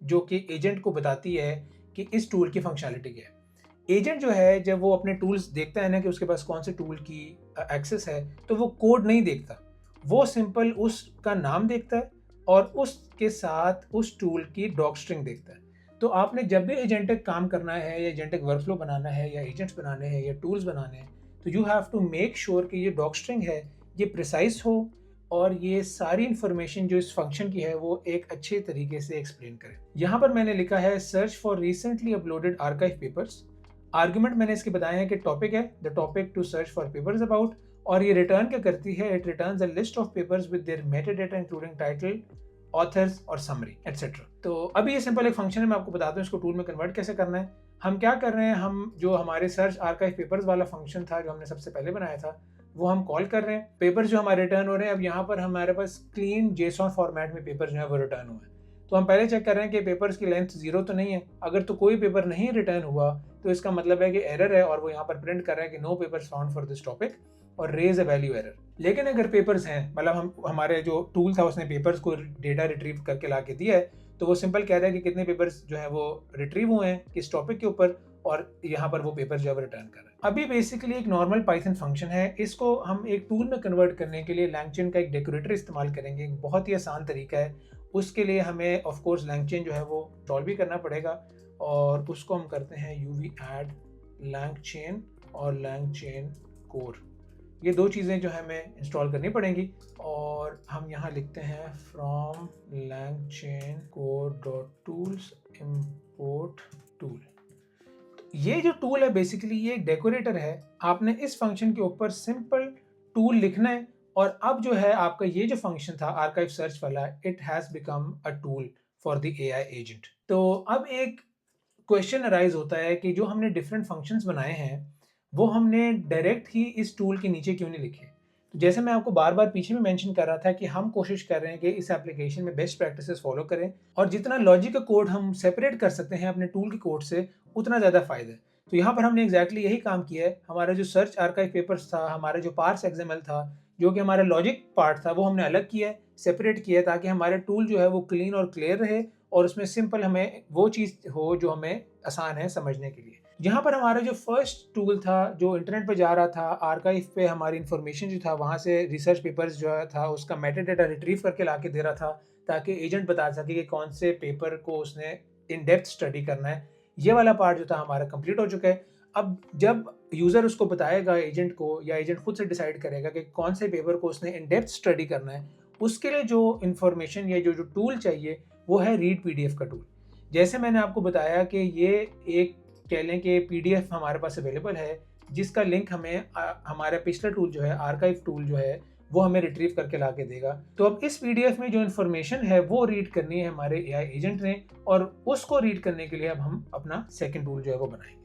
जो कि एजेंट को बताती है कि इस टूल की फंक्शनैलिटी क्या है। एजेंट जो है जब वो अपने टूल्स देखता है ना कि उसके पास कौन से टूल की एक्सेस है, तो वो कोड नहीं देखता, वो सिंपल उसका नाम देखता है और उसके साथ उस टूल की डॉक स्ट्रिंग देखता है। तो आपने जब भी एजेंटिक काम करना है या एजेंटिक वर्कफ्लो बनाना है या एजेंट्स बनाने हैं या टूल्स बनाने हैं, तो you have to make sure कि ये डॉक स्ट्रिंग है ये प्रिसाइज हो और ये सारी इंफॉर्मेशन जो इस फंक्शन की है वो एक अच्छे तरीके से एक्सप्लेन करे। यहाँ पर मैंने लिखा है search for recently uploaded arXiv papers. Argument मैंने इसके बताए हैं कि टॉपिक है the topic to search for papers about, और ये रिटर्न क्या करती है, it returns a list of papers with their metadata including title, authors और समरी एटसेट्रा। तो अभी ये सिंपल एक फंक्शन है, मैं आपको बताता हूँ इसको टूल में कन्वर्ट कैसे करना है। हम क्या कर रहे हैं, हम जो हमारे सर्च आर्काइव पेपर्स वाला फंक्शन था जो हमने सबसे पहले बनाया था वो हम कॉल कर रहे हैं। पेपर्स जो हमारे रिटर्न हो रहे हैं, अब यहाँ पर हमारे पास क्लीन जेसॉन फॉर्मेट में पेपर जो है वो रिटर्न हुए हैं। तो हम पहले चेक कर रहे हैं कि पेपर्स की लेंथ 0 तो नहीं है। अगर तो कोई पेपर नहीं रिटर्न हुआ तो इसका मतलब है कि एरर है, और वो यहाँ पर प्रिंट कर रहा है कि no papers found for this topic और रेज अ वैल्यू एरर। लेकिन अगर पेपर्स हैं, मतलब हमारे जो टूल था उसने पेपर्स को डेटा रिट्रीव करके ला के दिया है, तो वो सिंपल कह रहा है कि कितने पेपर्स जो है वो रिट्रीव हुए हैं किस टॉपिक के ऊपर, और यहाँ पर वो पेपर जो है रिटर्न कर रहा है। अभी बेसिकली एक नॉर्मल पाइथन फंक्शन है, इसको हम एक टूल में कन्वर्ट करने के लिए LangChain का एक डेकोरेटर इस्तेमाल करेंगे। एक बहुत ही आसान तरीका है। उसके लिए हमें ऑफ कोर्स LangChain जो है वो इंस्टॉल भी करना पड़ेगा, और उसको हम करते हैं uv add LangChain और LangChain core। ये दो चीज़ें जो है हमें इंस्टॉल करनी पड़ेंगी, और हम यहाँ लिखते हैं from LangChain core.tools import tool। ये जो टूल है बेसिकली ये एक डेकोरेटर है। आपने इस फंक्शन के ऊपर सिंपल टूल लिखना है, और अब जो है आपका ये जो फंक्शन था आर्काइव सर्च वाला, it has become a tool for the AI agent. तो अब एक क्वेश्चन अराइज होता है कि जो हमने डिफरेंट फंक्शंस बनाए हैं वो हमने डायरेक्ट ही इस टूल के नीचे क्यों नहीं लिखे। तो जैसे मैं आपको बार बार पीछे में मेंशन कर रहा था कि हम कोशिश कर रहे हैं कि इस एप्लीकेशन में बेस्ट प्रैक्टिसेस फॉलो करें, और जितना लॉजिक का कोड हम सेपरेट कर सकते हैं अपने टूल के कोड से उतना ज़्यादा फ़ायदा है। तो यहाँ पर हमने एग्जैक्टली यही काम किया है। हमारा जो सर्च आर्काइव पेपर्स था, हमारा जो पार्स XML था, जो कि हमारा लॉजिक पार्ट था, वो हमने अलग किया है, सेपरेट किया है, ताकि हमारा टूल जो है वो क्लीन और क्लियर रहे, और उसमें सिंपल हमें वो चीज़ हो जो हमें आसान है समझने के लिए। यहाँ पर हमारा जो फर्स्ट टूल था जो इंटरनेट पे जा रहा था, आर्काइव पे हमारी इन्फॉर्मेशन जो था वहाँ से रिसर्च पेपर्स जो था उसका मेटाडेटा रिट्रीव करके ला के दे रहा था, ताकि एजेंट बता सके कि कौन से पेपर को उसने इन डेप्थ स्टडी करना है। ये वाला पार्ट जो था हमारा कंप्लीट हो चुका है। अब जब यूज़र उसको बताएगा एजेंट को, या एजेंट खुद से डिसाइड करेगा कि कौन से पेपर को उसने इन डेप्थ स्टडी करना है, उसके लिए जो इन्फॉर्मेशन या जो टूल चाहिए वो है रीड PDF का टूल। जैसे मैंने आपको बताया कि ये एक कह लें कि PDF हमारे पास अवेलेबल है, जिसका लिंक हमें हमारा पिछला टूल जो है आर्काइव टूल जो है वो हमें रिट्रीव करके ला के देगा। तो अब इस PDF में जो इन्फॉर्मेशन है वो रीड करनी है हमारे AI एजेंट ने, और उसको रीड करने के लिए अब हम अपना सेकंड टूल जो है वो बनाएंगे।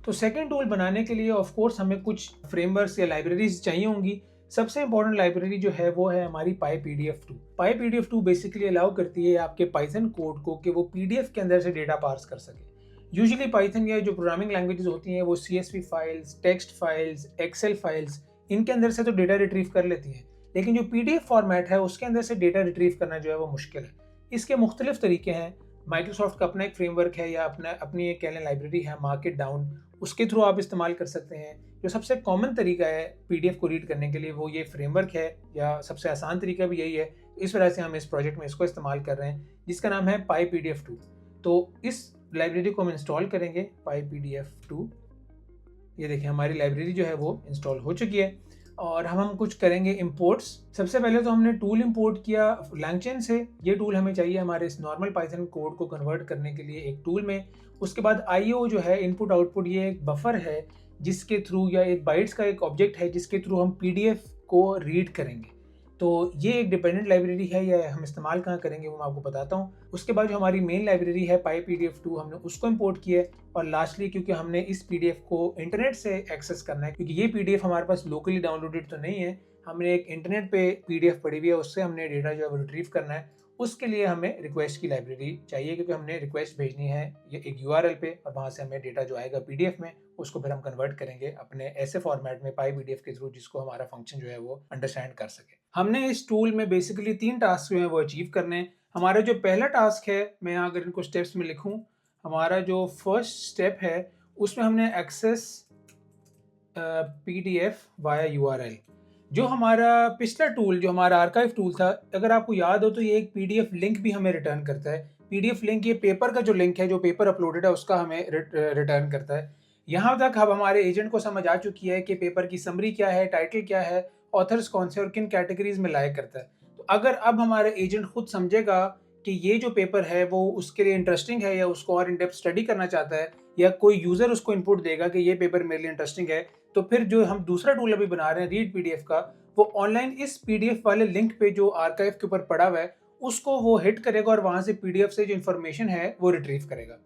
तो सेकंड टूल बनाने के लिए ऑफ कोर्स हमें कुछ फ्रेमवर्क्स या लाइब्रेरीज चाहिए होंगी। सबसे इंपॉर्टेंट लाइब्रेरी जो है वो है हमारी PyPDF2। PyPDF2 बेसिकली अलाउ करती है आपके पाइथन कोड को कि वो PDF के अंदर से डेटा पार्स कर सके। यूजुअली पाइथन या जो प्रोग्रामिंग लैंग्वेजेस होती हैं वो CSV files, text files, Excel files, इनके अंदर से तो डेटा रिट्रीव कर लेती हैं, लेकिन जो PDF फॉर्मेट है उसके अंदर से डेटा रिट्रीव करना जो है वो मुश्किल है। इसके मुख्तलिफ तरीके हैं। माइक्रोसॉफ्ट का अपना एक फ्रेमवर्क है, या अपनी एक कह लें लाइब्रेरी है मार्केट डाउन, उसके थ्रू आप इस्तेमाल कर सकते हैं। जो सबसे कॉमन तरीका है PDF को रीड करने के लिए वो ये फ्रेमवर्क है, या सबसे आसान तरीका भी यही है। इस वजह से हम इस प्रोजेक्ट में इसको इस्तेमाल कर रहे हैं, जिसका नाम है PyPDF2। तो इस लाइब्रेरी को हम इंस्टॉल करेंगे, PyPDF2। ये देखिए हमारी लाइब्रेरी जो है वो इंस्टॉल हो चुकी है, और हम कुछ करेंगे इंपोर्ट्स। सबसे पहले तो हमने टूल इंपोर्ट किया LangChain से। ये टूल हमें चाहिए हमारे इस नॉर्मल पाइथन कोड को कन्वर्ट करने के लिए एक टूल में। उसके बाद IO जो है इनपुट आउटपुट, ये एक बफर है जिसके थ्रू, या एक बाइट्स का एक ऑब्जेक्ट है जिसके थ्रू हम PDF को रीड करेंगे। तो ये एक डिपेंडेंट लाइब्रेरी है, या हम इस्तेमाल कहाँ करेंगे वो मैं आपको बताता हूँ। उसके बाद जो हमारी मेन लाइब्रेरी है PyPDF2, हमने उसको इंपोर्ट किया है। और लास्टली क्योंकि हमने इस PDF को इंटरनेट से एक्सेस करना है, क्योंकि ये PDF हमारे पास लोकली डाउनलोडेड तो नहीं है, हमने एक इंटरनेट पे PDF पड़ी हुई है, उससे हमने डेटा जो है वो रिट्रीव करना है। उसके लिए हमें रिक्वेस्ट की लाइब्रेरी चाहिए, क्योंकि हमने रिक्वेस्ट भेजनी है ये एक URL पे, और वहाँ से हमें डेटा जो आएगा PDF में उसको फिर हम कन्वर्ट करेंगे अपने ऐसे फॉर्मेट में PyPDF के थ्रू जिसको हमारा फंक्शन जो है वो अंडरस्टैंड कर सके। हमने इस टूल में बेसिकली 3 टास्क जो है वो अचीव करने हैं। हमारा जो पहला टास्क है, मैं अगर इनको स्टेप्स में लिखूं, हमारा जो फर्स्ट स्टेप है उसमें हमने एक्सेस PDF वाया URL। जो हमारा पिछला टूल, जो हमारा आर्काइव टूल था, अगर आपको याद हो तो ये एक PDF लिंक भी हमें रिटर्न करता है। PDF लिंक ये पेपर का जो लिंक है, जो पेपर अपलोडेड है उसका हमें रिटर्न करता है। यहाँ तक अब हमारे एजेंट को समझ आ चुकी है कि पेपर की समरी क्या है, टाइटल क्या है, ऑथर्स कौन से और किन कैटेगरीज में लायक करता है। तो अगर अब हमारा एजेंट खुद समझेगा कि ये जो पेपर है वो उसके लिए इंटरेस्टिंग है, या उसको और इन डेप्थ स्टडी करना चाहता है, या कोई यूज़र उसको इनपुट देगा कि ये पेपर मेरे लिए इंटरेस्टिंग है, तो फिर जो हम दूसरा टूल अभी बना रहे हैं रीड PDF का, वो ऑनलाइन इस PDF वाले लिंक पे जो आर्काइव के ऊपर पड़ा हुआ है उसको वो हिट करेगा, और वहाँ से PDF से जो इन्फॉर्मेशन है वो रिट्रीव करेगा।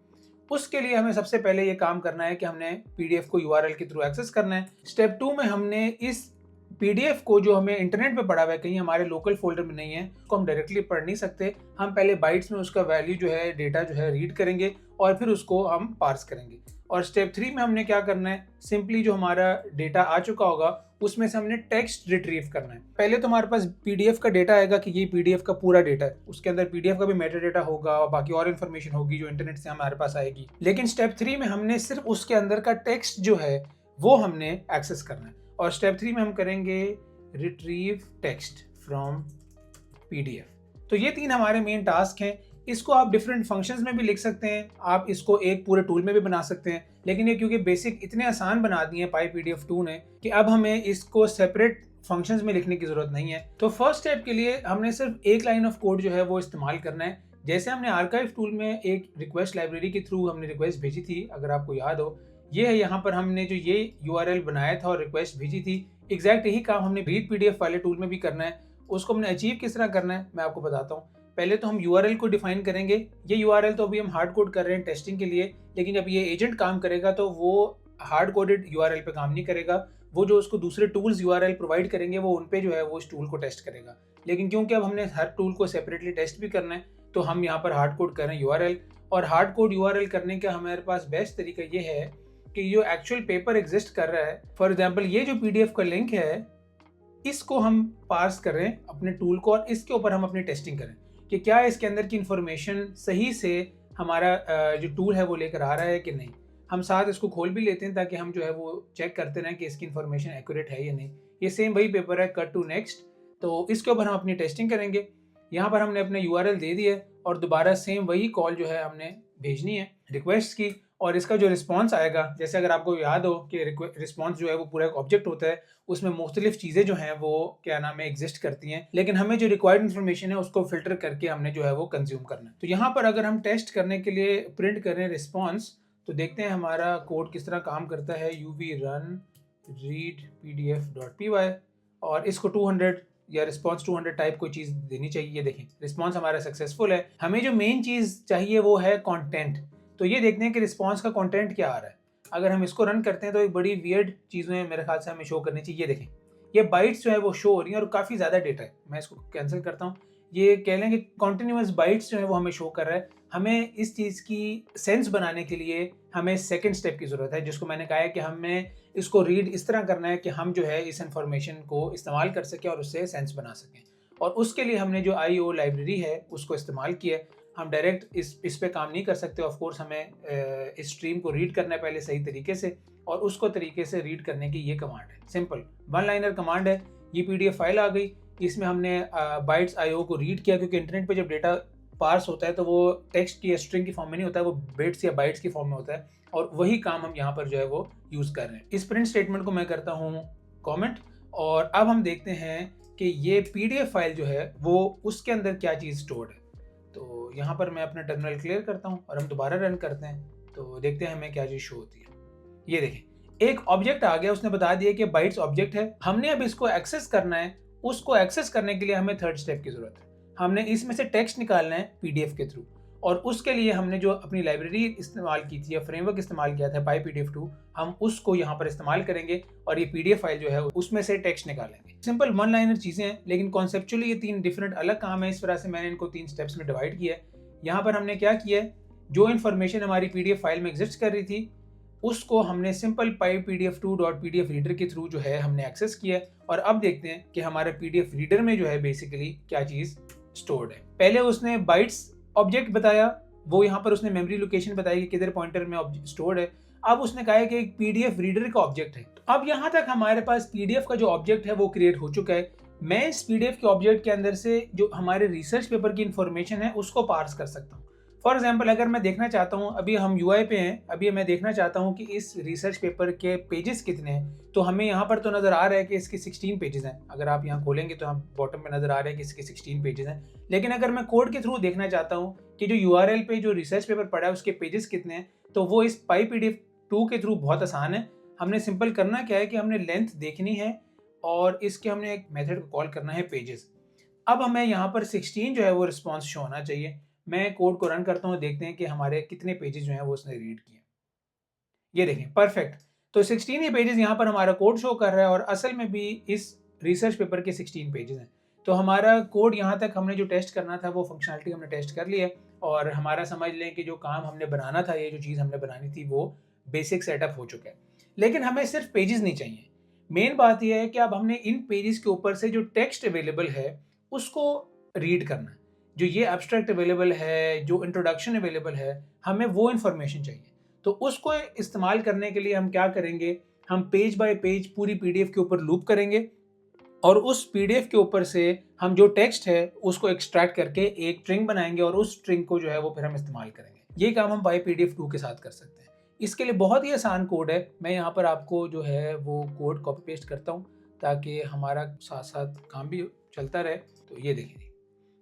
उसके लिए हमें सबसे पहले ये काम करना है कि हमने PDF को URL के थ्रू एक्सेस करना है। स्टेप 2 में हमने इस पीडीएफ को जो हमें इंटरनेट पे पड़ा हुआ है, कहीं हमारे लोकल फ़ोल्डर में नहीं है, उसको हम डायरेक्टली पढ़ नहीं सकते। हम पहले बाइट्स में उसका वैल्यू जो है, डेटा जो है रीड करेंगे और फिर उसको हम पार्स करेंगे। और स्टेप 3 में हमने क्या करना है, सिंपली जो हमारा डेटा आ चुका होगा, उसमें से हमने टेक्स्ट रिट्रीव करना है। पहले तो हमारे पास पीडीएफ का डेटा आएगा कि ये पीडीएफ का पूरा डेटा है। उसके अंदर पीडीएफ का भी मेटा डेटा होगा और बाकी और इन्फॉर्मेशन होगी जो इंटरनेट से हमारे पास आएगी। लेकिन स्टेप 3 में हमने सिर्फ उसके अंदर का टेक्स्ट जो है, वो हमने एक्सेस करना है। और स्टेप 3 में हम करेंगे रिट्रीव टेक्स्ट फ्रॉम पीडीएफ। तो ये 3 हमारे मेन टास्क हैं। इसको आप डिफरेंट फंक्शंस में भी लिख सकते हैं, आप इसको एक पूरे टूल में भी बना सकते हैं, लेकिन ये क्योंकि बेसिक इतने आसान बना दिए हैं PyPDF2 ने कि अब हमें इसको सेपरेट फंक्शंस में लिखने की जरूरत नहीं है। तो फर्स्ट स्टेप के लिए हमने सिर्फ एक लाइन ऑफ कोड जो है वो इस्तेमाल करना है। जैसे हमने आर्काइव टूल में एक रिक्वेस्ट लाइब्रेरी के थ्रू हमने रिक्वेस्ट भेजी थी, अगर आपको याद हो, ये है यहाँ पर हमने जो ये URL बनाया था और रिक्वेस्ट भेजी थी, एग्जैक्ट यही काम हमने रीड पीडीएफ वाले टूल में भी करना है। उसको हमने अचीव किस तरह करना है मैं आपको बताता हूँ। पहले तो हम URL को डिफाइन करेंगे। ये URL तो अभी हम हार्ड कोड कर रहे हैं टेस्टिंग के लिए, लेकिन जब ये एजेंट काम करेगा तो वो हार्ड कोडेड URL पे काम नहीं करेगा। वो जो उसको दूसरे टूल्स URL प्रोवाइड करेंगे वो उन पे जो है वो इस टूल को टेस्ट करेगा। लेकिन क्योंकि अब हमने हर टूल को सेपरेटली टेस्ट भी करना है, तो हम यहाँ पर हार्ड कोड कर रहे हैं URL। और हार्ड कोड URL करने का हमारे पास बेस्ट तरीका ये है कि जो एक्चुअल पेपर एग्जिस्ट कर रहा है, फॉर एग्जाम्पल ये जो PDF का लिंक है, इसको हम पार्स करें अपने टूल को और इसके ऊपर हम अपनी टेस्टिंग करें कि क्या इसके अंदर की इंफॉर्मेशन सही से हमारा जो टूल है वो लेकर आ रहा है कि नहीं। हम साथ इसको खोल भी लेते हैं ताकि हम जो है वो चेक करते रहें कि इसकी इंफॉर्मेशन एक्यूरेट है या नहीं। ये सेम वही पेपर है, कट टू नेक्स्ट। तो इसके ऊपर हम अपनी टेस्टिंग करेंगे। यहाँ पर हमने अपने URL दे दिया और दोबारा सेम वही कॉल जो है हमने भेजनी है रिक्वेस्ट की। और इसका जो रिस्पॉन्स आएगा, जैसे अगर आपको याद हो कि रिस्पॉन्स जो है वो पूरा एक ऑब्जेक्ट होता है, उसमें मुख्तलिफ चीज़ें जो हैं वो क्या नाम है एग्जिस्ट करती हैं, लेकिन हमें जो रिक्वायर्ड इन्फॉर्मेशन है उसको फिल्टर करके हमने जो है वो कंज्यूम करना है। तो यहाँ पर अगर हम टेस्ट करने के लिए प्रिंट करें रिस्पॉन्स, तो देखते हैं हमारा कोड किस तरह काम करता है। uv run read pdf.py और इसको 200 या रिस्पॉन्स 200 टाइप कोई चीज़ देनी चाहिए। ये देखें रिस्पॉन्स हमारा सक्सेसफुल है। हमें जो मेन चीज़ चाहिए वो है कंटेंट। तो ये देखते हैं कि रिस्पॉन्स का कंटेंट क्या आ रहा है। अगर हम इसको रन करते हैं तो एक बड़ी वियर्ड चीज़ें मेरे ख्याल से हमें शो करनी चाहिए। ये देखें ये बाइट्स जो है वो शो हो रही हैं और काफ़ी ज़्यादा डेटा है। मैं इसको कैंसिल करता हूँ। ये कह लें कि कॉन्टिन्यूस बाइट्स जो है वो हमें शो कर रहा है। हमें इस चीज़ की सेंस बनाने के लिए हमें सेकंड स्टेप की ज़रूरत है, जिसको मैंने कहा है कि हमें इसको रीड इस तरह करना है कि हम जो है इस इंफॉर्मेशन को इस्तेमाल कर सकें और उससे सेंस बना सकें। और उसके लिए हमने जो IO लाइब्रेरी है उसको इस्तेमाल किया है। हम डायरेक्ट इस पे काम नहीं कर सकते। ऑफ कोर्स हमें इस स्ट्रीम को रीड करना है पहले सही तरीके से, और उसको तरीके से रीड करने की ये कमांड है। सिंपल वन लाइनर कमांड है। ये PDF फाइल आ गई, इसमें हमने बाइट्स IO को रीड किया, क्योंकि इंटरनेट पे जब डेटा पार्स होता है तो वो टेक्स्ट की या स्ट्रिंग की फॉर्म में नहीं होता है, वो बिट्स या बाइट्स की फॉर्म में होता है। और वही काम हम यहाँ पर जो है वो यूज़ कर रहे हैं। इस प्रिंट स्टेटमेंट को मैं करता हूँ कॉमेंट, और अब हम देखते हैं कि ये PDF फाइल जो है वो उसके अंदर क्या चीज़ स्टोर्ड है। तो यहाँ पर मैं अपना टर्मिनल क्लियर करता हूँ और हम दोबारा रन करते हैं, तो देखते हैं हमें क्या चीज़ शो होती है। ये देखें एक ऑब्जेक्ट आ गया, उसने बता दिया कि बाइट्स ऑब्जेक्ट है। हमने अब इसको एक्सेस करना है। उसको एक्सेस करने के लिए हमें थर्ड स्टेप की जरूरत है। हमने इसमें से टेक्स्ट निकालना है PDF के थ्रू, और उसके लिए हमने जो अपनी लाइब्रेरी इस्तेमाल की थी या फ्रेमवर्क इस्तेमाल किया था PyPDF2, हम उसको यहाँ पर इस्तेमाल करेंगे और ये PDF फाइल जो है उसमें से टेक्स्ट निकालेंगे। सिंपल वन लाइनर चीज़ें हैं, लेकिन कॉन्सेप्चुअली ये 3 डिफरेंट अलग काम है। इस तरह से मैंने इनको 3 स्टेप्स में डिवाइड किया है। यहाँ पर हमने क्या किया है, जो इन्फॉर्मेशन हमारी PDF फाइल में एग्जिस्ट कर रही थी उसको हमने सिंपल PyPDF2.pdf रीडर के थ्रू जो है हमने एक्सेस किया है। और अब देखते हैं कि हमारे PDF रीडर में जो है बेसिकली क्या चीज़ स्टोर्ड है। पहले उसने बाइट्स ऑब्जेक्ट बताया, वो यहाँ पर उसने मेमोरी लोकेशन बताई कि किधर पॉइंटर में स्टोर्ड है। अब उसने कहा है कि एक PDF रीडर का ऑब्जेक्ट है। तो अब यहाँ तक हमारे पास PDF का जो ऑब्जेक्ट है वो क्रिएट हो चुका है। मैं इस PDF के ऑब्जेक्ट के अंदर से जो हमारे रिसर्च पेपर की इंफॉर्मेशन है उसको पार्स कर सकता हूँ। फॉर एग्जाम्पल अगर मैं देखना चाहता हूँ, अभी हम UI पे हैं, अभी मैं देखना चाहता हूँ कि इस रिसर्च पेपर के पेजेस कितने हैं, तो हमें यहाँ पर तो नज़र आ रहा है कि इसके 16 पेजेस हैं। अगर आप यहाँ खोलेंगे तो हम बॉटम में नज़र आ रहा है कि इसके 16 पेजेस हैं। लेकिन अगर मैं कोड के थ्रू देखना चाहता हूँ कि जो URL पे जो रिसर्च पेपर पड़ा है उसके पेजेस कितने हैं, तो वो इस PyPDF2 के थ्रू बहुत आसान है। हमने सिंपल करना क्या है कि हमने लेंथ देखनी है और इसके हमने एक मेथड को कॉल करना है पेजेस। अब हमें यहाँ पर 16 जो है वो रिस्पॉन्स शो होना चाहिए। मैं कोड को रन करता हूँ, देखते हैं कि हमारे कितने पेजेस जो हैं वो उसने रीड किए। ये देखें परफेक्ट। तो 16 ही पेजेस यहाँ पर हमारा कोड शो कर रहा है, और असल में भी इस रिसर्च पेपर के 16 पेजेस हैं। तो हमारा कोड यहाँ तक हमने जो टेस्ट करना था वो फंक्शनलिटी हमने टेस्ट कर लिया और हमारा समझ लें कि जो काम हमने बनाना था, ये जो चीज़ हमने बनानी थी वो बेसिक सेटअप हो चुका है। लेकिन हमें सिर्फ पेजेस नहीं चाहिए। मेन बात यह है कि अब हमने इन पेजेस के ऊपर से जो टेक्स्ट अवेलेबल है उसको रीड करना है। जो ये एब्स्ट्रैक्ट अवेलेबल है, जो इंट्रोडक्शन अवेलेबल है, हमें वो इन्फॉर्मेशन चाहिए। तो उसको इस्तेमाल करने के लिए हम क्या करेंगे, हम पेज बाय पेज पूरी पीडीएफ के ऊपर लूप करेंगे और उस पीडीएफ के ऊपर से हम जो टेक्स्ट है उसको एक्सट्रैक्ट करके एक स्ट्रिंग बनाएंगे और उस स्ट्रिंग को जो है वो फिर हम इस्तेमाल करेंगे। ये काम हम बाय पीडीएफ 2 के साथ कर सकते हैं। इसके लिए बहुत ही आसान कोड है। मैं यहाँ पर आपको जो है वो कोड कॉपी पेस्ट करता हूँ ताकि हमारा साथ साथ काम भी चलता रहे। तो ये देखिए,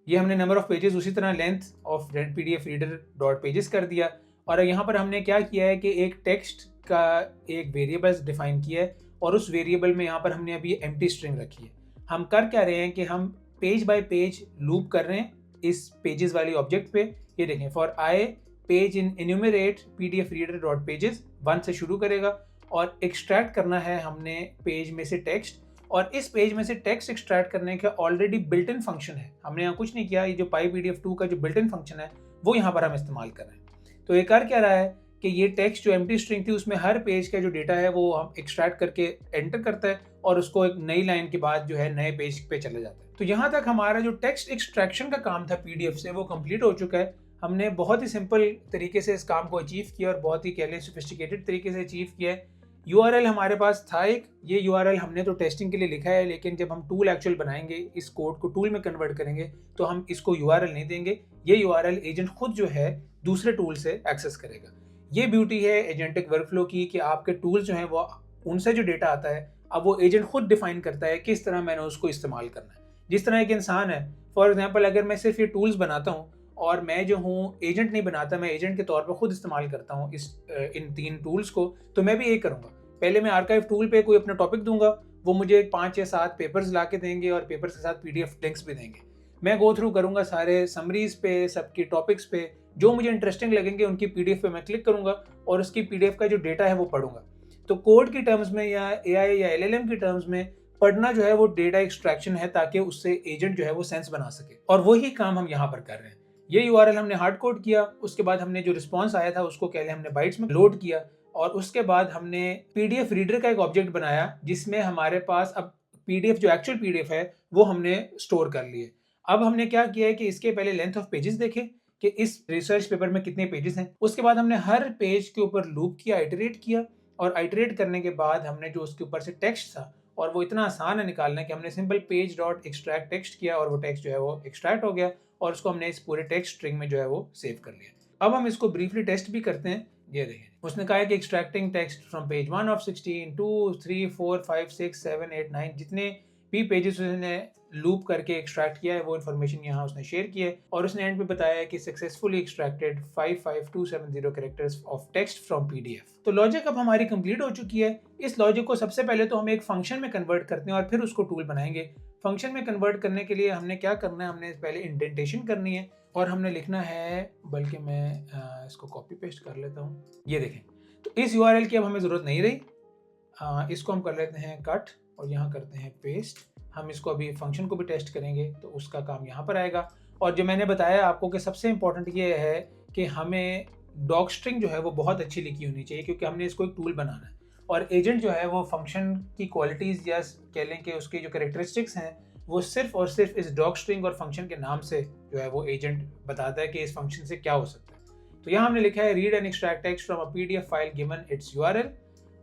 ये हमने नंबर ऑफ पेजेस उसी तरह length of PDF reader dot pages कर दिया और यहाँ पर हमने क्या किया है कि एक टेक्स्ट का एक वेरिएबल डिफाइन किया है और उस वेरिएबल में यहाँ पर हमने अभी एम्प्टी स्ट्रिंग रखी है। हम कर क्या रहे हैं कि हम पेज बाय पेज लूप कर रहे हैं इस पेजेस वाली ऑब्जेक्ट पे। ये देखें, for I page in enumerate PDF reader dot pages 1 से शुरू करेगा और एक्सट्रैक्ट करना है हमने पेज में से टेक्स्ट, और इस पेज में से टेक्स्ट एक्सट्रैक्ट करने का ऑलरेडी बिल्ट इन फंक्शन है। हमने यहाँ कुछ नहीं किया, ये जो PyPDF2 का जो बिल्ट इन फंक्शन है वो यहाँ पर हम इस्तेमाल कर रहे हैं। तो ये कर क्या रहा है कि ये टेक्स्ट जो एम्प्टी स्ट्रिंग थी उसमें हर पेज का जो डेटा है वो हम एक्सट्रैक्ट करके एंटर करता है और उसको एक नई लाइन के बाद जो है नए पेज पे चले जाता है। तो यहाँ तक हमारा जो टेक्स्ट एक्सट्रैक्शन का काम था पीडीएफ से वो कंप्लीट हो चुका है। हमने बहुत ही सिंपल तरीके से इस काम को अचीव किया और बहुत ही कह लें सोफिस्टिकेटेड तरीके से अचीव किया है। URL हमारे पास था एक, ये URL हमने तो टेस्टिंग के लिए लिखा है, लेकिन जब हम टूल एक्चुअल बनाएंगे, इस कोड को टूल में कन्वर्ट करेंगे तो हम इसको URL नहीं देंगे। ये URL एजेंट खुद जो है दूसरे टूल से एक्सेस करेगा। ये ब्यूटी है एजेंटिक वर्कफ्लो की कि आपके टूल्स जो हैं वो उनसे जो डेटा आता है अब वो एजेंट खुद डिफाइन करता है किस तरह मैंने उसको इस्तेमाल करना है। जिस तरह एक इंसान है, फॉर एग्जांपल अगर मैं सिर्फ ये टूल्स बनाता हूँ और मैं जो हूँ एजेंट नहीं बनाता, मैं एजेंट के तौर पर खुद इस्तेमाल करता हूँ इन 3 टूल्स को, तो मैं भी यही करूँगा। पहले मैं आर्काइव टूल पे कोई अपना टॉपिक दूंगा, वो मुझे 5 या 7 पेपर्स ला के देंगे और पेपर्स के साथ PDF लिंक्स भी देंगे। मैं गो थ्रू करूँगा सारे समरीज पे, सबकी टॉपिक्स पे, जो मुझे इंटरेस्टिंग लगेंगे उनकी PDF पे मैं क्लिक करूँगा और उसकी PDF का जो डेटा है वो पढ़ूंगा। तो कोड की टर्म्स में या AI या LLM की टर्म्स में पढ़ना जो है वो डेटा एक्सट्रैक्शन है ताकि उससे एजेंट जो है वो सेंस बना सके, और वही काम हम यहाँ पर कर रहे हैं। ये URL हमने हार्ड कोड किया, उसके बाद हमने जो रिस्पॉन्स आया था उसको पहले हमने बाइट्स में लोड किया और उसके बाद हमने PDF रीडर का एक ऑब्जेक्ट बनाया जिसमें हमारे पास अब PDF जो एक्चुअल PDF है वो हमने स्टोर कर लिए। अब हमने क्या किया है कि इसके पहले लेंथ ऑफ पेजेस देखे कि इस रिसर्च पेपर में कितने पेजेस हैं। उसके बाद हमने हर पेज के ऊपर लूप किया, आइटरेट किया, और आइटरेट करने के बाद हमने जो उसके ऊपर से टेक्स्ट था, और वो इतना आसान है निकालना कि हमने simple page dot extract text किया और वो टेक्स्ट जो है वो एक्सट्रैक्ट हो गया और उसको हमने इस पूरे टेक्स्ट स्ट्रिंग में जो है वो सेव कर लिया। अब हम इसको ब्रीफली टेस्ट भी करते हैं। ये देखें, उसने कहा है कि extracting text from page 1 of 16, 2, 3, 4, 5, 6, 7, 8, 9, जितने भी पेजेस उसने लूप करके एक्सट्रैक्ट किया है वो इन्फॉर्मेशन यहाँ उसने शेयर की है, और उसने एंड पे बताया है कि successfully extracted 55270 characters of text from PDF। तो लॉजिक अब हमारी कंप्लीट हो चुकी है। इस लॉजिक को सबसे पहले तो हम एक फंक्शन में कन्वर्ट करते हैं और फिर उसको टूल बनाएंगे। फंक्शन में कन्वर्ट करने के लिए हमने क्या करना है, हमने पहले इंडेंटेशन करनी है और हमने लिखना है, बल्कि मैं इसको कॉपी पेस्ट कर लेता हूँ। ये देखें, तो इस URL की अब हमें ज़रूरत नहीं रही। इसको हम कर लेते हैं कट और यहाँ करते हैं पेस्ट। हम इसको अभी फंक्शन को भी टेस्ट करेंगे तो उसका काम यहाँ पर आएगा। और जो मैंने बताया आपको कि सबसे इम्पॉर्टेंट ये है कि हमें डॉक स्ट्रिंग जो है वो बहुत अच्छी लिखी होनी चाहिए, क्योंकि हमने इसको एक टूल बनाना है और एजेंट जो है वो फंक्शन की क्वालिटीज़ या कह लें कि उसकी जो कैरेक्टरिस्टिक्स हैं वो सिर्फ और सिर्फ इस डॉक स्ट्रिंग और फंक्शन के नाम से जो है वो एजेंट बताता है कि इस फंक्शन से क्या हो सकता है। तो यहाँ हमने लिखा है read and extract text from a PDF file given its URL।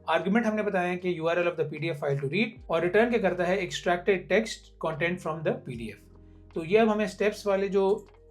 Argument हमने बताया कि URL of the PDF file to read, और रिटर्न क्या करता है, extracted text content from the PDF। तो ये अब हमें स्टेप्स वाले जो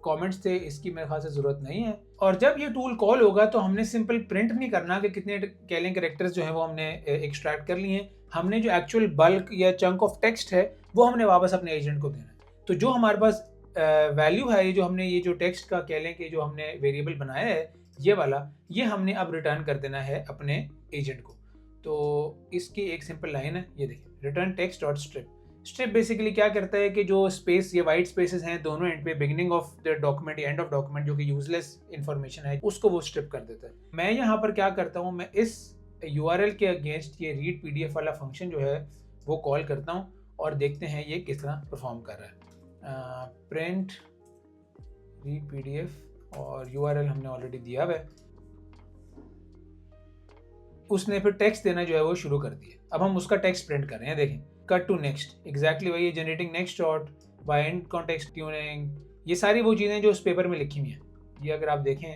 कमेंट्स थे इसकी मेरे ख्याल से ज़रूरत नहीं है। और जब ये टूल कॉल होगा तो हमने सिंपल प्रिंट नहीं करना कि कितने कैलिंग कैरेक्टर्स जो है वो हमने एक्सट्रैक्ट कर लिए हैं। हमने जो एक्चुअल बल्क या चंक ऑफ टेक्स्ट है वो हमने वापस अपने एजेंट को देना है। तो जो हमारे पास वैल्यू है, जो हमने ये जो टेक्स्ट का कह लें कि जो हमने वेरिएबल बनाया है ये वाला, ये हमने अब रिटर्न कर देना है अपने एजेंट को। तो इसकी एक सिंपल लाइन है, ये देखिए, return text dot strip. Strip basically क्या करता है कि जो स्पेस या वाइट स्पेसेस हैं दोनों एंड पे, बिगिनिंग ऑफ द डॉक्यूमेंट या एंड ऑफ डॉक्यूमेंट जो कि यूजलेस इंफॉर्मेशन है, उसको वो स्ट्रिप कर देता है। मैं यहाँ पर क्या करता हूँ, मैं इस URL के अगेंस्ट ये रीड PDF वाला फंक्शन जो है वो कॉल करता हूँ और देखते हैं ये किस तरह परफॉर्म कर रहा है। प्रिंट रीड पीडीएफ और यूआरएल हमने ऑलरेडी दिया हुआ है। उसने फिर टेक्स्ट देना जो है वो शुरू कर दिया। अब हम उसका टेक्स्ट प्रिंट कर रहे हैं। देखें, कट टू नेक्स्ट, एग्जैक्टली वही है, generating next dot by and context tuning, ये सारी वो चीज़ें जो उस पेपर में लिखी हुई हैं। ये अगर आप देखें,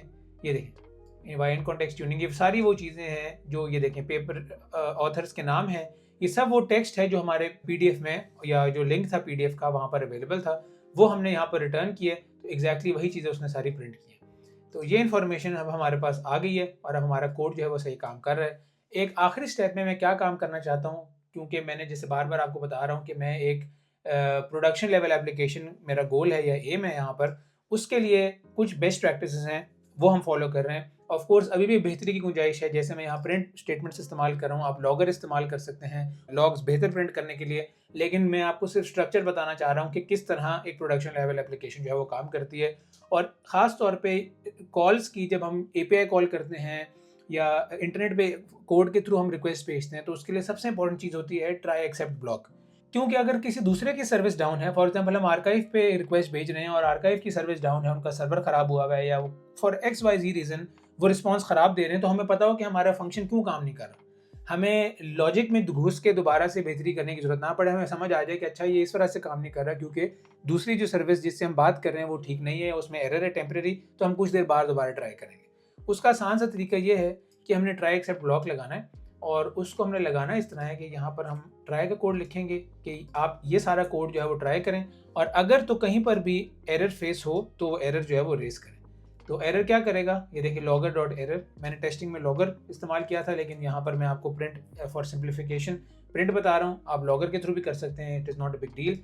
ये देखें बाय एंड कॉन्टेक्स्ट ट्यूनिंग, ये सारी वो चीज़ें हैं जो ये देखें पेपर ऑथर्स के नाम हैं। ये सब वो टेक्स्ट है जो हमारे पीडीएफ में या जो लिंक था पीडीएफ का वहाँ पर अवेलेबल था, वो हमने यहाँ पर रिटर्न किए। तो एग्जैक्टली वही चीज़ें उसने सारी प्रिंट की हैं। तो ये इन्फॉर्मेशन अब हमारे पास आ गई है और अब हमारा कोड जो है वो सही काम कर रहा है। एक आखिरी स्टेप में मैं क्या काम करना चाहता हूँ, क्योंकि मैंने जैसे बार बार आपको बता रहा हूँ कि मैं एक प्रोडक्शन लेवल एप्लीकेशन मेरा गोल है या एम है यहाँ पर, उसके लिए कुछ बेस्ट प्रैक्टिसेस हैं वो हम फॉलो कर रहे हैं। ऑफ कोर्स अभी भी बेहतरी की गुंजाइश है। जैसे मैं यहाँ प्रिंट स्टेटमेंट्स इस्तेमाल कर रहा हूँ, आप लॉगर इस्तेमाल कर सकते हैं लॉग्स बेहतर प्रिंट करने के लिए, लेकिन मैं आपको सिर्फ स्ट्रक्चर बताना चाह रहा हूँ कि किस तरह एक प्रोडक्शन लेवल एप्लीकेशन जो है वो काम करती है। और ख़ास तौर पे कॉल्स की, जब हम एपीआई कॉल करते हैं या इंटरनेट पे कोड के थ्रू हम रिक्वेस्ट भेजते हैं, तो उसके लिए सबसे इंपॉर्टेंट चीज़ होती है ट्राई एक्सेप्ट ब्लॉक। क्योंकि अगर किसी दूसरे की सर्विस डाउन है, फॉर एग्जांपल हम आर्काइव पे रिक्वेस्ट भेज रहे हैं और आर्काइव की सर्विस डाउन है, उनका सर्वर ख़राब हुआ हुआ है या for X Y Z reason वो रिस्पॉन्स ख़राब दे रहे हैं, तो हमें पता हो कि हमारा फंक्शन क्यों काम नहीं कर रहा। हमें लॉजिक में घुस के दोबारा से बेहतरी करने की ज़रूरत ना पड़े, हमें समझ आ जाए कि अच्छा ये इस वजह से काम नहीं कर रहा क्योंकि दूसरी जो सर्विस जिससे हम बात कर रहे हैं वो ठीक नहीं है, उसमें एरर है टेम्प्रेरी, तो हम कुछ देर बाद दोबारा ट्राई करेंगे। उसका आसान सा तरीका ये है कि हमने ट्राई एक्सेप्ट ब्लॉक लगाना है और उसको हमने लगाना इस तरह है कि यहाँ पर हम ट्राई का कोड लिखेंगे कि आप ये सारा कोड जो है वो ट्राई करें और अगर तो कहीं पर भी एरर फेस हो तो वो एरर जो है वो रेस करें। तो एरर क्या करेगा, ये देखिए लॉगर डॉट एरर, मैंने टेस्टिंग में लॉगर इस्तेमाल किया था, लेकिन यहाँ पर मैं आपको प्रिंट फॉर सिंप्लीफिकेशन प्रिंट बता रहा हूँ। आप लॉगर के थ्रू भी कर सकते हैं, it is not a big deal.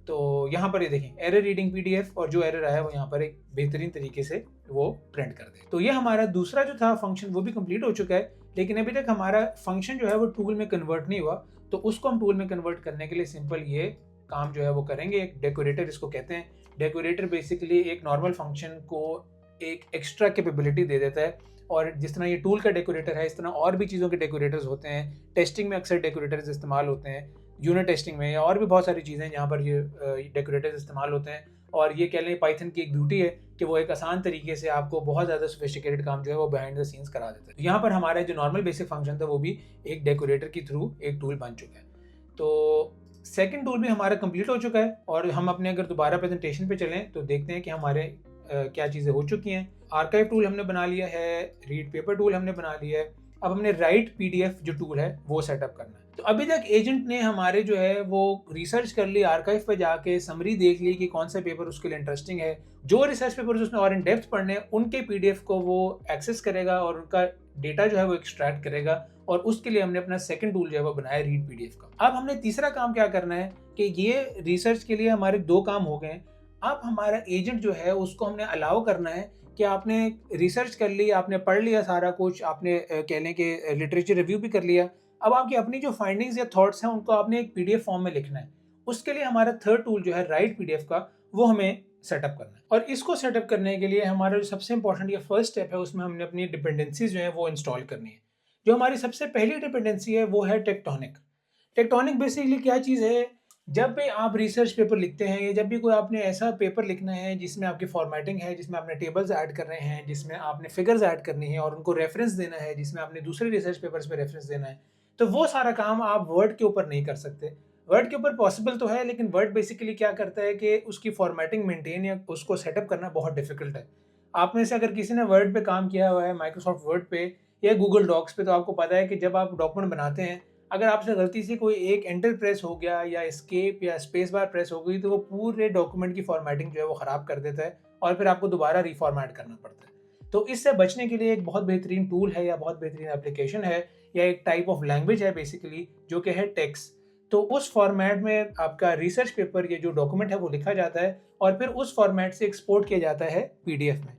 तो यहाँ पर ये देखें एरर रीडिंग पीडीएफ, और जो एरर आया वो यहाँ पर एक बेहतरीन तरीके से वो प्रिंट कर दे। तो ये हमारा दूसरा जो था फंक्शन वो भी कंप्लीट हो चुका है, लेकिन अभी तक हमारा फंक्शन जो है वो टूल में कन्वर्ट नहीं हुआ। तो उसको हम टूल में कन्वर्ट करने के लिए सिंपल ये काम जो है वो करेंगे। एक डेकोरेटर इसको कहते हैं। डेकोरेटर बेसिकली एक नॉर्मल फंक्शन को एक एक्स्ट्रा कैपेबिलिटी दे देता है, और जिस तरह ये टूल का डेकोरेटर है इस तरह और भी चीज़ों के डेकोरेटर्स होते हैं। टेस्टिंग में अक्सर डेकोरेटर्स इस्तेमाल होते हैं, यूनिट टेस्टिंग में, या और भी बहुत सारी चीज़ें जहाँ पर ये डेकोरेटर्स इस्तेमाल होते हैं। और ये कह लें पाइथन की एक ब्यूटी है कि वो एक आसान तरीके से आपको बहुत ज़्यादा सोफिस्टिकेटेड काम जो है वो बिहाइंड द सीन्स करा देता है। यहाँ पर हमारा जो नॉर्मल बेसिक फंक्शन था वो भी एक डेकोरेटर के थ्रू एक टूल बन चुका है। तो सेकंड टूल भी हमारा कंप्लीट हो चुका है और हम अपने अगर दोबारा प्रेजेंटेशन पे चलें तो देखते हैं कि हमारे क्या चीज़ें हो चुकी हैं। आर्काइव टूल हमने बना लिया है, रीड पेपर टूल हमने बना लिया है, अब हमने राइट पीडीएफ जो टूल है वो सेटअप करना है। तो अभी तक एजेंट ने हमारे जो है वो रिसर्च कर ली, आर्काइव पे जाके समरी देख ली कि कौन सा पेपर उसके लिए इंटरेस्टिंग है, जो रिसर्च पेपर उसने और इन डेप्थ पढ़ने उनके पीडीएफ को वो एक्सेस करेगा और उनका डेटा जो है वो एक्सट्रैक्ट करेगा, और उसके लिए हमने अपना सेकंड टूल जो है वो बनाया रीड पीडीएफ का। अब हमने तीसरा काम क्या करना है कि ये रिसर्च के लिए हमारे दो काम हो गए। अब हमारा एजेंट जो है उसको हमने अलाउ करना है कि आपने रिसर्च कर ली, आपने पढ़ लिया सारा कुछ, आपने कह लें कि लिटरेचर रिव्यू भी कर लिया, अब आपकी अपनी जो फाइंडिंग्स या थॉट्स हैं उनको आपने एक पीडीएफ फॉर्म में लिखना है। उसके लिए हमारा थर्ड टूल जो है राइट पीडीएफ का, वो हमें सेटअप करना है। और इसको सेटअप करने के लिए हमारा जो सबसे इंपॉर्टेंट या फर्स्ट स्टेप है उसमें हमने अपनी डिपेंडेंसीज जो है वो इंस्टॉल करनी है। जो हमारी सबसे पहली डिपेंडेंसी है वो है टेक्टोनिक। टेक्टोनिक बेसिकली क्या चीज़ है, जब भी आप रिसर्च पेपर लिखते हैं या जब भी कोई आपने ऐसा पेपर लिखना है जिसमें आपकी फॉर्मेटिंग है, जिसमें आपने टेबल्स ऐड कर रहे हैं, जिसमें आपने फिगर्स ऐड करनी है और उनको रेफरेंस देना है, जिसमें आपने दूसरे रिसर्च पेपर्स पे रेफरेंस देना है, तो वो सारा काम आप वर्ड के ऊपर नहीं कर सकते। वर्ड के ऊपर पॉसिबल तो है, लेकिन वर्ड बेसिकली क्या करता है कि उसकी फॉर्मेटिंग मेंटेन या उसको सेटअप करना बहुत डिफिकल्ट है। आप में से अगर किसी ने वर्ड पे काम किया हुआ है, माइक्रोसॉफ्ट वर्ड पे या गूगल डॉक्स पे, तो आपको पता है कि जब आप डॉक्यूमेंट बनाते हैं, अगर आपसे गलती से कोई एक एंटर प्रेस हो गया या एस्केप या स्पेस बार प्रेस हो गई, तो वो पूरे डॉक्यूमेंट की फॉर्मेटिंग जो है वो ख़राब कर देता है और फिर आपको दोबारा रीफॉर्मेट करना पड़ता है। तो इससे बचने के लिए एक बहुत बेहतरीन टूल है या बहुत बेहतरीन एप्लीकेशन है या एक टाइप ऑफ लैंग्वेज है बेसिकली, जो कि है टेक्स्ट। तो उस फॉर्मेट में आपका रिसर्च पेपर या जो डॉक्यूमेंट है वो लिखा जाता है और फिर उस फॉर्मेट से एक्सपोर्ट किया जाता है पीडीएफ में।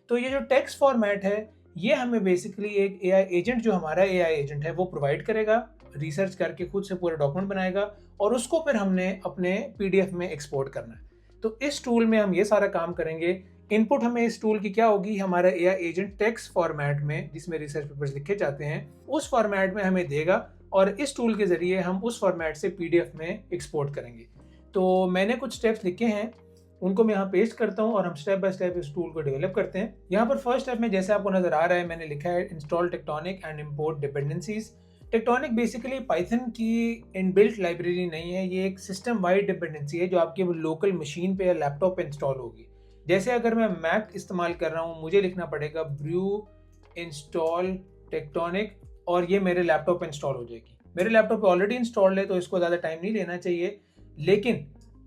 तो ये जो टेक्स्ट फॉर्मेट है ये हमें बेसिकली एक एआई एजेंट, जो हमारा एआई एजेंट है वो प्रोवाइड करेगा, रिसर्च करके खुद से पूरा डॉक्यूमेंट बनाएगा और उसको फिर हमने अपने पीडीएफ में एक्सपोर्ट करना है। तो इस टूल में हम ये सारा काम करेंगे। इनपुट हमें इस टूल की क्या होगी, हमारा एआई एजेंट टेक्स्ट फॉर्मेट में जिसमें रिसर्च पेपर्स लिखे जाते हैं उस फॉर्मेट में हमें देगा और इस टूल के ज़रिए हम उस फॉर्मेट से पीडीएफ में एक्सपोर्ट करेंगे। तो मैंने कुछ स्टेप्स लिखे हैं, उनको मैं यहाँ पेस्ट करता हूँ और हम स्टेप बाय स्टेप इस टूल को डेवलप करते हैं। यहाँ पर फर्स्ट स्टेप में जैसे आपको नज़र आ रहा है, मैंने लिखा है install tectonic and import dependencies. Tectonic basically Python की इनबिल्ट लाइब्रेरी नहीं है, ये एक सिस्टम वाइड डिपेंडेंसी है जो आपके लोकल मशीन पे या लैपटॉप पे इंस्टॉल होगी। जैसे अगर मैं मैक इस्तेमाल कर रहा हूँ, मुझे लिखना पड़ेगा ब्रू इंस्टॉल टेक्टोनिक और ये मेरे लैपटॉप पे इंस्टॉल हो जाएगी। मेरे लैपटॉप पे ऑलरेडी इंस्टॉल्ड है तो इसको ज़्यादा टाइम नहीं लेना चाहिए। लेकिन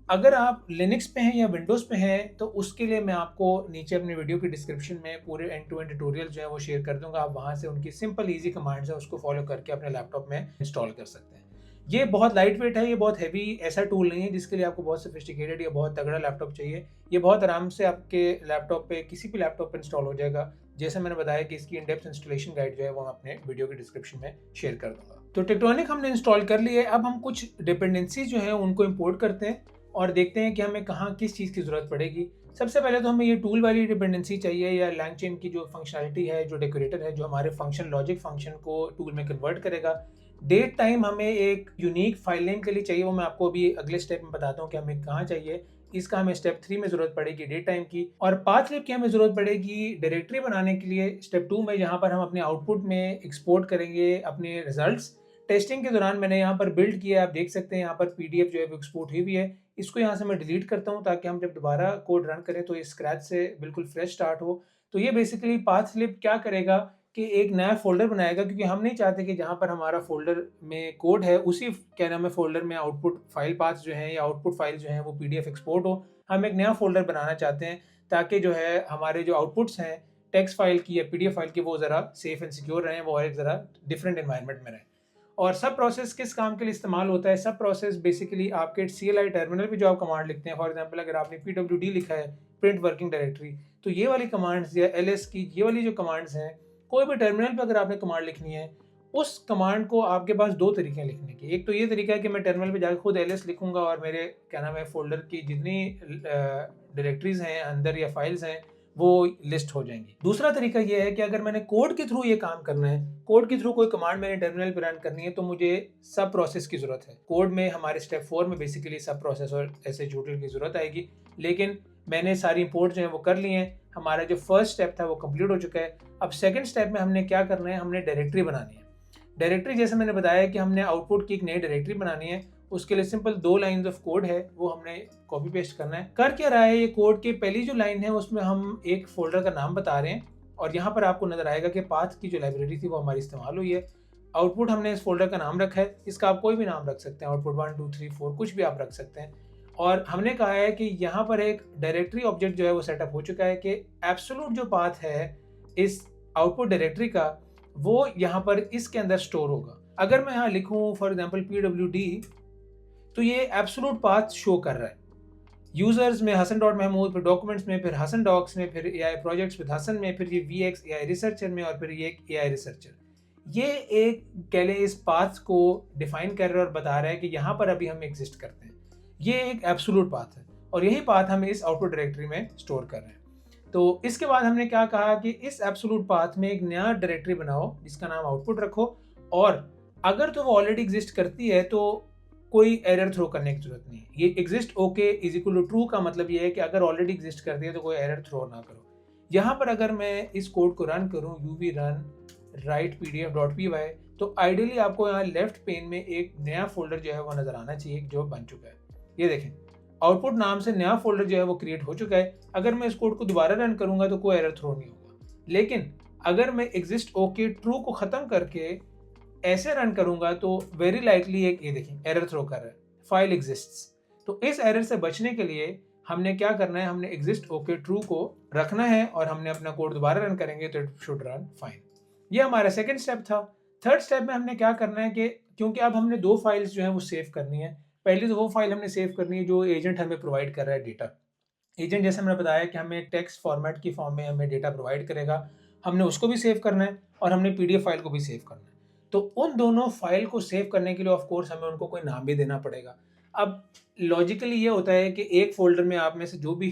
अगर आप लिनक्स पे हैं या विंडोज़ पे हैं तो उसके लिए मैं आपको नीचे अपने वीडियो की डिस्क्रिप्शन में पूरे एंड टू एंड ट्यूटोरियल जो है वो शेयर कर दूंगा। आप वहाँ से उनकी सिंपल ईजी कमांड्स है उसको फॉलो करके अपने लैपटॉप में इंस्टॉल कर सकते हैं। ये बहुत लाइट वेट है, ये बहुत हैवी ऐसा टूल नहीं है जिसके लिए आपको बहुत सोफिस्टिकेटेड या बहुत तगड़ा लैपटॉप चाहिए। ये बहुत आराम से आपके लैपटॉप पे किसी भी लैपटॉप पे इंस्टॉल हो जाएगा। जैसे मैंने बताया कि इसकी इन डेप्थ इंस्टॉलेशन गाइड जो है वो मैं अपने वीडियो की डिस्क्रिप्शन में शेयर कर दूंगा। तो टेक्टोनिक हमने इंस्टॉल कर लिया है। अब हम कुछ डिपेंडेंसी जो है उनको इम्पोर्ट करते हैं और देखते हैं कि हमें कहाँ किस चीज़ की ज़रूरत पड़ेगी। सबसे पहले तो हमें ये टूल वाली डिपेंडेंसी चाहिए या लैंगचेन की जो फंक्शनलिटी है, जो डेकोरेटर है, जो हमारे फंक्शन लॉजिक फंक्शन को टूल में कन्वर्ट करेगा। डेट टाइम हमें एक यूनिक फाइल नेम के लिए चाहिए, वो मैं आपको अभी अगले स्टेप में बताता हूँ कि हमें कहाँ चाहिए। इसका हमें स्टेप 3 में ज़रूरत पड़ेगी डेट टाइम की। और पाथ लिब की हमें ज़रूरत पड़ेगी डायरेक्टरी बनाने के लिए स्टेप 2 में, जहाँ पर हम अपने आउटपुट में एक्सपोर्ट करेंगे अपने रिजल्ट्स। टेस्टिंग के दौरान मैंने यहाँ पर बिल्ड किया है, आप देख सकते हैं यहाँ पर पीडीएफ जो है वो एक्सपोर्ट हुई भी है। इसको यहाँ से मैं डिलीट करता हूँ ताकि हम जब दोबारा कोड रन करें तो ये स्क्रैच से बिल्कुल फ्रेश स्टार्ट हो। तो ये बेसिकली पाथ लिब क्या करेगा कि एक नया फोल्डर बनाएगा, क्योंकि हम नहीं चाहते कि जहाँ पर हमारा फोल्डर में कोड है उसी क्या नाम है फोल्डर में आउटपुट फाइल पाथ जो है या आउटपुट फाइल जो है वो पीडीएफ एक्सपोर्ट हो। हम एक नया फोल्डर बनाना चाहते हैं ताकि जो है हमारे जो आउटपुट्स हैं टेक्स्ट फाइल की या पीडीएफ फाइल की वो ज़रा सेफ एंड सिक्योर रहें, वो एक ज़रा डिफरेंट एनवायरनमेंट में रहें। और सब प्रोसेस किस काम के लिए इस्तेमाल होता है? सब प्रोसेस बेसिकली आपके CLI टर्मिनल पे जो आप कमांड लिखते हैं, फॉर एग्जांपल अगर आपने PWD लिखा है, प्रिंट वर्किंग डायरेक्टरी, तो ये वाली कमांड्स या LS की ये वाली जो कमांड्स हैं, कोई भी टर्मिनल पे अगर आपने कमांड लिखनी है, उस कमांड को आपके पास 2 तरीके हैं लिखने के। एक तो ये तरीका है कि मैं टर्मिनल पे जाकर खुद LS लिखूंगा और मेरे क्या नाम है फोल्डर की जितनी डायरेक्टरीज हैं अंदर या फाइल्स हैं वो लिस्ट हो जाएंगी। दूसरा तरीका ये है कि अगर मैंने कोड के थ्रू ये काम करना है, कोड के थ्रू कोई कमांड मैंने टर्मिनल पर रन करनी है, तो मुझे सब प्रोसेस की जरूरत है। कोड में हमारे स्टेप 4 में बेसिकली सब प्रोसेस और SHUTL की जरूरत आएगी, लेकिन मैंने सारी इंपोर्ट जो है वो कर ली है। हमारा जो फर्स्ट स्टेप था वो कंप्लीट हो चुका है। अब सेकंड स्टेप में हमने क्या करना है, हमने डायरेक्टरी बनानी है। डायरेक्टरी जैसे मैंने बताया कि हमने आउटपुट की एक नई डायरेक्टरी बनानी है, उसके लिए सिंपल 2 लाइंस ऑफ कोड है, वो हमने कॉपी पेस्ट करना है। कर क्या रहा है ये कोड की पहली जो लाइन है उसमें हम एक फोल्डर का नाम बता रहे हैं और यहाँ पर आपको नजर आएगा कि पाथ की जो लाइब्रेरी थी वो हमारी इस्तेमाल हुई है। आउटपुट हमने इस फोल्डर का नाम रखा है, इसका आप कोई भी नाम रख सकते हैं, आउटपुट 1 2 3 4 कुछ भी आप रख सकते हैं। और हमने कहा है कि यहाँ पर एक डायरेक्टरी ऑब्जेक्ट जो है वो सेटअप हो चुका है कि एब्सोल्यूट जो पाथ है इस आउटपुट डायरेक्टरी का वो यहाँ पर इसके अंदर स्टोर होगा। अगर मैं यहाँ लिखूँ फॉर एग्जाम्पल PWD, तो ये एब्सोल्यूट पाथ शो कर रहा है। यूजर्स में हसन डॉट महमूद, फिर डॉक्यूमेंट्स में, फिर हसन डॉक्स में, फिर AI प्रोजेक्ट्स विद हसन में, फिर ये VX AI रिसर्चर में और फिर ये AI रिसर्चर। ये एक कह लें इस पाथ को डिफाइन कर रहा है और बता रहा है कि यहाँ पर अभी हम एग्जिस्ट करते हैं। ये एक एब्सोल्यूट पाथ है और यही पाथ हम इस आउटपुट डायरेक्टरी में स्टोर कर रहे हैं। तो इसके बाद हमने क्या कहा कि इस एब्सोल्यूट पाथ में एक नया डायरेक्टरी बनाओ जिसका नाम आउटपुट रखो, और अगर तो वो ऑलरेडी एग्जिस्ट करती है तो कोई एरर थ्रो करने की जरूरत नहीं है। ये exist okay is equal to true का मतलब ये है कि अगर ऑलरेडी एग्जिस्ट करती है तो कोई एरर थ्रो ना करो। यहाँ पर अगर मैं इस कोड को रन करूँ uv run write pdf.py, तो आइडियली आपको यहाँ लेफ्ट पेन में एक नया फोल्डर जो है वो नजर आना चाहिए जो बन चुका है। ये देखें आउटपुट नाम से नया फोल्डर जो है वो क्रिएट हो चुका है। अगर मैं इस कोड को दोबारा रन करूंगा तो कोई एरर थ्रो नहीं होगा, लेकिन अगर मैं एग्जिस्ट ओके ट्रू को खत्म करके ऐसे रन करूंगा तो वेरी लाइकली एक ये देखें एरर थ्रो कर रहा है, फाइल एग्जिस्ट्स। तो इस एरर से बचने के लिए हमने क्या करना है, हमने एग्जिस्ट ओके ट्रू को रखना है और हमने अपना कोड दोबारा रन करेंगे तो इट शुड रन फाइन। ये हमारा सेकंड स्टेप था। थर्ड स्टेप में हमने क्या करना है कि क्योंकि अब हमने 2 फाइल्स जो है वो सेव करनी है। पहली तो वो फाइल हमने सेव करनी है जो एजेंट हमें प्रोवाइड कर रहा है डेटा। एजेंट जैसे मैंने बताया कि हमें टेक्स्ट फॉर्मेट की फॉर्म में हमें डेटा प्रोवाइड करेगा, हमने उसको भी सेव करना है और हमने PDF फाइल को भी सेव करना है। तो उन दोनों फाइल को सेव करने के लिए ऑफ कोर्स हमें उनको कोई नाम भी देना पड़ेगा। अब लॉजिकली ये होता है कि एक फोल्डर में आप में से जो भी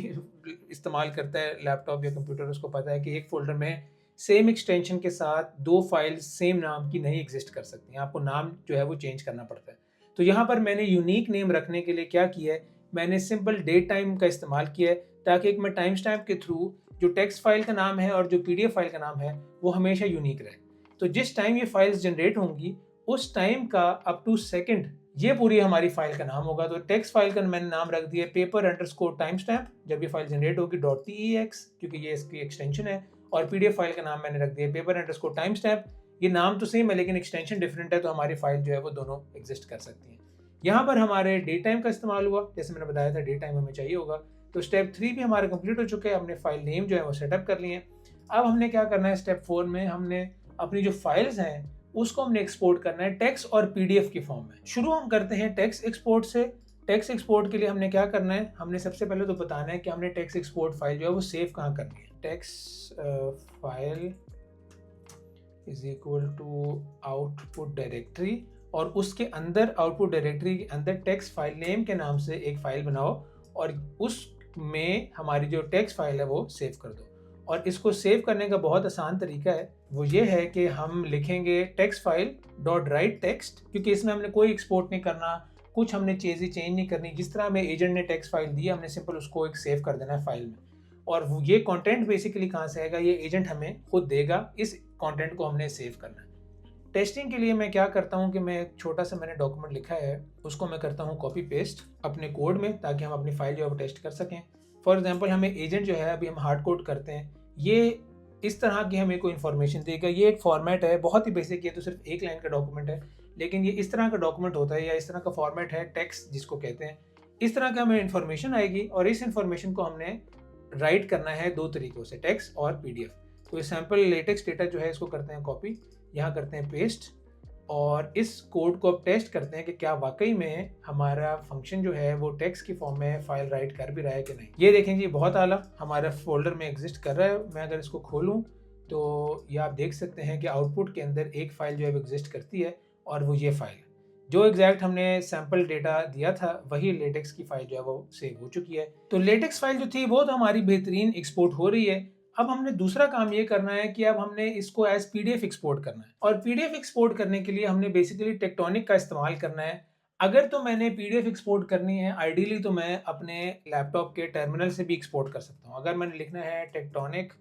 इस्तेमाल करता है लैपटॉप या कंप्यूटर उसको पता है कि एक फोल्डर में सेम एक्सटेंशन के साथ दो फाइल्स सेम नाम की नहीं एग्जिस्ट कर सकती हैं, आपको नाम जो है वो चेंज करना पड़ता है। तो यहाँ पर मैंने यूनिक नेम रखने के लिए क्या किया है, मैंने सिंपल डेट टाइम का इस्तेमाल किया है ताकि एक मैं टाइम स्टैम्प के थ्रू जो टेक्स्ट फाइल का नाम है और जो पीडीएफ फाइल का नाम है वो हमेशा यूनिक रहे। तो जिस टाइम ये फाइल्स जनरेट होंगी उस टाइम का अप टू सेकंड ये पूरी हमारी फाइल का नाम होगा। तो टेक्स्ट फाइल का मैंने नाम रख दिया पेपर अंडरस्कोर टाइम स्टैम्प, जब ये फाइल जनरेट होगी .tex क्योंकि ये इसकी एक्सटेंशन है, और पीडीएफ फाइल का नाम मैंने रख दिया पेपर अंडरस्कोर टाइम स्टैम्प। ये नाम तो सेम है लेकिन एक्सटेंशन डिफरेंट है, तो हमारी फाइल जो है वो दोनों एग्जिस्ट कर सकती हैं। यहाँ पर हमारे डेट टाइम का इस्तेमाल हुआ, जैसे मैंने बताया था डेट टाइम हमें चाहिए होगा। तो स्टेप 3 भी हमारा कंप्लीट हो चुका है, हमने फाइल नेम जो है वो सेटअप कर लिए हैं। अब हमने क्या करना है, स्टेप 4 में हमने अपनी जो फाइल्स हैं उसको हमने एक्सपोर्ट करना है टेक्स्ट और पीडीएफ की फॉर्म में। शुरू हम करते हैं टेक्स्ट एक्सपोर्ट से। टेक्स्ट एक्सपोर्ट के लिए हमने क्या करना है, हमने सबसे पहले तो बताना है कि हमने टेक्स्ट एक्सपोर्ट फाइल जो है वो सेव कहाँ करनी है। Text file is equal to output directory, और उसके अंदर आउटपुट डायरेक्टरी के अंदर टेक्स्ट फाइल नेम के नाम से एक फाइल बनाओ और उसमें हमारी जो टेक्स्ट फाइल है वो सेव कर दो। और इसको सेव करने का बहुत आसान तरीका है, वो ये है कि हम लिखेंगे text file dot right text, क्योंकि इसमें हमने कोई एक्सपोर्ट नहीं करना, कुछ हमने चीज़ें चेंज नहीं करनी। जिस तरह हमें एजेंट ने टेक्स्ट फाइल दी हमने सिंपल उसको एक सेव कर देना है फाइल में। और ये कंटेंट बेसिकली कहाँ से आएगा, ये एजेंट हमें खुद देगा, इस कंटेंट को हमने सेव करना है। टेस्टिंग के लिए मैं क्या करता हूँ कि मैं एक छोटा सा मैंने डॉक्यूमेंट लिखा है उसको मैं करता हूँ कॉपी पेस्ट अपने कोड में, ताकि हम अपनी फाइल जो है वो टेस्ट कर सकें। फॉर एग्जांपल हमें एजेंट जो है अभी हम हार्ड कोड करते हैं, ये इस तरह की हमें कोई इन्फॉर्मेशन देगा। ये एक फॉर्मेट है, बहुत ही बेसिक, ये तो सिर्फ एक लाइन का डॉक्यूमेंट है, लेकिन ये इस तरह का डॉक्यूमेंट होता है या इस तरह का फॉर्मेट है, टेक्स्ट जिसको कहते हैं। इस तरह का हमें इन्फॉर्मेशन आएगी और इस इन्फॉर्मेशन को हमने राइट करना है दो तरीकों से, टेक्स्ट और पीडीएफ। तो ये सैम्पल लेटेक्स डेटा जो है इसको करते हैं कॉपी, यहाँ करते हैं पेस्ट, और इस कोड को अब टेस्ट करते हैं कि क्या वाकई में हमारा फंक्शन जो है वो टेक्स्ट की फॉर्म में फाइल राइट कर भी रहा है कि नहीं। ये देखें जी, बहुत आला हमारा फोल्डर में एग्जिस्ट कर रहा है। मैं अगर इसको खोलूं तो ये आप देख सकते हैं कि आउटपुट के अंदर एक फ़ाइल जो है वो एग्जिस्ट करती है, और वो ये फाइल जो एग्जैक्ट हमने सैम्पल डेटा दिया था वही लेटेक्स की फाइल जो है वो सेव हो चुकी है। तो लेटेक्स फाइल जो थी वो तो हमारी बेहतरीन एक्सपोर्ट हो रही है। अब हमने दूसरा काम ये करना है कि अब हमने इसको एज पीडीएफ एक्सपोर्ट करना है, और पीडीएफ एक्सपोर्ट करने के लिए हमने बेसिकली टेक्टोनिक का इस्तेमाल करना है। अगर तो मैंने पीडीएफ एक्सपोर्ट करनी है आइडियली तो मैं अपने लैपटॉप के टर्मिनल से भी एक्सपोर्ट कर सकता हूँ। अगर मैंने लिखना है टेक्टोनिक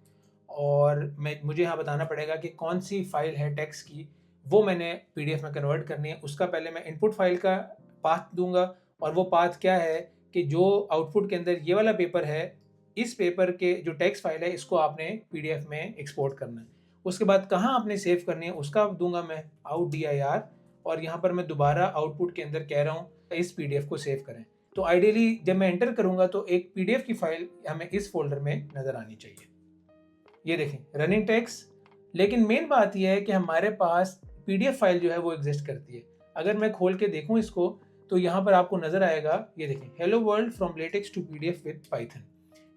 और मुझे यहाँ बताना पड़ेगा कि कौन सी फाइल है टेक्स्ट की, वो मैंने पीडीएफ में कन्वर्ट करनी है, उसका पहले मैं इनपुट फाइल का पाथ दूंगा। और वो पाथ क्या है कि जो आउटपुट के अंदर ये वाला पेपर है, इस पेपर के जो टेक्स्ट फाइल है इसको आपने पीडीएफ में एक्सपोर्ट करना है। उसके बाद कहाँ आपने सेव करनी है उसका दूंगा मैं out_dir, और यहाँ पर मैं दोबारा आउटपुट के अंदर कह रहा हूँ इस पीडीएफ को सेव करें। तो आइडियली जब मैं एंटर करूँगा तो एक पीडीएफ की फाइल हमें इस फोल्डर में नज़र आनी चाहिए। ये देखें रनिंग टेक्स्ट, लेकिन मेन बात यह है कि हमारे पास पीडीएफ फाइल जो है वो एग्जिस्ट करती है। अगर मैं खोल के देखूँ इसको तो यहाँ पर आपको नज़र आएगा, ये देखें, hello world from LaTeX to PDF with Python.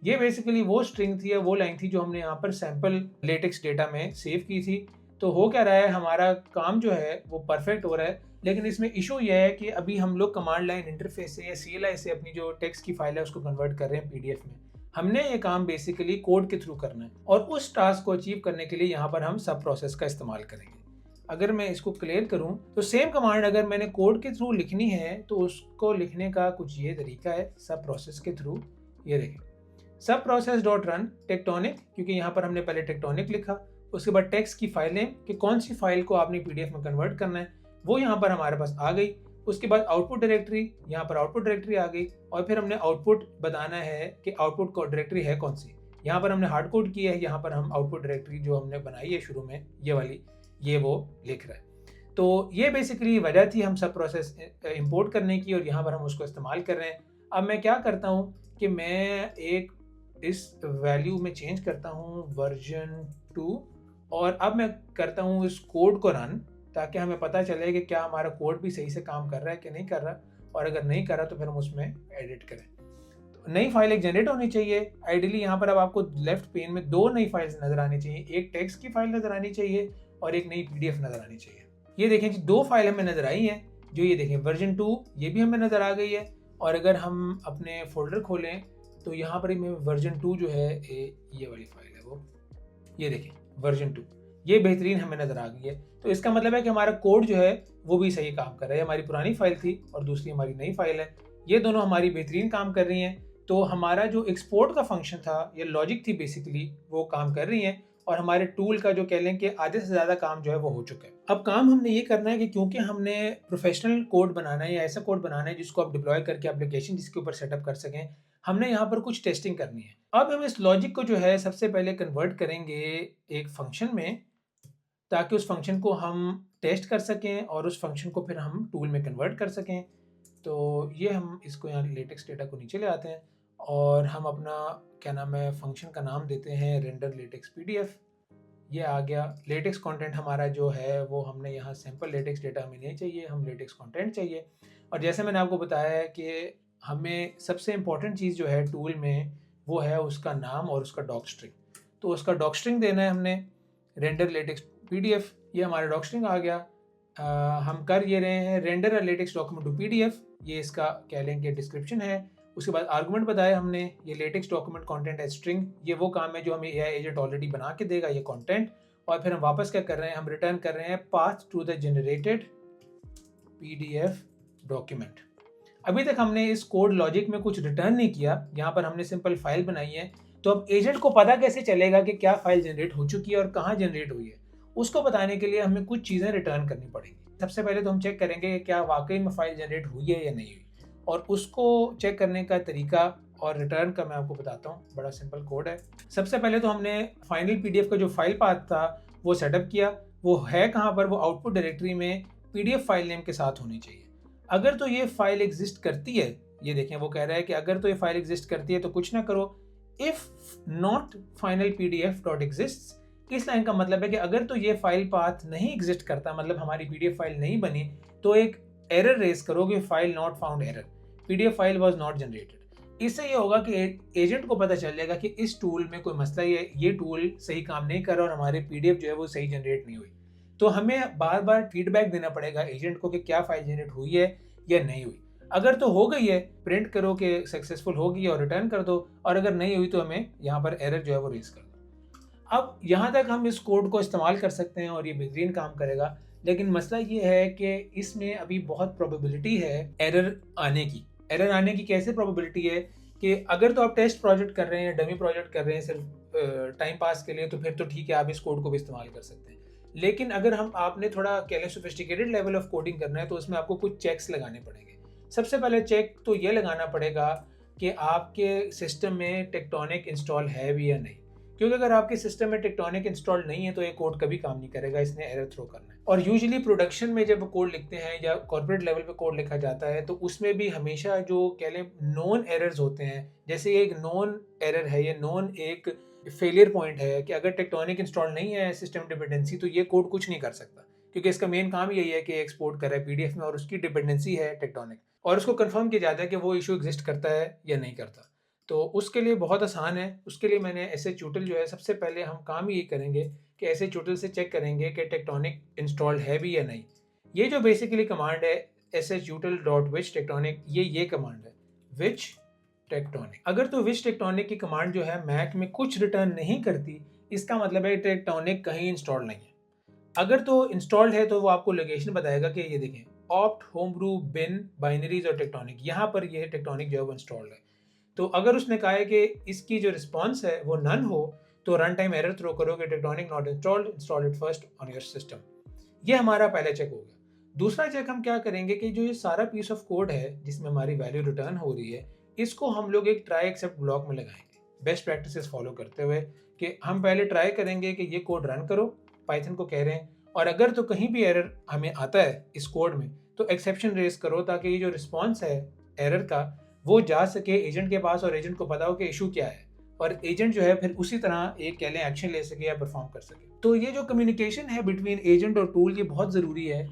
ये बेसिकली वो स्ट्रिंग थी या वो लाइन थी जो हमने यहाँ पर सैम्पल लेटेक्स डेटा में सेव की थी। तो हो क्या रहा है, हमारा काम जो है वो परफेक्ट हो रहा है, लेकिन इसमें इशू यह है कि अभी हम लोग कमांड लाइन इंटरफेस से या CLI से अपनी जो टेक्स्ट की फाइल है उसको कन्वर्ट कर रहे हैं पीडीएफ में। हमने ये काम बेसिकली कोड के थ्रू करना है, और उस टास्क को अचीव करने के लिए यहाँ पर हम सब प्रोसेस का इस्तेमाल करेंगे। अगर मैं इसको क्लियर करूँ तो सेम कमांड अगर मैंने कोड के थ्रू लिखनी है तो उसको लिखने का कुछ ये तरीका है, सब प्रोसेस के थ्रू। ये देखें, सब प्रोसेस डॉट रन टेक्टोनिक, क्योंकि यहाँ पर हमने पहले टेक्टोनिक लिखा, उसके बाद टेक्स्ट की फाइल नेम कि कौन सी फाइल को आपने पीडीएफ में कन्वर्ट करना है वो यहाँ पर हमारे पास आ गई। उसके बाद आउटपुट डायरेक्टरी, यहाँ पर आउटपुट डायरेक्टरी आ गई, और फिर हमने आउटपुट बताना है कि आउटपुट को डायरेक्टरी है कौन सी। यहाँ पर हमने हार्ड कोड किया है, यहाँ पर हम आउटपुट डायरेक्टरी जो हमने बनाई है शुरू में ये वाली, ये वो लिख रहा है। तो ये बेसिकली वजह थी हम सब प्रोसेस इंपोर्ट करने की, और यहाँ पर हम उसको इस्तेमाल कर रहे हैं। अब मैं क्या करता हूँ कि मैं एक इस वैल्यू में चेंज करता हूँ वर्जन 2, और अब मैं करता हूँ इस कोड को रन, ताकि हमें पता चले कि क्या हमारा कोड भी सही से काम कर रहा है कि नहीं कर रहा, और अगर नहीं कर रहा तो फिर हम उसमें एडिट करें। तो नई फाइल एक जनरेट होनी चाहिए आइडियली। यहाँ पर अब आपको लेफ्ट पेन में दो नई फाइल्स नज़र आनी चाहिए, एक टेक्स्ट की फाइल नज़र आनी चाहिए और एक नई पीडीएफ नज़र आनी चाहिए। ये देखें जी, दो फाइल हमें नज़र आई हैं, जो ये देखें वर्जन 2 ये भी हमें नज़र आ गई है, और अगर हम अपने फोल्डर खोलें तो यहाँ पर ही में वर्जन 2 जो है ये वाली फाइल है वो, ये देखें वर्जन 2। ये बेहतरीन हमें नज़र आ गई है। तो इसका मतलब है कि हमारा कोड जो है वो भी सही काम कर रहा है। हमारी पुरानी फाइल थी और दूसरी हमारी नई फाइल है, ये दोनों हमारी बेहतरीन काम कर रही हैं। तो हमारा जो एक्सपोर्ट का फंक्शन था या लॉजिक थी बेसिकली, वो काम कर रही हैं और हमारे टूल का जो कह लें कि आधे से ज़्यादा काम जो है वो हो चुका है। अब काम हमने ये करना है कि क्योंकि हमने प्रोफेशनल कोड बनाना है या ऐसा कोड बनाना है जिसको आप डिप्लॉय करके एप्लीकेशन जिसके ऊपर सेटअप कर सकें, हमने यहाँ पर कुछ टेस्टिंग करनी है। अब हम इस लॉजिक को जो है सबसे पहले कन्वर्ट करेंगे एक फंक्शन में, ताकि उस फंक्शन को हम टेस्ट कर सकें और उस फंक्शन को फिर हम टूल में कन्वर्ट कर सकें। तो ये हम इसको यहाँ लेटेक्स डेटा को नीचे ले आते हैं और हम अपना क्या नाम है फंक्शन का नाम देते हैं रेंडर लेटेक्स पीडीएफ। ये आ गया। लेटेक्स कंटेंट हमारा जो है वो हमने यहाँ सैम्पल लेटेक्स डेटा हमें नहीं चाहिए, हम लेटेक्स कंटेंट चाहिए। और जैसे मैंने आपको बताया है कि हमें सबसे इम्पॉर्टेंट चीज़ जो है टूल में वो है उसका नाम और उसका डॉक स्ट्रिंग। तो उसका डॉक स्ट्रिंग देना है हमने रेंडर लेटेक्स पीडीएफ। ये हमारा डॉक स्ट्रिंग आ गया। हम कर ये रहे हैं render LaTeX document to PDF, ये इसका कह लें कि डिस्क्रिप्शन है। उसके बाद आर्गुमेंट बताया हमने, ये LaTeX document content as string, ये वो काम है जो हमें एआई एजेंट ऑलरेडी बना के देगा ये कंटेंट। और फिर हम वापस क्या कर रहे हैं, हम रिटर्न कर रहे हैं path to the generated PDF document. अभी तक हमने इस कोड लॉजिक में कुछ रिटर्न नहीं किया, यहाँ पर हमने सिंपल फाइल बनाई है। तो अब एजेंट को पता कैसे चलेगा कि क्या फाइल जनरेट हो चुकी है और कहाँ जनरेट हुई है, उसको बताने के लिए हमें कुछ चीज़ें रिटर्न करनी पड़ेंगी। सबसे पहले तो हम चेक करेंगे कि क्या वाकई में फाइल जनरेट हुई है या नहीं हुई, और उसको चेक करने का तरीका और रिटर्न का मैं आपको बताता हूँ। बड़ा सिंपल कोड है। सबसे पहले तो हमने फाइनल पीडीएफ का जो फाइल पाथ था वो सेटअप किया। वो है कहाँ पर, वो आउटपुट डायरेक्टरी में पीडीएफ फाइल नेम के साथ होनी चाहिए। अगर तो ये फाइल एग्जिस्ट करती है, ये देखें वो कह रहा है कि अगर तो ये फाइल एग्जिस्ट करती है तो कुछ ना करो, if not final PDF dot exist. इस लाइन का मतलब है कि अगर तो ये फाइल पाथ नहीं एग्जिस्ट करता, मतलब हमारी पीडीएफ फाइल नहीं बनी, तो एक एरर रेज करोगे, file not found error, PDF file was not generated. इससे ये होगा कि एजेंट को पता चल जाएगा कि इस टूल में कोई मसला है, ये टूल सही काम नहीं कर रहा और हमारे पीडीएफ जो है वो सही जनरेट नहीं हुई। तो हमें बार बार फीडबैक देना पड़ेगा एजेंट को कि क्या फाइल जनरेट हुई है या नहीं हुई। अगर तो हो गई है, प्रिंट करो कि सक्सेसफुल हो गई और रिटर्न कर दो, और अगर नहीं हुई तो हमें यहाँ पर एरर जो है वो रेज कर दो। अब यहाँ तक हम इस कोड को इस्तेमाल कर सकते हैं और ये बेहतरीन काम करेगा, लेकिन मसला ये है कि इसमें अभी बहुत प्रोबेबिलिटी है एरर आने की। एरर आने की कैसे प्रोबेबिलिटी है कि अगर तो आप टेस्ट प्रोजेक्ट कर रहे हैं, डमी प्रोजेक्ट कर रहे हैं सिर्फ टाइम पास के लिए, तो फिर तो ठीक है, आप इस कोड को भी इस्तेमाल कर सकते हैं। लेकिन अगर आपने थोड़ा कह लें सोफिस्टिकेटेड लेवल ऑफ कोडिंग करना है, तो उसमें आपको कुछ चेक्स लगाने पड़ेंगे। सबसे पहले चेक तो ये लगाना पड़ेगा कि आपके सिस्टम में टेक्टोनिक इंस्टॉल है भी या नहीं, क्योंकि अगर आपके सिस्टम में टेक्टोनिक इंस्टॉल नहीं है तो ये कोड कभी काम नहीं करेगा, इसने एरर थ्रो करना है। और यूजुअली प्रोडक्शन में जब कोड लिखते हैं या कॉर्पोरेट लेवल पे कोड लिखा जाता है, तो उसमें भी हमेशा जो कह लें नॉन एरर्स होते हैं, जैसे एक नॉन एरर है, ये नॉन एक फेलियर पॉइंट है कि अगर टेक्टोनिक इंस्टॉल नहीं है सिस्टम डिपेंडेंसी, तो ये कोड कुछ नहीं कर सकता, क्योंकि इसका मेन काम यही है कि एक्सपोर्ट करे पीडीएफ में और उसकी डिपेंडेंसी है टेक्टोनिक, और उसको कंफर्म किया जाता है कि वो इशू एग्जिस्ट करता है या नहीं करता। तो उसके लिए बहुत आसान है। उसके लिए मैंने SHUTL जो है, सबसे पहले हम काम ये करेंगे कि SHUTL से चेक करेंगे कि टेक्टोनिक इंस्टॉल्ड है भी या नहीं। ये जो बेसिकली कमांड है SHUTL.which टेक्टोनिक, ये कमांड है which टेक्टोनिक। अगर तो विच टेक्टोनिक की कमांड जो है मैक में कुछ रिटर्न नहीं करती, इसका मतलब है टेक्टोनिक कहीं इंस्टॉल नहीं है। अगर तो इंस्टॉल्ड है तो वो आपको लोकेशन बताएगा कि ये देखें ऑप्ट होमब्रू बिन बाइनरीज और टेक्टोनिक, यहाँ पर ये टेक्टोनिक जो है वो इंस्टॉल्ड है। तो अगर उसने कहा है कि इसकी जो रिस्पॉन्स है वो नन हो, तो रन टाइम एरर थ्रो करोगे tectonic not installed, install it first on your system. ये हमारा पहला चेक हो गया। दूसरा चेक हम क्या करेंगे कि जो ये सारा पीस ऑफ कोड है जिसमें हमारी वैल्यू रिटर्न हो रही है, इसको हम लोग एक ट्राई एक्सेप्ट ब्लॉक में लगाएंगे, बेस्ट प्रैक्टिसेस फॉलो करते हुए कि हम पहले ट्राई करेंगे कि ये कोड रन करो, पाइथन को कह रहे हैं, और अगर तो कहीं भी एरर हमें आता है इस कोड में तो एक्सेप्शन रेज करो, ताकि ये जो रिस्पॉन्स है एरर का वो जा सके एजेंट के पास और एजेंट को पता हो कि इशू क्या है, और एजेंट जो है फिर उसी तरह एक कह लें एक्शन ले सके या परफॉर्म कर सके। तो ये जो कम्युनिकेशन है बिटवीन एजेंट और टूल, ये बहुत ज़रूरी है।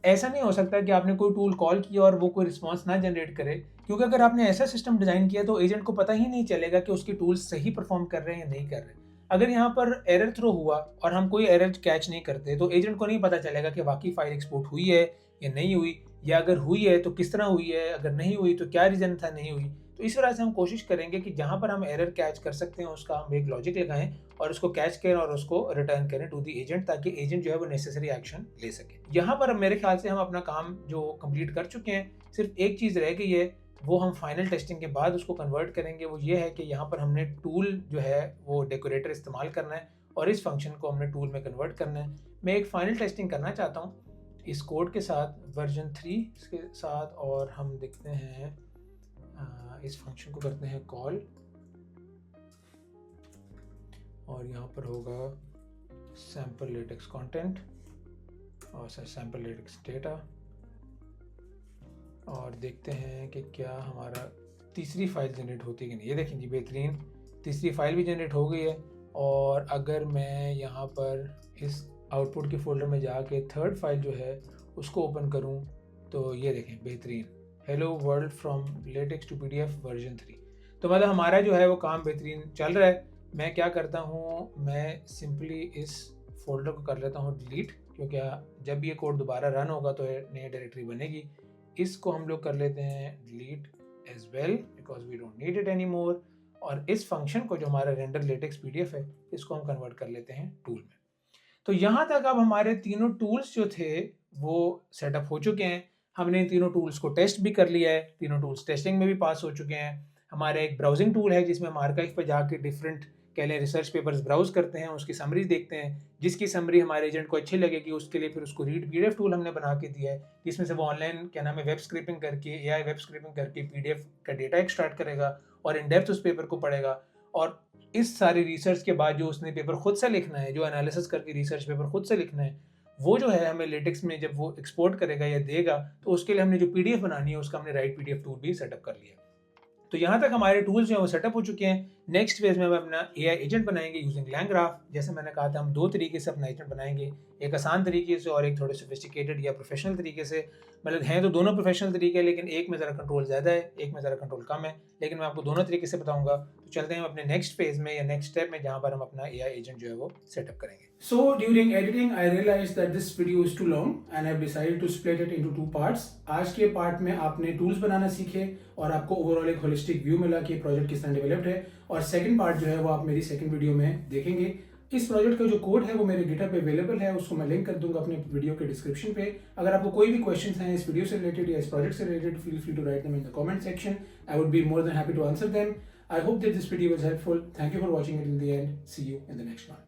ऐसा नहीं हो सकता कि आपने कोई टूल कॉल किया और वो कोई रिस्पॉन्स ना जनरेट करे, क्योंकि अगर आपने ऐसा सिस्टम डिज़ाइन किया तो एजेंट को पता ही नहीं चलेगा कि उसके टूल्स सही परफॉर्म कर रहे हैं या नहीं कर रहे। अगर यहाँ पर एरर थ्रो हुआ और हम कोई एरर कैच नहीं करते, तो एजेंट को नहीं पता चलेगा कि वाकई फाइल एक्सपोर्ट हुई है या नहीं हुई, या अगर हुई है तो किस तरह हुई है, अगर नहीं हुई तो क्या रीज़न था नहीं हुई। तो इस वजह से हम कोशिश करेंगे कि जहाँ पर हम एरर कैच कर सकते हैं उसका हम एक लॉजिक लगाएं और उसको कैच करें और उसको रिटर्न करें टू द एजेंट, ताकि एजेंट जो है वो नेसेसरी एक्शन ले सके। यहाँ पर मेरे ख्याल से हम अपना काम जो कंप्लीट कर चुके हैं, सिर्फ एक चीज़ रह गई है, वो हम फाइनल टेस्टिंग के बाद उसको कन्वर्ट करेंगे। वो ये है कि यहाँ पर हमने टूल जो है वो डेकोरेटर इस्तेमाल करना है और इस फंक्शन को हमने टूल में कन्वर्ट करना है। मैं एक फाइनल टेस्टिंग करना चाहता हूँ इस कोड के साथ, वर्जन 3 के साथ, और हम देखते हैं इस फंक्शन को करते हैं कॉल, और यहाँ पर होगा सैम्पल लेटेक्स कंटेंट और सैम्पल लेटेक्स डेटा, और देखते हैं कि क्या हमारा तीसरी फाइल जनरेट होती है कि नहीं। ये देखें जी, बेहतरीन तीसरी फाइल भी जनरेट हो गई है। और अगर मैं यहाँ पर इस आउटपुट के फोल्डर में जाके थर्ड फाइल जो है उसको ओपन करूँ तो ये देखें बेहतरीन, hello world from LaTeX to PDF version 3। तो मतलब हमारा जो है वो काम बेहतरीन चल रहा है। मैं क्या करता हूँ, मैं सिंपली इस फोल्डर को कर लेता हूँ डिलीट, क्योंकि जब ये कोड दोबारा रन होगा तो नई डायरेक्टरी बनेगी। इसको हम लोग कर लेते हैं delete as well because we don't need it any more. और इस फंक्शन को जो हमारा रेंडर लेटेक्स PDF है इसको हम कन्वर्ट कर लेते हैं टूल में। तो यहाँ तक अब हमारे तीनों टूल्स जो थे वो सेटअप हो चुके हैं। हमने इन तीनों टूल्स को टेस्ट भी कर लिया है, तीनों टूल्स टेस्टिंग में भी पास हो चुके हैं। हमारा एक ब्राउजिंग टूल है जिसमें हम आर्काइव पर जाके डिफरेंट कह लें रिसर्च पेपर्स ब्राउज करते हैं, उसकी समरी देखते हैं, जिसकी समरी हमारे एजेंट को अच्छी लगेगी उसके लिए फिर उसको रीड PDF टूल हमने बना के दिया है, जिसमें से वो ऑनलाइन क्या नाम है वेब स्क्रैपिंग करके, AI वेब स्क्रैपिंग करके PDF का डेटा एक्सट्रैक्ट करेगा और इन डेप्थ उस पेपर को पढ़ेगा। और इस सारी रिसर्च के बाद जो उसने पेपर खुद से लिखना है, जो एनालिसिस करके रिसर्च पेपर खुद से लिखना है, वो जो है हमें लेटेक्स में जब वो एक्सपोर्ट करेगा या देगा तो उसके लिए हमने जो PDF बनानी है उसका हमने राइट PDF टूल भी सेटअप कर लिया। तो यहाँ तक हमारे टूल्स जो हैं वो सेटअप हो चुके हैं। नेक्स्ट फेज में हम अपना AI एजेंट बनाएंगे यूजिंग LangGraph। जैसे मैंने कहा था हम दो तरीके से अपना एजेंट बनाएंगे, एक आसान तरीके से और एक थोड़े सोफिस्टिकेटेड या प्रोफेशनल तरीके से। मतलब हैं तो दोनों प्रोफेशनल तरीके हैं, लेकिन एक में ज़रा कंट्रोल ज़्यादा है, एक में ज़रा कंट्रोल कम है, लेकिन मैं आपको दोनों तरीके से बताऊंगा। तो चलते हैं अपने नेक्स्ट फेज में या नेक्स्ट स्टेप में जहाँ पर हम अपना AI एजेंट जो है वो सेटअप करेंगे। So during editing, I realized that this video is too long and I've decided to split it into 2 parts. आज के पार्ट में आपने टूल्स बनाना सीखे और आपको ओवरऑल एक होलिस्टिक व्यू मिला कि प्रोजेक्ट किस तरह डेवलप्ड है, और सेकंड पार्ट जो है वो आप मेरी सेकंड वीडियो में देखेंगे। इस प्रोजेक्ट का जो कोड है वो मेरे गिटहब पे अवेलेबल है, उसको मैं लिंक कर दूंगा अपने वीडियो के डिस्क्रिप्शन पे। अगर आपको कोई भी क्वेश्चंस हैं इस वीडियो से रिलेटेड या इस प्रोजेक्ट से related, feel free to write them in the comment section. I would be more than happy to answer them. I hope that this video was helpful. Thank you for watching it till the end. See you in the next one.